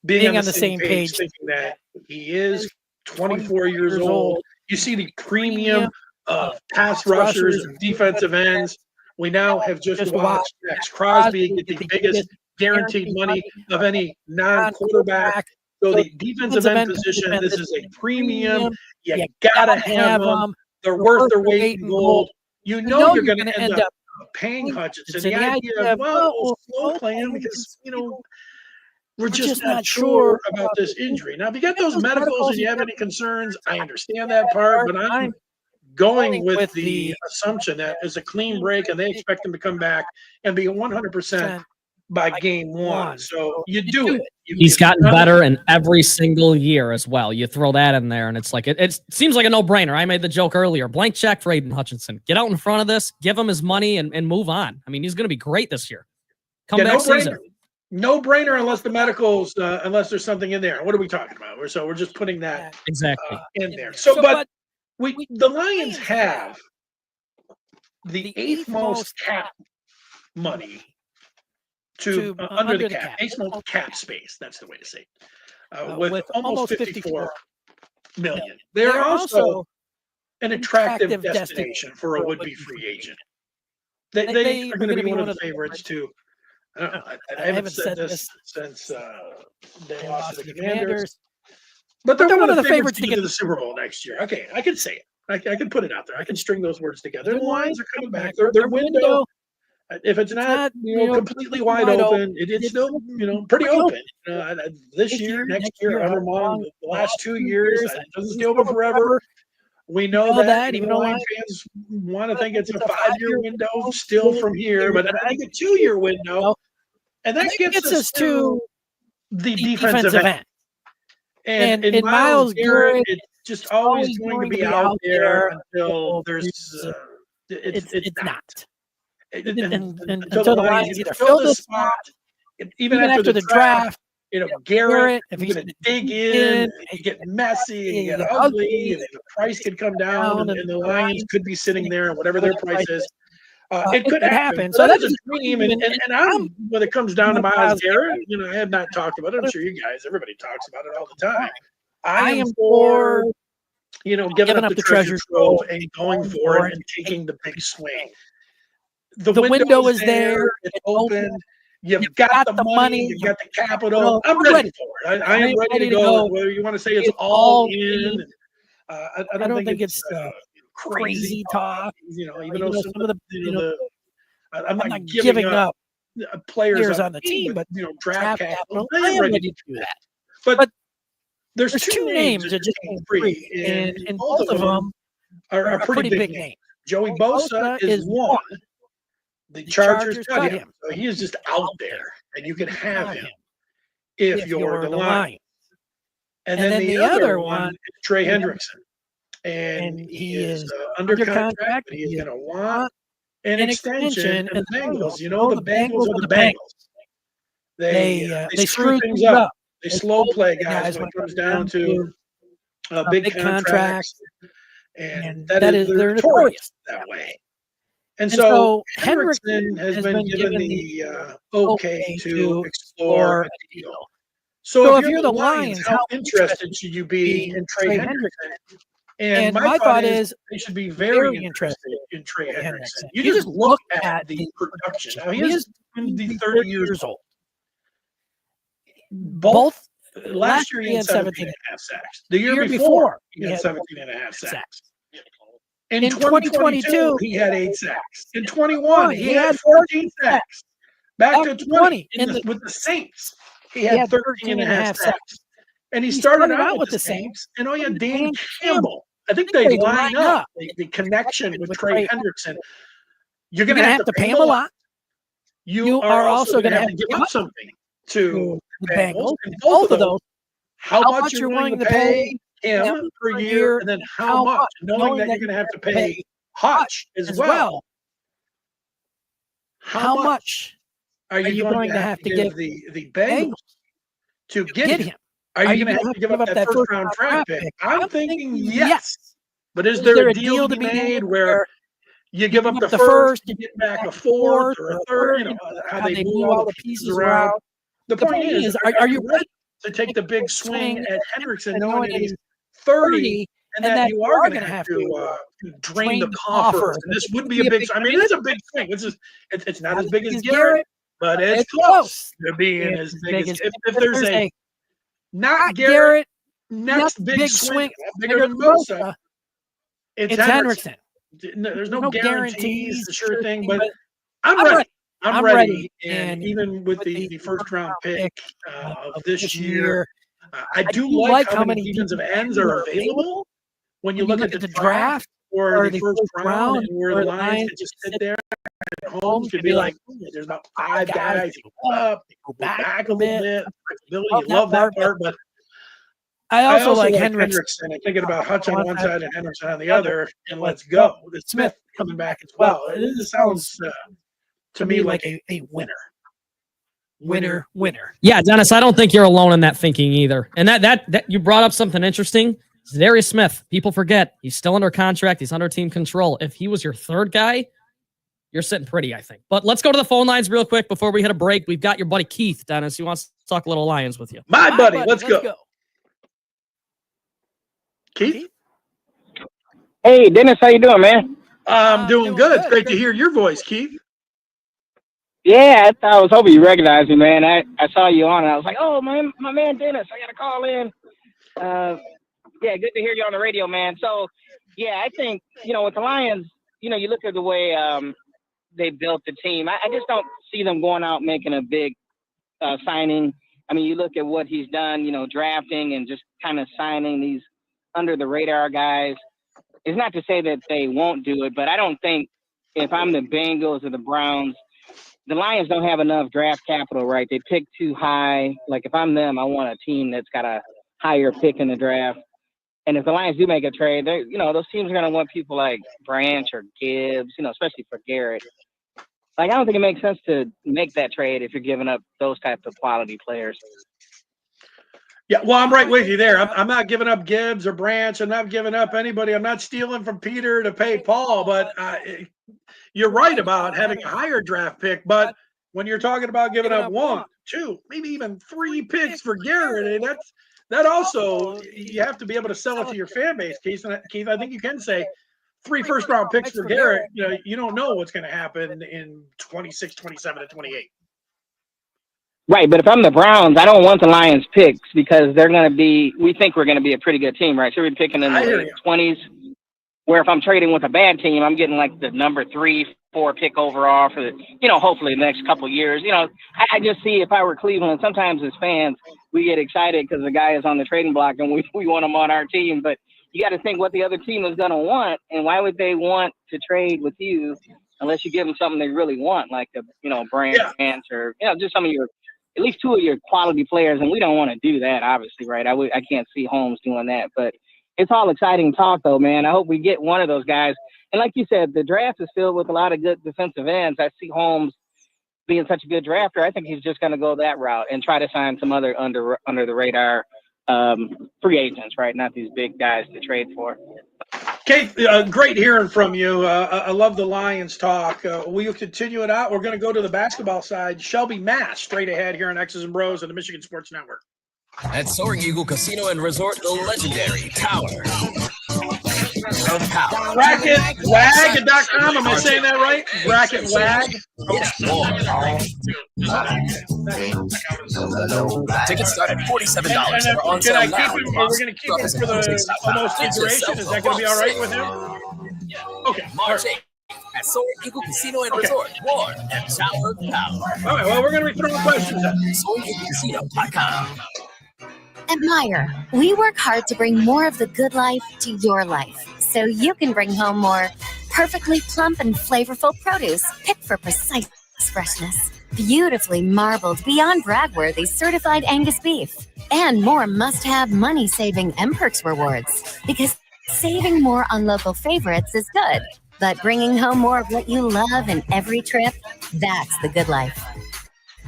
being on the same page, thinking that he is 24 years old. You see the premium of pass rushers and defensive ends. We now have just watched Max Crosby get the biggest guaranteed money of any non-quarterback. So the defensive end position, this is a premium. You gotta have them. They're worth their weight in gold. You know you're going to end up paying Hutchinson. The idea of, well, we'll slow play him because, we're just not sure about this injury. Now, if you get those medicals and you have any concerns, I understand that part, but I'm going with the assumption that it's a clean break and they expect him to come back and be 100% by game one. So you do it. He's gotten better in every single year as well. You throw that in there, and it's like it seems like a no-brainer. I made the joke earlier. Blank check for Aiden Hutchinson. Get out in front of this, give him his money, and move on. I mean, he's going to be great this year. Comeback season. No brainer unless the medicals, unless there's something in there. What are we talking about? So we're just putting that exactly in there. So, but the Lions have the eighth most cap money to under the cap, eighth most cap space. That's the way to say it. With almost 54 million. They're also an attractive destination for a would-be free agent. They are going to be one of the favorites too. I haven't said this since they lost to the Commanders. But they're one of the favorites to get to the Super Bowl next year. Okay, I can say it. I can put it out there. I can string those words together. The Lions are coming back. Their window, if it's not completely wide open, it's still pretty open. This year, next year, however long, the last 2 years, it doesn't stay open forever. We know that even though Lions fans want to think it's a 5-year window still from here, but I think a 2-year window, and that gets us to the defensive end. And in Myles Garrett, it's just always going to be out there until there's it's not. Until the Lions either fill the spot, even after the draft, Garrett, if he's going to dig in, and get messy, and get ugly, and the price could come down, and the Lions could be sitting there, whatever their price is. It could happen. So that's a dream. And I'm, when it comes down to Myles Garrett, I have not talked about it. I'm sure you guys, everybody talks about it all the time. I am for, giving up the treasure trove and going for it and taking the big swing. The window is there. It's open. You've got the money. You've got the capital. I'm ready for it. I am ready to go. Whether you want to say it's all in. I don't think it's crazy talk. Even though some of the I'm not giving up players on the team, but draft capital. I am ready to do that. But there's two names that just came free, and both of them are pretty big names. Joey Bosa is one. The Chargers cut him. So he is just out there, and you can have him if you're the Lions. And then the other one is Trey Hendrickson. And he is under contract, but he's going to want an extension. And the Bengals, the Bengals are the Bengals. They screw things up. They slow play guys when it comes down to big contracts. And they're notorious that way. And so Hendrickson has been given the okay to explore a deal. So if you're the Lions, how interested should you be in Trey Hendrickson? And my thought is they should be very interested in Trey Hendrickson. You just look at the production. Now, he is going to be 30 years old. Both last year he had 17.5 sacks. The year before he had 17.5 sacks. In 2022 he had 8 sacks. In 21 he had 14 sacks. Back to 20 with the Saints he had 13.5 sacks. And he started out with the Saints, and you had Dan Campbell. I think they line up the connection with Trey Hendrickson. You're going to have to pay him a lot. You are also going to have to give up something to the Bengals. And both of those, how much you're willing to pay him per year, and then how much, knowing that you're going to have to pay Hutch as well. How much are you going to have to give the Bengals to get him? Are you going to have to give up that first-round draft pick? I'm thinking yes. But is there a deal to be made where you give up the first, you get back a fourth or a third, how they move all the pieces around? The point is, are you ready to take the big swing at Hendrickson knowing that he's 30 and that you are going to have to drain the coffers? And this would be a big – I mean, it is a big swing. It's not as big as Garrett, but it's close to being as big as – if there's a – not Garrett, next big swing, bigger than Bosa. It's Hendrickson. There's no guarantees, the sure thing, but I'm ready. I'm ready. And even with the first round pick of this year, I do like how many defensive ends are available when you look at the draft or the first round, and where the Lions can just sit there at home could be like, there's about 5 guys who go up, go back a little bit. You love that part, but I also like Hendrickson. I'm thinking about Hutch on one side and Hendrickson on the other, and let's go. With Smith coming back as well. It sounds to me like a winner. Winner. Yeah, Dennis, I don't think you're alone in that thinking either. And that you brought up something interesting. Darius Smith, people forget, he's still under contract. He's under team control. If he was your third guy, you're sitting pretty, I think. But let's go to the phone lines real quick before we hit a break. We've got your buddy Keith, Dennis. He wants to talk a little Lions with you. My buddy, let's go. Keith? Hey, Dennis, how you doing, man? I'm doing good. It's great to hear your voice, Keith. Yeah, I was hoping you recognized me, man. I saw you on, and I was like, oh, man, my man Dennis, I got to call in. Yeah, good to hear you on the radio, man. So, yeah, I think, with the Lions, you look at the way they built the team. I just don't see them going out making a big signing. I mean, you look at what he's done, drafting and just kind of signing these under-the-radar guys. It's not to say that they won't do it, but I don't think if I'm the Bengals or the Browns, the Lions don't have enough draft capital, right? They pick too high. Like, if I'm them, I want a team that's got a higher pick in the draft. And if the Lions do make a trade, they those teams are going to want people like Branch or Gibbs, especially for Garrett. Like, I don't think it makes sense to make that trade if you're giving up those types of quality players. Yeah, well, I'm right with you there. I'm not giving up Gibbs or Branch. I'm not giving up anybody. I'm not stealing from Peter to pay Paul. But you're right about having a higher draft pick. But when you're talking about giving up 1, 2, maybe even 3 picks for Garrett, that also you have to be able to sell it to your fan base, Keith. I think you can say 3 first-round picks for Garrett. You don't know what's going to happen in 26, 27, and 28. Right, but if I'm the Browns, I don't want the Lions picks because we think we're going to be a pretty good team, right? So we're picking in the 20s, where if I'm trading with a bad team, I'm getting like the number 3, 4 pick overall for hopefully the next couple of years. I just see if I were Cleveland, sometimes as fans, we get excited because the guy is on the trading block and we want him on our team, but you got to think what the other team is going to want, and why would they want to trade with you unless you give them something they really want, like Branch or just some of your at least 2 of your quality players, and we don't want to do that, obviously, right? I can't see Holmes doing that, but it's all exciting talk, though, man. I hope we get one of those guys. And like you said, the draft is filled with a lot of good defensive ends. I see Holmes being such a good drafter. I think he's just going to go that route and try to sign some other under the radar free agents, right? Not these big guys to trade for. Kate, great hearing from you. I love the Lions talk. We'll continue it out. We're going to go to the basketball side. Shelby Mass, straight ahead here on X's and Bros on the Michigan Sports Network. At Soaring Eagle Casino and Resort, the legendary Tower of Power. BracketWag.com. Am I saying that right? BracketWag. Tickets start at $47. And are we going to keep him for the almost duration? Is that going to be all right with him? Okay. March 8th at Soaring Eagle Casino and Resort, Ward and Tower of Power. All right, well, we're going to be throwing questions at SoaringEagleCasino.com. At Meijer, we work hard to bring more of the good life to your life so you can bring home more perfectly plump and flavorful produce picked for precise freshness, beautifully marbled beyond brag-worthy certified Angus beef, and more must-have money-saving M-Perks rewards. Because saving more on local favorites is good, but bringing home more of what you love in every trip, that's the good life.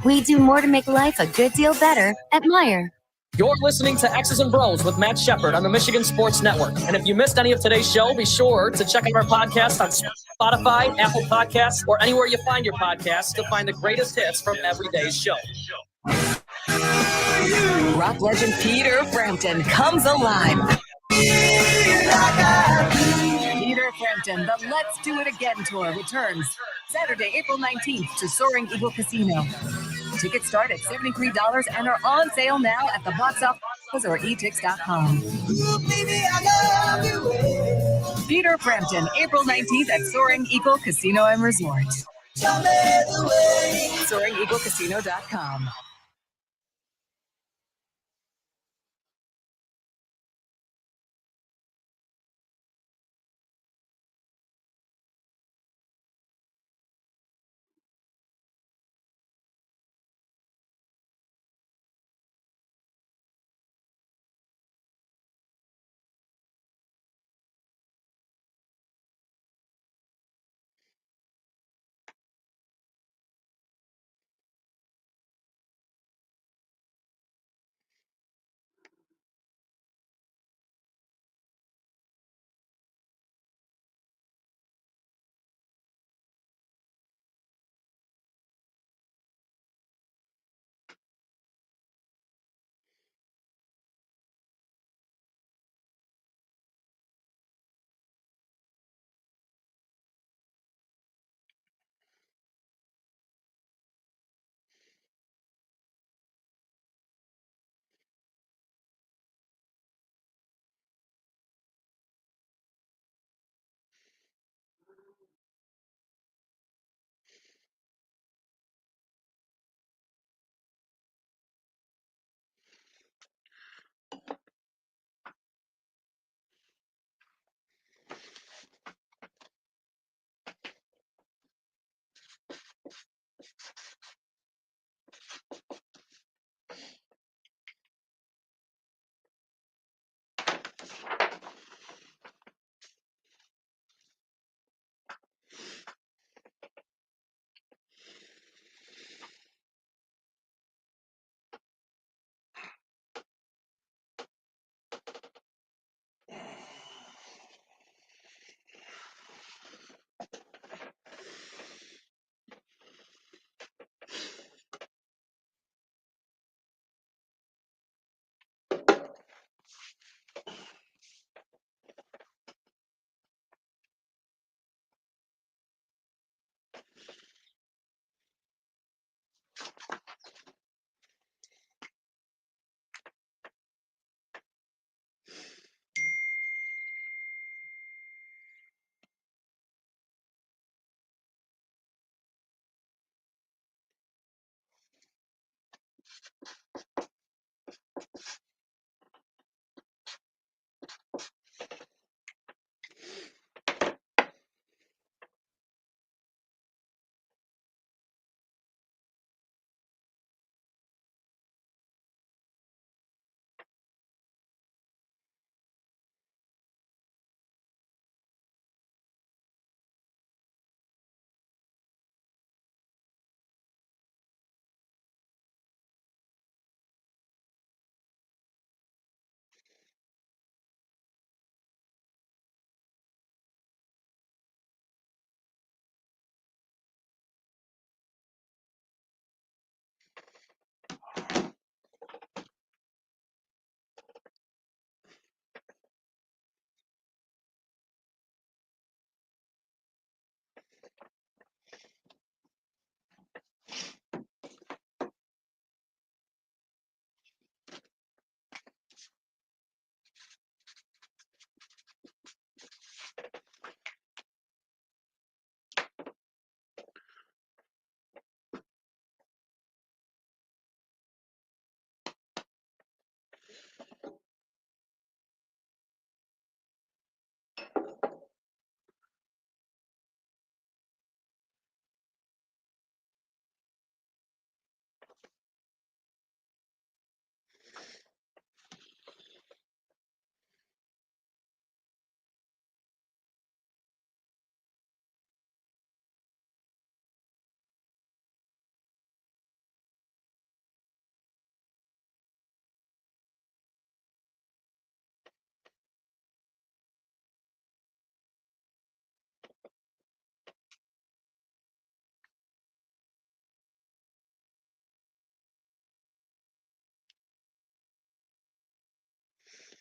We do more to make life a good deal better at Meijer. You're listening to X's and Bros with Matt Shepard on the Michigan Sports Network. And if you missed any of today's show, be sure to check out our podcast on Spotify, Apple Podcasts, or anywhere you find your podcasts to find the greatest hits from every day's show. Rock legend Peter Frampton comes alive. Peter Frampton, the Let's Do It Again tour returns Saturday, April 19th to Soaring Eagle Casino. Tickets start at $73 and are on sale now at the box office or etix.com. Peter Frampton, April 19th at Soaring Eagle Casino and Resort. SoaringEagleCasino.com.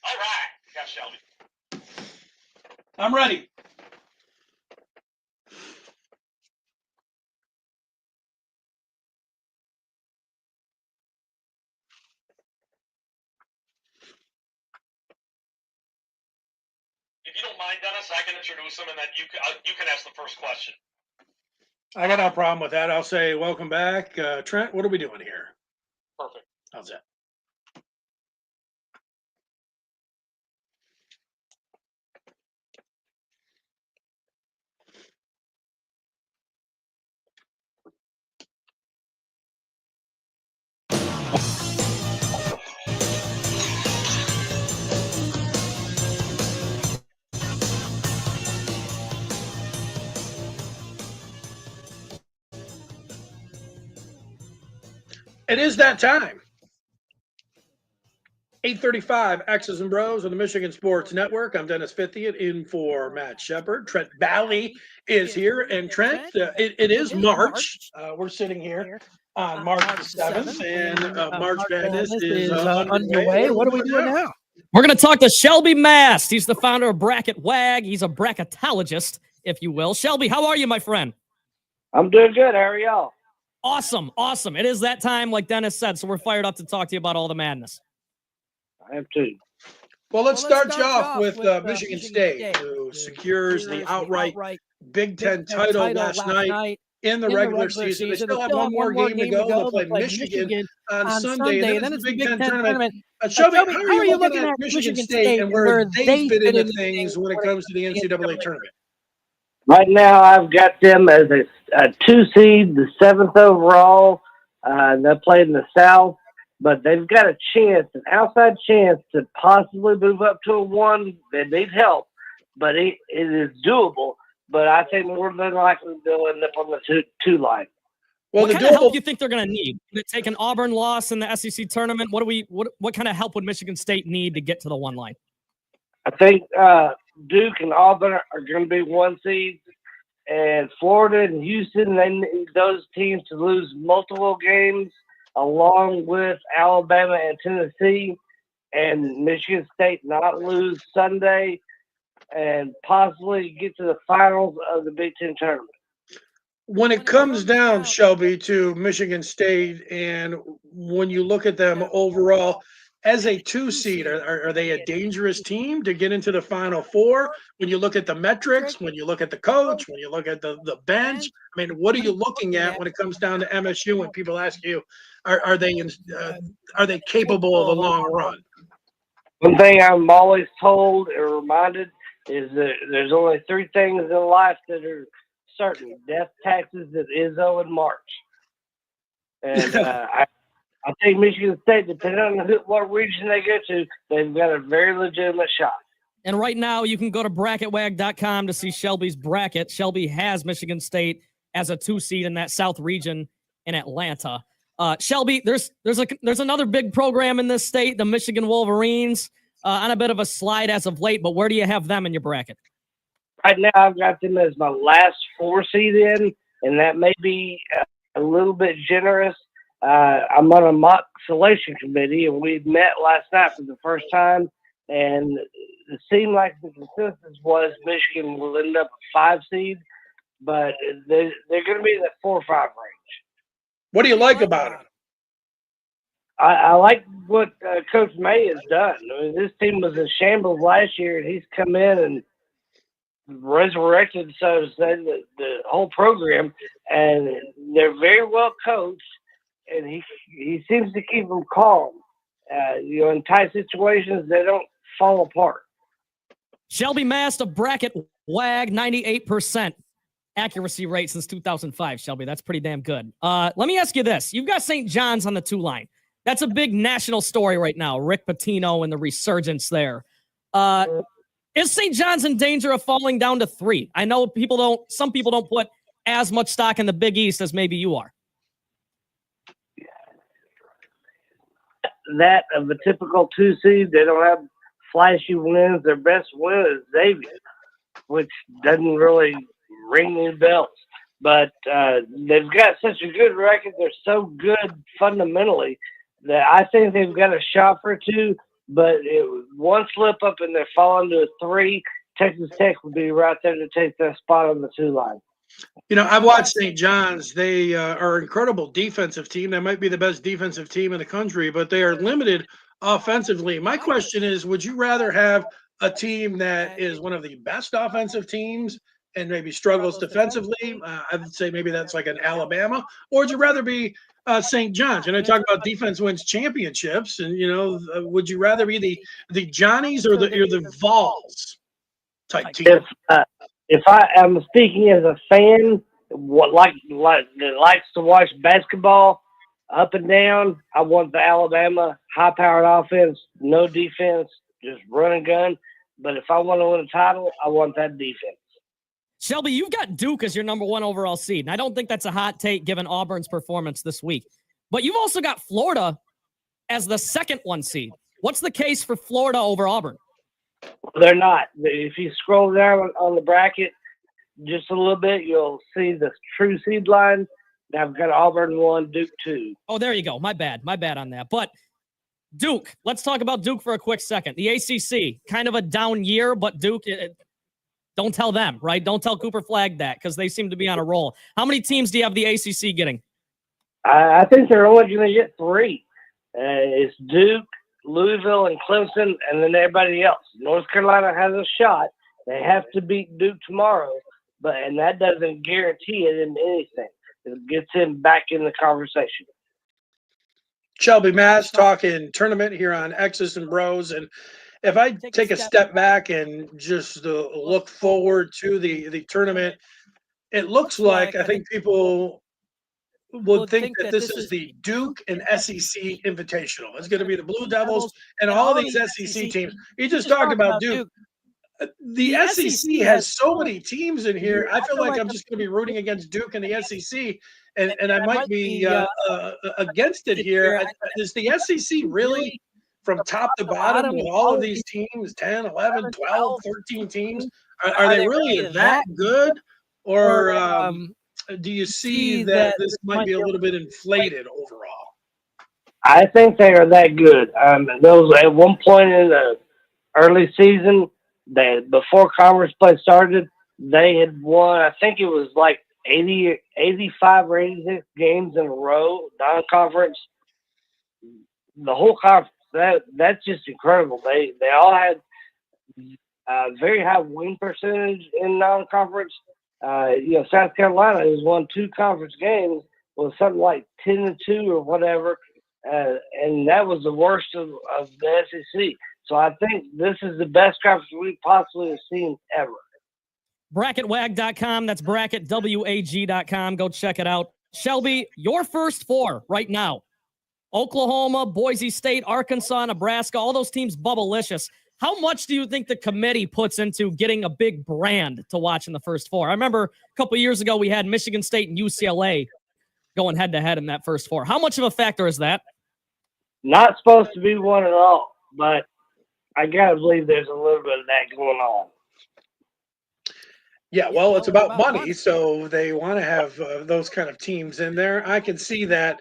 All right. Yeah, Shelby. I'm ready. If you don't mind, Dennis, I can introduce him, and then you can ask the first question. I got no problem with that. I'll say welcome back. Trent, what are we doing here? Perfect. How's that? It is that time. 8:35, X's and Bros on the Michigan Sports Network. I'm Dennis Fithian in for Matt Shepard. Trent Bally is here. And Trent, it is March. We're sitting here on March the 7th, and March Madness is underway. What are we doing now? We're going to talk to Shelby Mast. He's the founder of Bracket Wag. He's a bracketologist, if you will. Shelby, how are you, my friend? I'm doing good. How are y'all? Awesome. Awesome. It is that time, like Dennis said, so we're fired up to talk to you about all the madness. I am too. Well, let's start you off with Michigan State, who secures the outright Big Ten title last night in the regular season. They still have one more game to go. They'll play Michigan on Sunday, and then it's the Big Ten tournament. Shelby, how are you looking at Michigan State and where they fit into things when it comes to the NCAA tournament? Right now, I've got them as a 2 seed, the 7th overall. They're playing in the South, but they've got a chance, an outside chance to possibly move up to a 1. They need help, but it is doable. But I think more than likely they'll end up on the 2 line. Well, what kind of help do you think they're going to need? Would it take an Auburn loss in the SEC tournament? What kind of help would Michigan State need to get to the 1 line? I think Duke and Auburn are going to be 1 seed, and Florida and Houston, they need those teams to lose multiple games, along with Alabama and Tennessee, and Michigan State not lose Sunday, and possibly get to the finals of the Big Ten tournament. When it comes down, Shelby, to Michigan State, and when you look at them overall, as a 2 seed, are they a dangerous team to get into the Final Four? When you look at the metrics, when you look at the coach, when you look at the bench, I mean, what are you looking at when it comes down to MSU? When people ask you, are they capable of a long run? One thing I'm always told or reminded is that there's only 3 things in life that are certain: death, taxes, and Izzo in March. And I think Michigan State, depending on what region they go to, they've got a very legitimate shot. And right now, you can go to bracketwag.com to see Shelby's bracket. Shelby has Michigan State as a 2 seed in that South region in Atlanta. Shelby, there's another big program in this state, the Michigan Wolverines, on a bit of a slide as of late. But where do you have them in your bracket? Right now, I've got them as my last 4 seed in, and that may be a little bit generous. I'm on a mock selection committee, and we met last night for the first time, and it seemed like the consensus was Michigan will end up a 5 seed, but they're going to be in the 4 or 5 range. What do you like about it? I like what Coach May has done. I mean, this team was in shambles last year, and he's come in and resurrected, so to say, the whole program, and they're very well coached, and he seems to keep them calm. In tight situations, they don't fall apart. Shelby Mast of Bracket Wag, 98% accuracy rate since 2005, Shelby. That's pretty damn good. Let me ask you this. You've got St. John's on the 2 line. That's a big national story right now. Rick Pitino and the resurgence there. Is St. John's in danger of falling down to 3? I know some people don't put as much stock in the Big East as maybe you are. That of a typical 2 seed, they don't have flashy wins. Their best win is Xavier, which doesn't really ring any bells. But they've got such a good record. They're so good fundamentally that I think they've got a shot for 2. But one slip up and they're falling to a 3. Texas Tech would be right there to take that spot on the 2 line. I've watched St. John's. They are an incredible defensive team. They might be the best defensive team in the country, but they are limited offensively. My question is, would you rather have a team that is one of the best offensive teams and maybe struggles defensively? I would say maybe that's like an Alabama. Or would you rather be St. John's? I talk about defense wins championships, and would you rather be the Johnnies or the Vols type team? If I am speaking as a fan, that likes to watch basketball up and down, I want the Alabama high-powered offense, no defense, just run and gun. But if I want to win a title, I want that defense. Shelby, you've got Duke as your number 1 overall seed, and I don't think that's a hot take given Auburn's performance this week. But you've also got Florida as the second 1 seed. What's the case for Florida over Auburn? They're not. If you scroll down on the bracket just a little bit, you'll see the true seed line. I've got Auburn 1, Duke 2. Oh, there you go. My bad on that. But Duke, let's talk about Duke for a quick second. The ACC, kind of a down year, but Duke, don't tell them, right? Don't tell Cooper Flagg that, because they seem to be on a roll. How many teams do you have the ACC getting? I think they're only going to get 3. It's Duke, Louisville, and Clemson, and then everybody else. North Carolina has a shot. They have to beat Duke tomorrow, and that doesn't guarantee it in anything. It gets him back in the conversation. Shelby Mast talking tournament here on X's and BrO's. And if I take a step back and just look forward to the tournament, it looks like I think people would think that this is the Duke and SEC Invitational. It's going to be the Blue Devils and all these SEC teams. You just talked about Duke. The SEC has so many teams in here. I feel like I'm just going to be rooting against Duke and the SEC, and I might be against it here. Is the SEC really, from top to bottom, with all of these teams, 10, 11, 12, 13 teams, are they really that good? Or do you see that this might be a little bit inflated overall? I think they are that good. Those at one point in the early season, before conference play started, they had won, I think it was like 85 or 86 games in a row, non-conference, the whole conference. that's just incredible. They all had very high win percentage in non-conference. South Carolina has won 2 conference games with something like 10-2 or whatever, and that was the worst of the SEC. So I think this is the best conference we possibly have seen ever. BracketWag.com. That's BracketWAG.com. Go check it out. Shelby, your first 4 right now. Oklahoma, Boise State, Arkansas, Nebraska, all those teams bubblicious. How much do you think the committee puts into getting a big brand to watch in the first 4? I remember a couple of years ago we had Michigan State and UCLA going head-to-head in that first 4. How much of a factor is that? Not supposed to be one at all, but I got to believe there's a little bit of that going on. Yeah, well, it's about money, so they want to have those kind of teams in there. I can see that.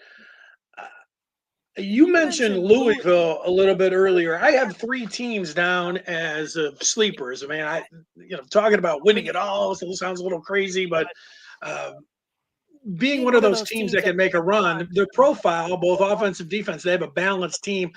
You mentioned Louisville a little bit earlier. I have 3 teams down as sleepers. I mean, talking about winning it all sounds a little crazy, but being one of those teams that can make a run, their profile, both offensive, defense, they have a balanced team.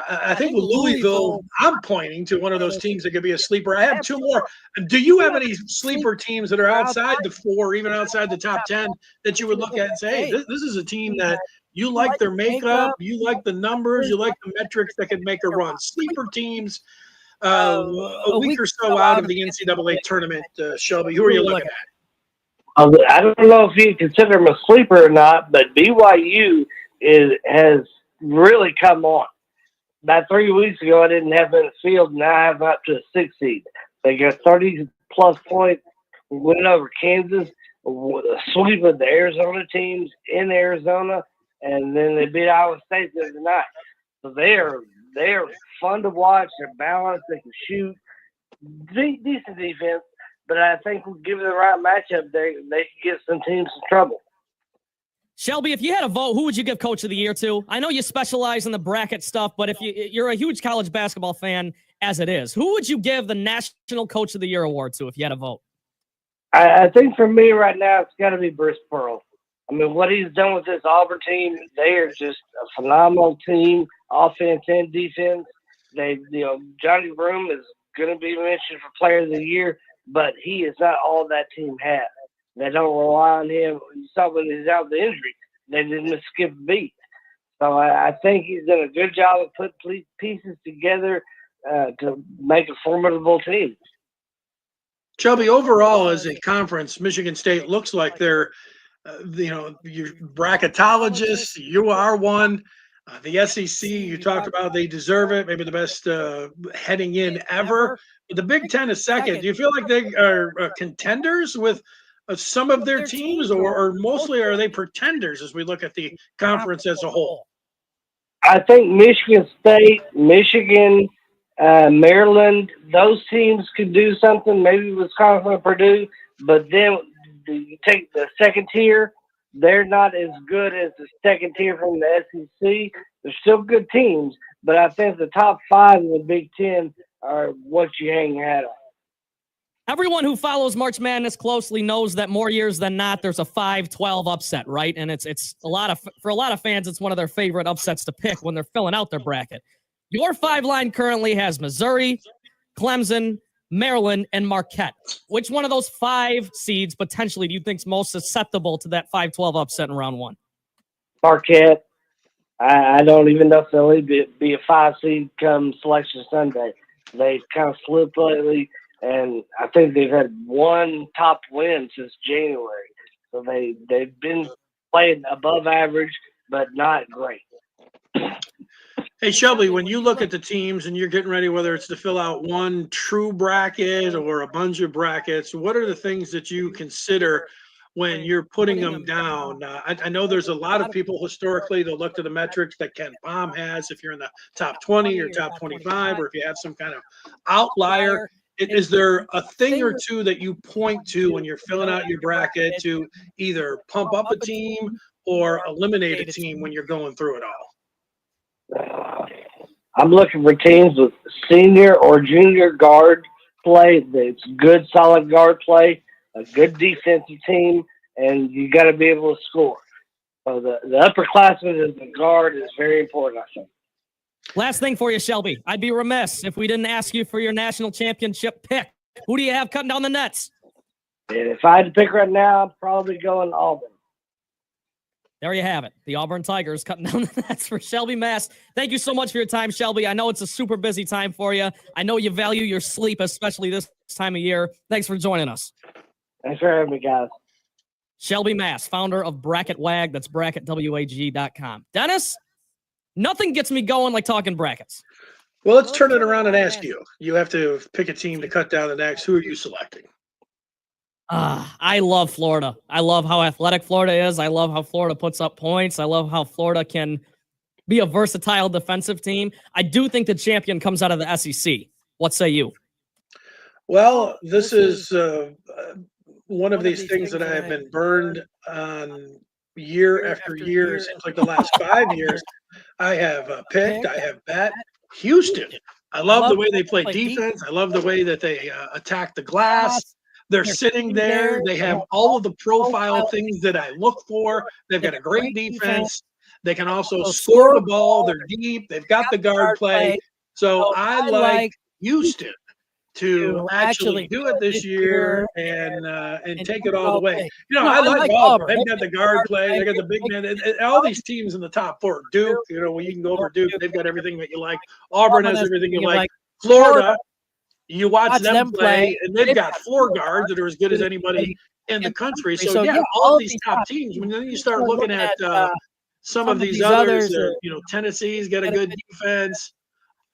I think with Louisville, I'm pointing to one of those teams that could be a sleeper. I have 2 more. Do you have any sleeper teams that are outside the 4, even outside the top 10, that you would look at and say, hey, this is a team that you like their makeup, you like the numbers, you like the metrics that could make a run? Sleeper teams a week or so out of the NCAA tournament, Shelby, who are you looking at? I don't know if you consider them a sleeper or not, but BYU has really come on. About 3 weeks ago, I didn't have them in the field, and now I have them up to a 6 seed. They got 30-plus points, win over Kansas, sweep of the Arizona teams in Arizona, and then they beat Iowa State the other night. So they're fun to watch. They're balanced. They can shoot. Decent defense, but I think given the right matchup, they can get some teams in trouble. Shelby, if you had a vote, who would you give Coach of the Year to? I know you specialize in the bracket stuff, but if you're a huge college basketball fan as it is, who would you give the National Coach of the Year award to if you had a vote? I think for me right now, it's got to be Bruce Pearl. I mean, what he's done with this Auburn team, they are just a phenomenal team, offense and defense. Johnny Broom is going to be mentioned for Player of the Year, but he is not all that team has. They don't rely on him. You saw when he's out with the injury, they didn't skip a beat. So I think he's done a good job of putting pieces together to make a formidable team. Shelby, overall as a conference, Michigan State looks like they're, your bracketologists. You are one. The SEC, you talked about, they deserve it. Maybe the best heading in ever. But the Big Ten is second. Do you feel like they are contenders with some of their teams, or mostly are they pretenders as we look at the conference as a whole? I think Michigan State, Michigan, Maryland, those teams could do something. Maybe Wisconsin or Purdue, but then you take the second tier, they're not as good as the second tier from the SEC. They're still good teams, but I think the top 5 in the Big Ten are what you hang your hat on. Everyone who follows March Madness closely knows that more years than not, there's a 5-12 upset, right? And it's for a lot of fans, it's one of their favorite upsets to pick when they're filling out their bracket. Your 5 line currently has Missouri, Clemson, Maryland, and Marquette. Which one of those 5 seeds potentially do you think is most susceptible to that 5-12 upset in round 1? Marquette. I don't even know if they'll be a 5 seed come Selection Sunday. They've kind of slipped lately. And I think they've had 1 top win since January. So they've been playing above average, but not great. Hey, Shelby, when you look at the teams and you're getting ready, whether it's to fill out one true bracket or a bunch of brackets, what are the things that you consider when you're putting them down? I know there's a lot of people historically that look to the metrics that Ken Palm has if you're in the top 20 or top 25, or if you have some kind of outlier. Is there a thing or two that you point to when you're filling out your bracket to either pump up a team or eliminate a team when you're going through it all? I'm looking for teams with senior or junior guard play. It's good, solid guard play, a good defensive team, and you got to be able to score. So the upperclassmen as the guard is very important, I think. Last thing for you, Shelby. I'd be remiss if we didn't ask you for your national championship pick. Who do you have cutting down the nets? If I had to pick right now, I'd probably go in Auburn. There you have it. The Auburn Tigers cutting down the nets for Shelby Mast. Thank you so much for your time, Shelby. I know it's a super busy time for you. I know you value your sleep, especially this time of year. Thanks for joining us. Thanks for having me, guys. Shelby Mast, founder of Bracket Wag. That's bracketwag.com. Dennis, nothing gets me going like talking brackets. Well, let's turn it around and ask you. You have to pick a team to cut down the next. Who are you selecting? I love Florida. I love how athletic Florida is. I love how Florida puts up points. I love how Florida can be a versatile defensive team. I do think the champion comes out of the SEC. What say you? Well, this is one of these things that I have been burned on year after year. It seems like the last 5 years. I have picked, I have bet Houston. I love the way they play defense. I love the way that they attack the glass. They're sitting there. They have all of the profile things that I look for. They've got a great defense. They can also score the ball. They're deep. They've got the guard play. So I like Houston to actually do it this year and take it all the way. You know, I like Auburn. They've got the guard play. They got the big man. And all these teams in the top four. Duke, you know, when you can go over Duke, they've got everything that you like. Auburn has everything you like. Florida, you watch them play, and they've got four guards that are as good as anybody in the country. So yeah, all of these top teams. When then you start looking at some of these others, you know, Tennessee's got a good defense.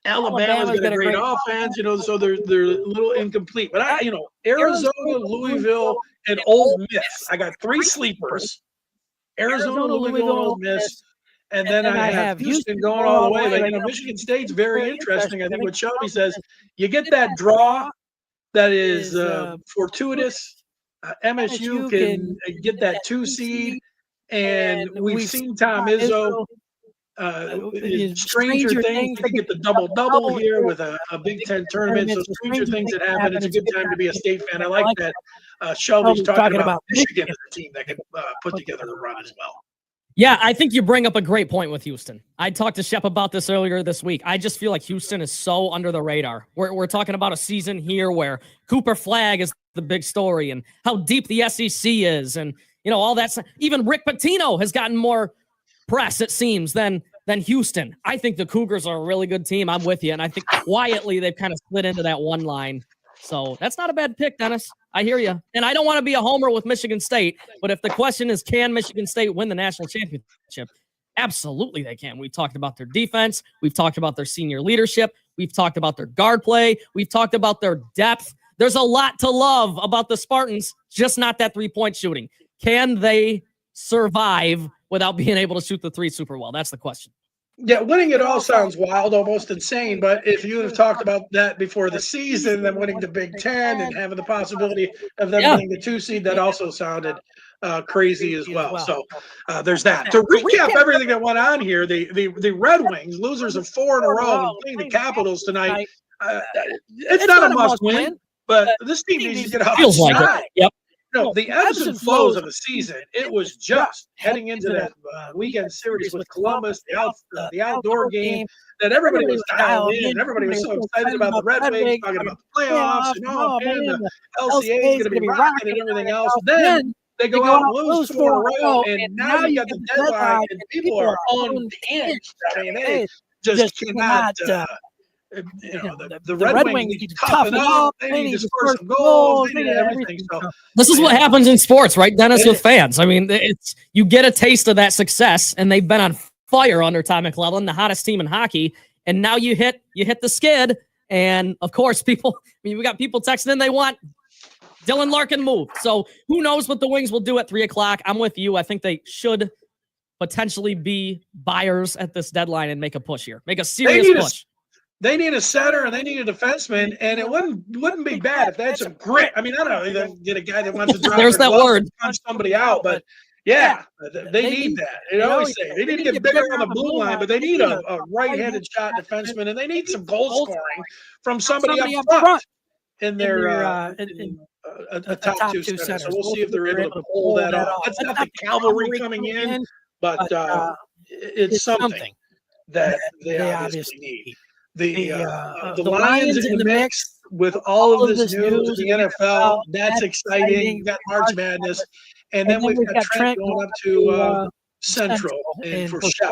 Alabama's got a great offense, you know, so they're a little incomplete. But you know, Arizona, Louisville, and Ole Miss. I got three sleepers: Arizona, Louisville, and Ole Miss. And then I have Houston going all the way. But, you know, Michigan State's very interesting. I think what Shelby says, you get that draw that is fortuitous. MSU can get that 2 seed. And we've seen Tom Izzo, stranger things. They get the double-double here with a Big Ten tournament. So stranger things that happen. It's a good time to be a state fan. I like that Shelby's talking about Michigan as a team that can put together a run as well. Yeah, I think you bring up a great point with Houston. I talked to Shep about this earlier this week. I just feel like Houston is so under the radar. We're talking about a season here where Cooper Flagg is the big story and how deep the SEC is. And, you know, all that. Even Rick Pitino has gotten more press, it seems, than Houston. I think the Cougars are a really good team. I'm with you. And I think quietly they've kind of slid into that one line. So that's not a bad pick, Dennis. I hear you. And I don't want to be a homer with Michigan State, but if the question is, can Michigan State win the national championship? Absolutely they can. We've talked about their defense. We've talked about their senior leadership. We've talked about their guard play. We've talked about their depth. There's a lot to love about the Spartans, just not that three-point shooting. Can they survive without being able to shoot the three super well? That's the question. Yeah, winning it all sounds wild, almost insane. But if you would have talked about that before the season, them winning the Big Ten and having the possibility of them winning the 2 seed, that also sounded crazy as well. So there's that. To recap everything that went on here, the Red Wings, losers of 4 in a row, and playing the Capitals tonight. It's not a must win, but this team needs to get off the schneid. Yep. No, the ebbs and flows of the season, it was just heading into that weekend series with Columbus, the outdoor game, that everybody was dialed in. Everybody was so excited about the Red Wings, talking about the playoffs, and the LCA is going to be rocking and everything else. Then they go out and lose 4 in a row, and now you got the deadline, and people are unhinged. I mean, they just cannot. You know, the Red Wings need to toughen up. They need to score some goals. They need everything. So this is what happens in sports, right, Dennis, with fans. I mean, it's you get a taste of that success, and they've been on fire under Todd McLellan, the hottest team in hockey, and now you hit the skid, and of course, people. I mean, we got people texting in they want Dylan Larkin moved. So who knows what the Wings will do at 3:00? I'm with you. I think they should potentially be buyers at this deadline and make a push here, make a serious push. They need a center and they need a defenseman, and it wouldn't be bad if they had some grit. I mean, I don't know, they get a guy that wants to drop there's that word, punch somebody out, but yeah, they need that. They always say they need to get bigger on the blue line, but they need a right-handed shot defenseman, and they need some goal scoring from somebody up front in their a top two center. So we'll see if they're able to pull that off. That's not the cavalry coming in, but it's something. that they obviously need. The Lions in the mix with all of this news in the NFL, that's exciting. You got March Madness, and then we've got Trent going up to Central and for Shep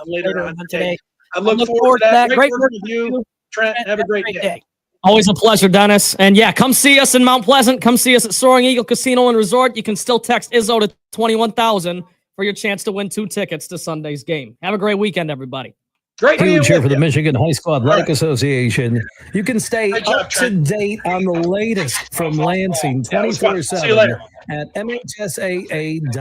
later on today. I look forward to that. Great working with you, Trent. Have a great day. Always a pleasure, Dennis. And yeah, come see us in Mount Pleasant. Come see us at Soaring Eagle Casino and Resort. You can still text Izzo to 21,000 for your chance to win 2 tickets to Sunday's game. Have a great weekend, everybody. Great. Huge here for the Michigan High School Athletic Association. You can stay up to date on the latest from Lansing 24/7 at mhsaa.com.